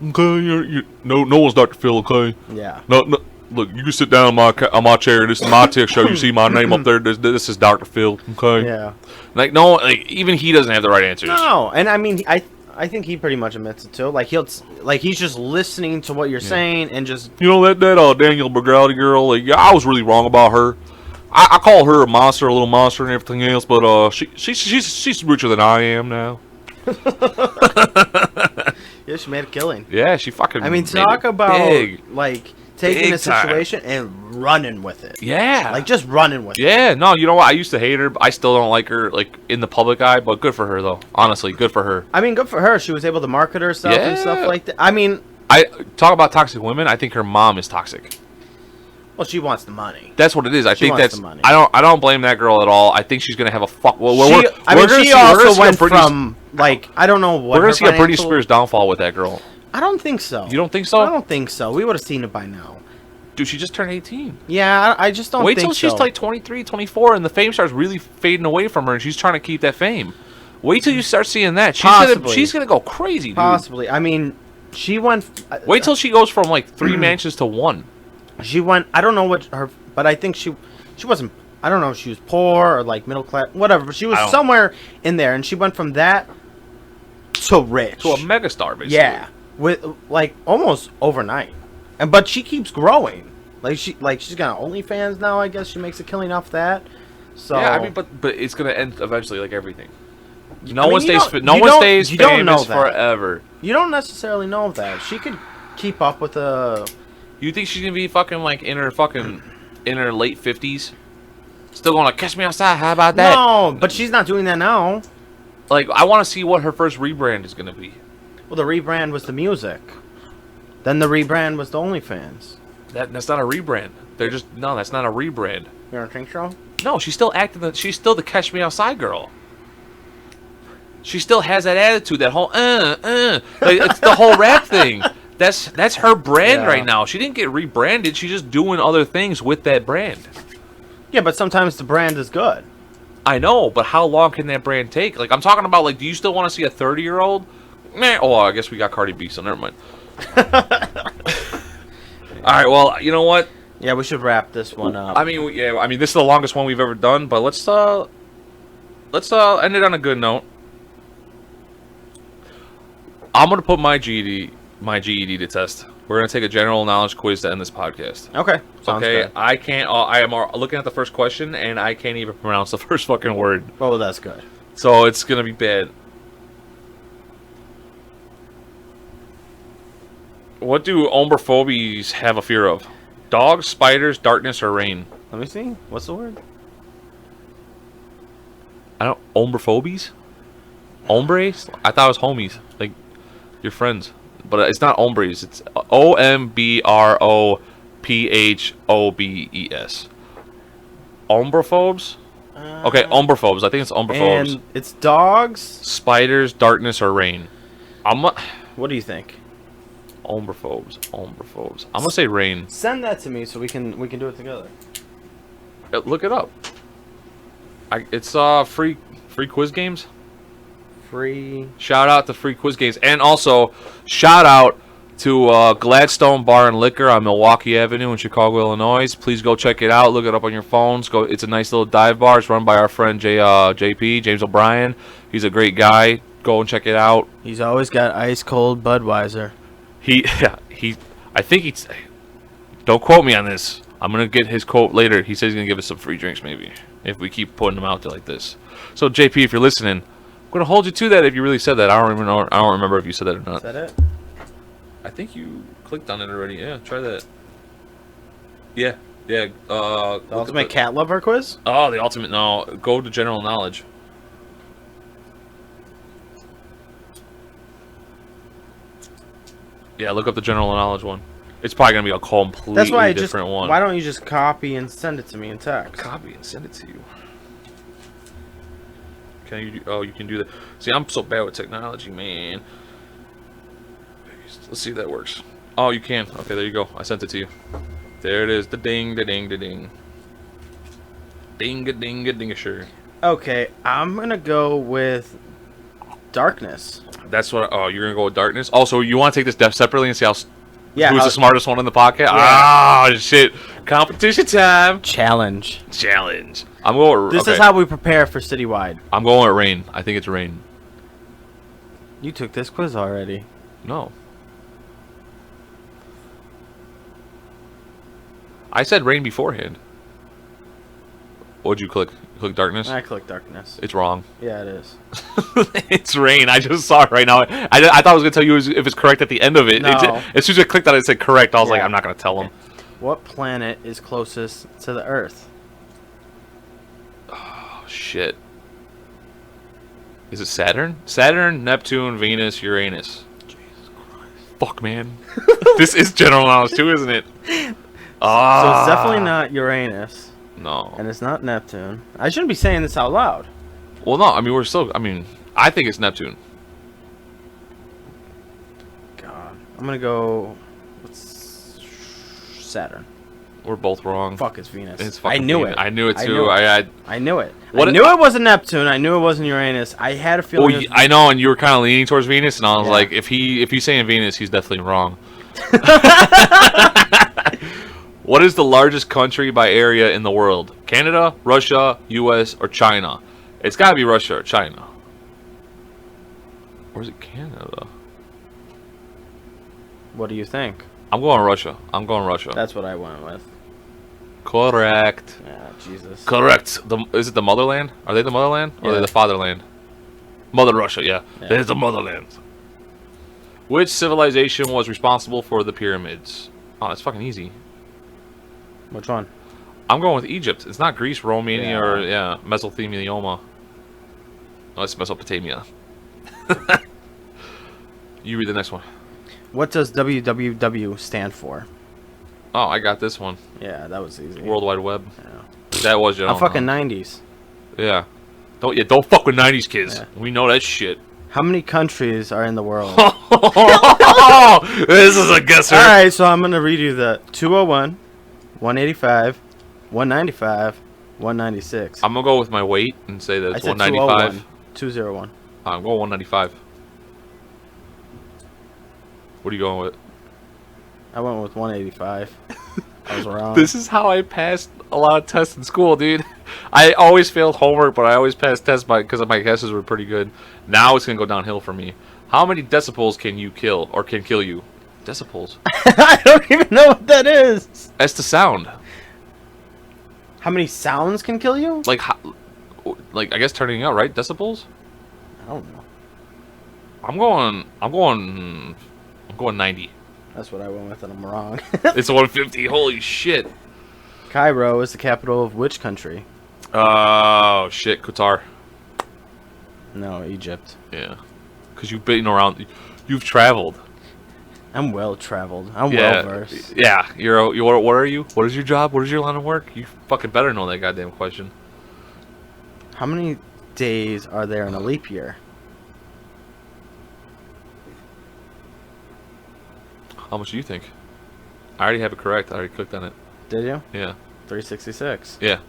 Okay, no one's Dr. Phil. Okay. Yeah. No. Look, you can sit down on my chair. This is my tech show. You see my name up there. This is Dr. Phil. Okay. Yeah. Like, no, like even he doesn't have the right answers. No, and I mean, I think he pretty much admits it too. Like, he's just listening to what you're saying and just, you know, that Daniel Bergaldi girl. Like, yeah, I was really wrong about her. I call her a monster, a little monster, and everything else. But she's richer than I am now. yeah, she made a killing. Yeah, she fucking. I mean, talk about big. Like taking Big a situation and running with it. Yeah. Like, just running with it. Yeah, no, you know what? I used to hate her. But I still don't like her, like, in the public eye, but good for her, though. Honestly, good for her. I mean, good for her. She was able to market herself and stuff like that. I mean... I talk about toxic women. I think her mom is toxic. Well, she wants the money. That's what it is. I think that's... the money. I don't blame that girl at all. I think she's going to have a fuck... Well, she also went from, like, I don't know what... We're going to see a Britney Spears downfall with that girl. I don't think so. You don't think so? I don't think so. We would have seen it by now. Dude, she just turned 18. Yeah, I just don't think so. Wait till she's like 23, 24, and the fame starts really fading away from her, and she's trying to keep that fame. Wait till you start seeing that. She's gonna go crazy, dude. Possibly. I mean, she went... Wait till she goes from like 3 mansions to 1. She went... I don't know what her... But I think she wasn't... I don't know if she was poor or like middle class, whatever, but she was somewhere in there, and she went from that to rich. To a megastar, basically. Yeah. With, like, almost overnight. But she keeps growing. She's got OnlyFans now. I guess she makes a killing off that. So yeah, I mean, but it's gonna end eventually, like everything. No one stays famous forever. You don't necessarily know that. She could keep up with the. You think she's gonna be fucking like in her late 50s, still going like catch me outside? How about that? No, but she's not doing that now. Like, I want to see what her first rebrand is gonna be. Well, the rebrand was the music. Then the rebrand was the OnlyFans. That's not a rebrand. That's not a rebrand. You don't think so? No, she's still acting. She's still the Catch Me Outside girl. She still has that attitude, that whole like, it's the whole rap thing. That's her brand right now. She didn't get rebranded. She's just doing other things with that brand. Yeah, but sometimes the brand is good. I know, but how long can that brand take? Like, I'm talking about, like, do you still want to see a 30-year-old? Meh. Oh, I guess we got Cardi B, so never mind. All right, well, you know what? Yeah, we should wrap this one up. I mean, this is the longest one we've ever done, but let's end it on a good note. I'm gonna put my GED to test. We're gonna take a general knowledge quiz to end this podcast. Okay. Sounds Okay, good. I can't. I am looking at the first question, and I can't even pronounce the first fucking word. Oh, that's good. So it's gonna be bad. What do ombrophobies have a fear of? Dogs, spiders, darkness, or rain? Let me see. What's the word? I don't. Ombrophobies? Hombres? I thought it was homies, like your friends, but it's not hombres. It's OMBROPHOBES. Ombrophobes? Okay, ombrophobes. I think it's ombrophobes. And it's dogs. Spiders, darkness, or rain. What do you think? Ombrophobes. I'm gonna say rain. Send that to me so we can do it together. Look it up. It's free quiz games. Free. Shout out to free quiz games, and also shout out to Gladstone Bar and Liquor on Milwaukee Avenue in Chicago, Illinois. Please go check it out. Look it up on your phones. Go. It's a nice little dive bar. It's run by our friend JP James O'Brien. He's a great guy. Go and check it out. He's always got ice cold Budweiser. I think he's. Don't quote me on this. I'm gonna get his quote later. He says he's gonna give us some free drinks, maybe, if we keep putting them out there like this. So JP, if you're listening, I'm gonna hold you to that. If you really said that, I don't remember if you said that or not. Is that it? I think you clicked on it already. Yeah, try that. Yeah. The ultimate cat lover quiz? Oh, the ultimate. No, go to general knowledge. Yeah, look up the general knowledge one. It's probably gonna be a completely That's why different one. Why don't you just copy and send it to me in text? Copy and send it to you? Can you? Oh, you can do that. See, I'm so bad with technology, man. Let's see if that works. Oh, you can. Okay, there you go. I sent it to you. There it is. The ding, the ding, the ding. Ding, a ding, a ding, a sure. Okay, I'm gonna go with darkness. That's what. Oh, you're gonna go with darkness. Also, you want to take this depth separately and see who's the smartest one in the podcast? Yeah. Ah, shit! Competition time. Challenge. I'm going. This is how we prepare for citywide. I'm going with rain. I think it's rain. You took this quiz already. No. I said rain beforehand. What'd you click? You click darkness? I clicked darkness. It's wrong. Yeah, it is. It's rain. I just saw it right now. I thought I was going to tell you if it's correct at the end of it. No. As soon as I clicked on it, it said correct. I was like, Yeah. I'm not going to tell him. What planet is closest to the Earth? Oh, shit. Is it Saturn? Saturn, Neptune, Venus, Uranus. Jesus Christ. Fuck, man. This is general knowledge too, isn't it? So it's definitely not Uranus, No. and it's not Neptune. I shouldn't be saying this out loud. Well, no. I mean, I think it's Neptune. God, I'm gonna go with Saturn. We're both wrong. Fuck, it's Venus. It's I fucking knew Venus. it. I knew it I too. knew it. I knew it. I knew it wasn't Neptune. I knew it wasn't Uranus. I had a feeling. Well, I know, and you were kind of leaning towards Venus, and I was Yeah. like, if he's saying Venus, he's definitely wrong. What is the largest country by area in the world? Canada, Russia, U.S., or China? It's got to be Russia or China. Or is it Canada? What do you think? I'm going Russia. That's what I went with. Correct. Yeah, Jesus. Correct. Is it the motherland? Are they the motherland? Or are they Yeah. the fatherland? Mother Russia, yeah. Yeah. There's the motherland. Which civilization was responsible for the pyramids? Oh, that's fucking easy. Which one? I'm going with Egypt. It's not Greece, Romania, Yeah. or Mesopotamia. Oh, it's Mesopotamia. You read the next one. What does WWW stand for? Oh, I got this one. Yeah, that was easy. World Wide Web. Yeah. That was young. I'm fucking 90s. Yeah. Don't fuck with 90s kids. Yeah. We know that shit. How many countries are in the world? This is a guesser. All right, so I'm gonna read you the 201, 185, 195, 196. I'm gonna go with my weight and say that I it's said 195. 201. I'm going 195. What are you going with? I went with 185. I was wrong. This is how I passed a lot of tests in school, dude. I always failed homework, but I always passed tests because my guesses were pretty good. Now it's gonna go downhill for me. How many decibels can you kill or can kill you? Decibels. I don't even know what that is. That's the sound. How many sounds can kill you? Like I guess turning out, right? Decibels. I don't know. I'm going 90. That's what I went with, and I'm wrong. It's 150. Holy shit. Cairo is the capital of which country? Oh shit, Qatar. No, Egypt. Yeah, because you've been around. You've traveled. I'm well traveled. I'm Yeah, well versed. yeah. You're what are you? What is your job? What is your line of work? You fucking better know that goddamn question. How many days are there in a leap year? How much do you think? I already have it correct. I already clicked on it. Did you? Yeah. 366. Yeah.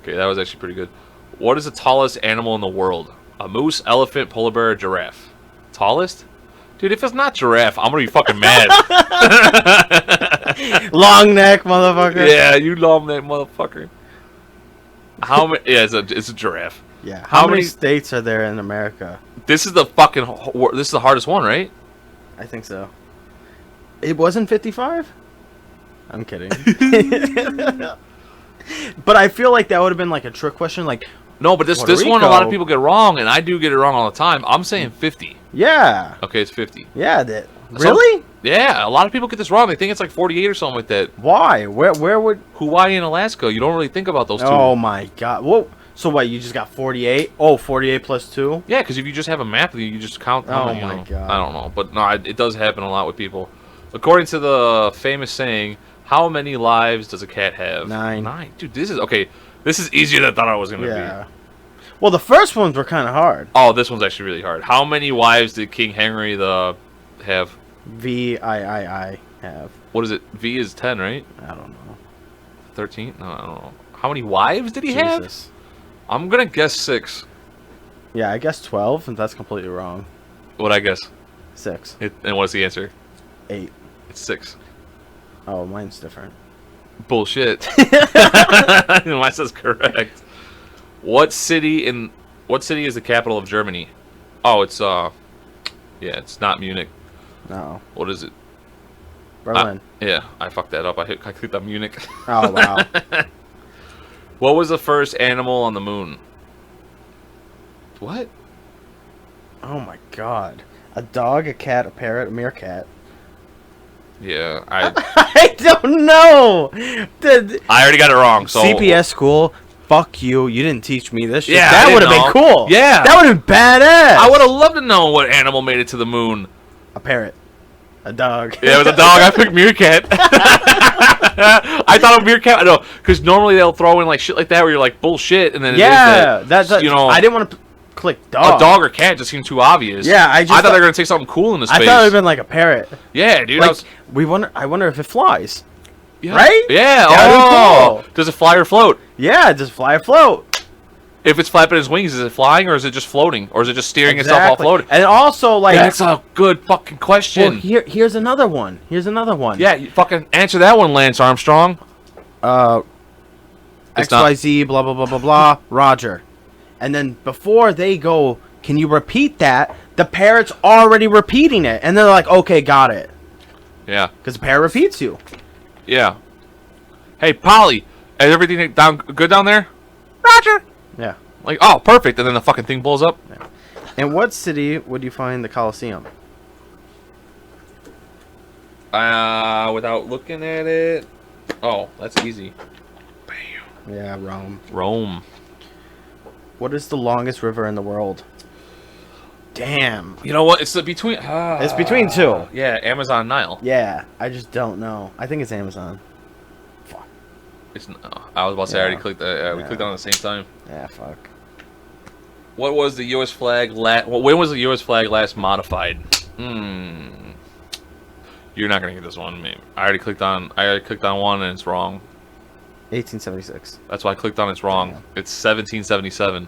Okay, that was actually pretty good. What is the tallest animal in the world? A moose, elephant, polar bear, or giraffe? Tallest? Dude, if it's not giraffe, I'm gonna be fucking mad. Long neck, motherfucker. Yeah, you love that motherfucker. How many? Yeah, it's a giraffe. Yeah. How How many many- states are there in America? This is the fucking. This is the hardest one, right? I think so. It wasn't 55? I'm kidding. But I feel like that would have been like a trick question. Like, No, but this Puerto one a lot of Rico. people get wrong, and I do get it wrong all the time. I'm saying 50. yeah. Okay, it's 50. Yeah. That, So- really? Yeah, a lot of people get this wrong. They think it's like 48 or something like that. Why? Where would... Hawaii and Alaska, you don't really think about those two. Oh, my God. Whoa. So what, you just got 48? Oh, 48 plus 2? Yeah, because if you just have a map, you just count. Oh you my know. God. I don't know, but no, it does happen a lot with people. According to the famous saying, how many lives does a cat have? 9. 9. Dude, this is okay. This is easier than I thought it was gonna Yeah. be. Well, the first ones were kind of hard. Oh, this one's actually really hard. How many wives did King Henry the have? VIII have. What is it? V is 10, right? I don't know. 13? No, I don't know. How many wives did he have? Jesus. I'm gonna guess 6. Yeah, I guess 12, and that's completely wrong. What I guess? 6. And what's the answer? 8. It's 6. Oh, mine's different. Bullshit. Mine says correct. What city is the capital of Germany? Oh, it's yeah, it's not Munich. No. What is it? Berlin. Yeah, I fucked that up. I clicked on Munich. Oh, wow. What was the first animal on the moon? What? Oh, my God. A dog, a cat, a parrot, a meerkat. Yeah, I I don't know. I already got it wrong. So CPS school, fuck you. You didn't teach me this shit. Yeah, I that would didn't have been know. cool. Yeah. That would have been badass. I would have loved to know what animal made it to the moon. A parrot. A dog. Yeah, it was a dog. I picked meerkat. I thought of meerkat. I know, because normally they'll throw in like shit like that where you're like bullshit, and then Yeah, it is that's you know, I didn't want to click dog. a dog or cat just seemed too obvious. Yeah, I thought thought- they were gonna take something cool in the space. I thought it would have been like a parrot. Yeah, dude. Like, I wonder if it flies. Yeah. right? Yeah. That'd be Oh, cool. does it fly or float? Yeah, just fly afloat. If it's flapping its wings, is it flying or is it just floating or is it just steering itself while floating? And also, like, That's a good fucking question. well, here's another one. Here's another one. Yeah, you fucking answer that one, Lance Armstrong. It's not- XYZ, blah, blah, blah, blah, blah, Roger. And then before they go, can you repeat that? The parrot's already repeating it. And they're like, okay, got it. Yeah. Because the parrot repeats you. Yeah. Hey, Polly, is everything good down there? Roger. Yeah. Like, oh, perfect. And then the fucking thing blows up. In what city would you find the Colosseum? Without looking at it. Oh, that's easy. Yeah, Rome. Rome. What is the longest river in the world? Damn. You know what? It's between. It's between two. Yeah, Amazon, Nile. Yeah, I just don't know. I think it's Amazon. Fuck. It's. I was about to say I already Yeah. clicked. We Yeah. clicked on it at the same time. Yeah, fuck. What was the U.S. flag when was the U.S. flag last modified? You're not gonna get this one, maybe. I already clicked on one and it's wrong. 1876. That's why I clicked on it's wrong. Yeah. It's 1777.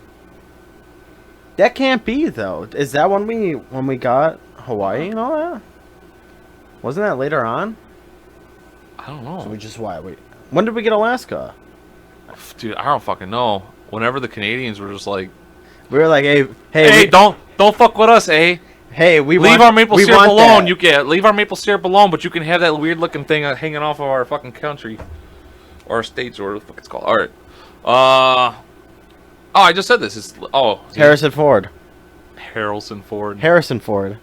That can't be though. Is that when we got Hawaii and all that? Wasn't that later on? I don't know. So we just when did we get Alaska? Dude, I don't fucking know. Whenever the Canadians were just like, We were like, hey, hey, don't fuck with us, eh? Hey, Leave our maple syrup alone. You can leave our maple syrup alone, but you can have that weird looking thing hanging off of our fucking country, or our states, or what the fuck it's called. All right. Oh, I just said this. It's Harrison Ford. Harrelson Ford. Harrison Ford.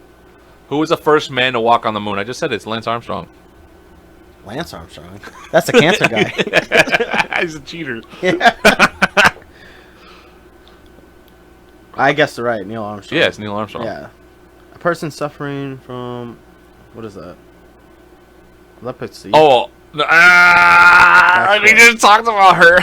Who was the first man to walk on the moon? I just said it's Lance Armstrong. Lance Armstrong. That's the cancer guy. He's a cheater. I guessed it right. Neil Armstrong. Yeah, it's Neil Armstrong. Yeah. A person suffering from what is that? Leprosy. Oh, I mean, just talked about her.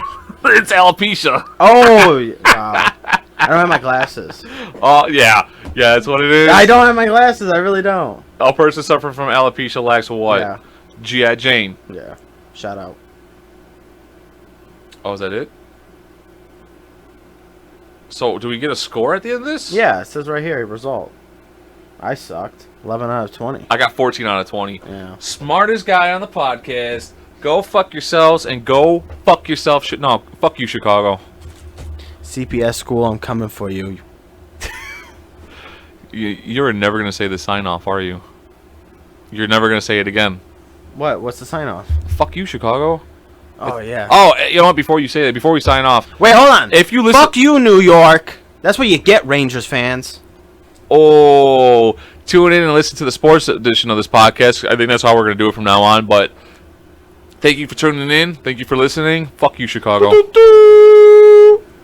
It's alopecia. Oh, wow. I don't have my glasses. Oh, yeah, that's what it is. I don't have my glasses. I really don't. A person suffering from alopecia lacks what? Yeah. G.I. Jane. Yeah. Shout out. Oh, is that it? So, do we get a score at the end of this? Yeah, it says right here, result. I sucked. 11 out of 20. I got 14 out of 20. Yeah. Smartest guy on the podcast. Go fuck yourselves and go fuck yourself. No, fuck you, Chicago. CPS school, I'm coming for you. You're never going to say the sign off, are you? You're never going to say it again. What? What's the sign off? Fuck you, Chicago. Oh, yeah. Oh, you know what? Before you say that, before we sign off. Wait, hold on. If you listen. Fuck you, New York. That's what you get, Rangers fans. Oh, tune in and listen to the sports edition of this podcast. I think that's how we're going to do it from now on. But thank you for tuning in. Thank you for listening. Fuck you, Chicago.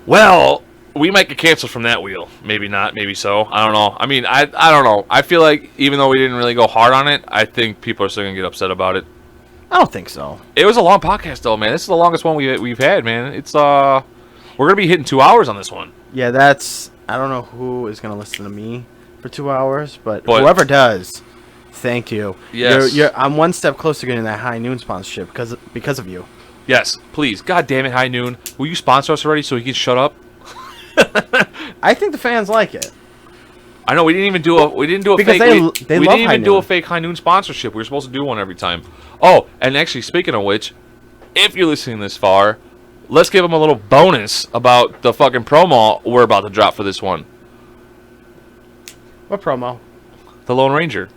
Well, we might get canceled from that wheel. Maybe not. Maybe so. I don't know. I mean, I don't know. I feel like even though we didn't really go hard on it, I think people are still going to get upset about it. I don't think so. It was a long podcast, though, man. This is the longest one we've had, man. It's we're going to be hitting 2 hours on this one. Yeah, that's... I don't know who is going to listen to me for 2 hours, but whoever does, thank you. Yes. I'm one step closer to getting that High Noon sponsorship because of you. Yes, please. God damn it, High Noon. Will you sponsor us already so he can shut up? I think the fans like it. I know we didn't even do a Because fake. they we love didn't High even do Noon. a fake High Noon sponsorship. We were supposed to do one every time. Oh, and actually, speaking of which, if you're listening this far, let's give them a little bonus about the fucking promo we're about to drop for this one. What promo? The Lone Ranger.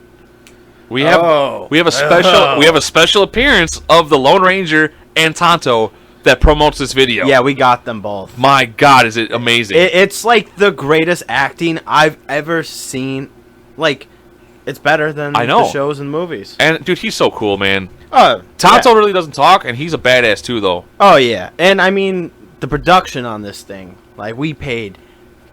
We have Oh. a special appearance of the Lone Ranger and Tonto that promotes this video. Yeah, we got them both. My God, is it amazing? It's like the greatest acting I've ever seen. Like, it's better than I know. the shows and movies. And dude, he's so cool, man. Oh, Tonto really doesn't talk, and he's a badass too, though. Oh, yeah. And, I mean, the production on this thing, like, we paid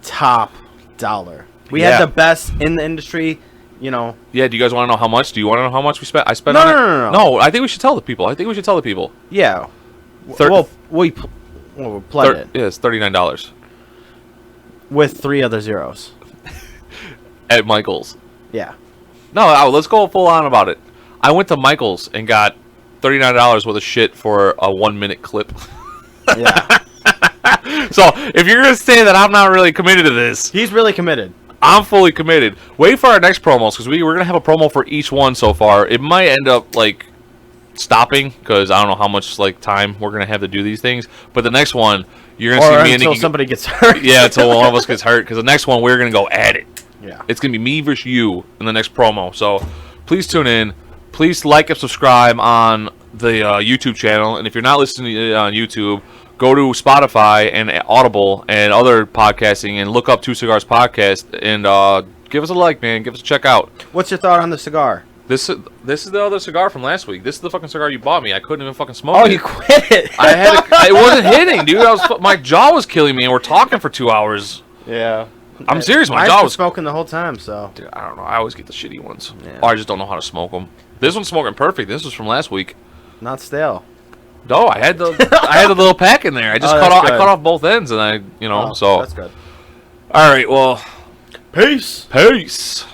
top dollar. We Yeah. had the best in the industry, you know. Yeah, do you guys want to know how much? Do you want to know how much we spent? I spent No, on it. no. No, I think we should tell the people. Yeah. Thir- Well, we plug it Yeah, it's $39 with 3 other zeros. at Michael's. Yeah. No, let's go full on about it. I went to Michael's and got $39 worth of shit for a 1-minute clip. Yeah. So if you're gonna say that I'm not really committed to this, He's really committed. I'm fully committed. Wait for our next promos because we're gonna have a promo for each one so far. It might end up like stopping because I don't know how much like time we're gonna have to do these things. But the next one, you're gonna Or see me and until Nikki. somebody gets hurt. Yeah, until one of us gets hurt. Because the next one we're gonna go at it. Yeah. It's gonna be me versus you in the next promo. So please tune in. Please like and subscribe on the YouTube channel. And if you're not listening on YouTube, go to Spotify and Audible and other podcasting and look up 2cigars podcast and give us a like, man. Give us a check out. What's your thought on the cigar? This is the other cigar from last week. This is the fucking cigar you bought me. I couldn't even fucking smoke Oh, it. you quit it. I had it wasn't hitting, dude. My jaw was killing me, and we're talking for 2 hours. Yeah. I'm serious. My I've jaw been was. smoking the whole time, so. Dude, I don't know. I always get the shitty ones. Yeah. Or I just don't know how to smoke them. This one's smoking perfect. This was from last week. Not stale. No, I had the little pack in there. I just Oh, cut that's off. I good. cut off both ends, and I, Oh, so. that's good. All right. Well, Peace. peace.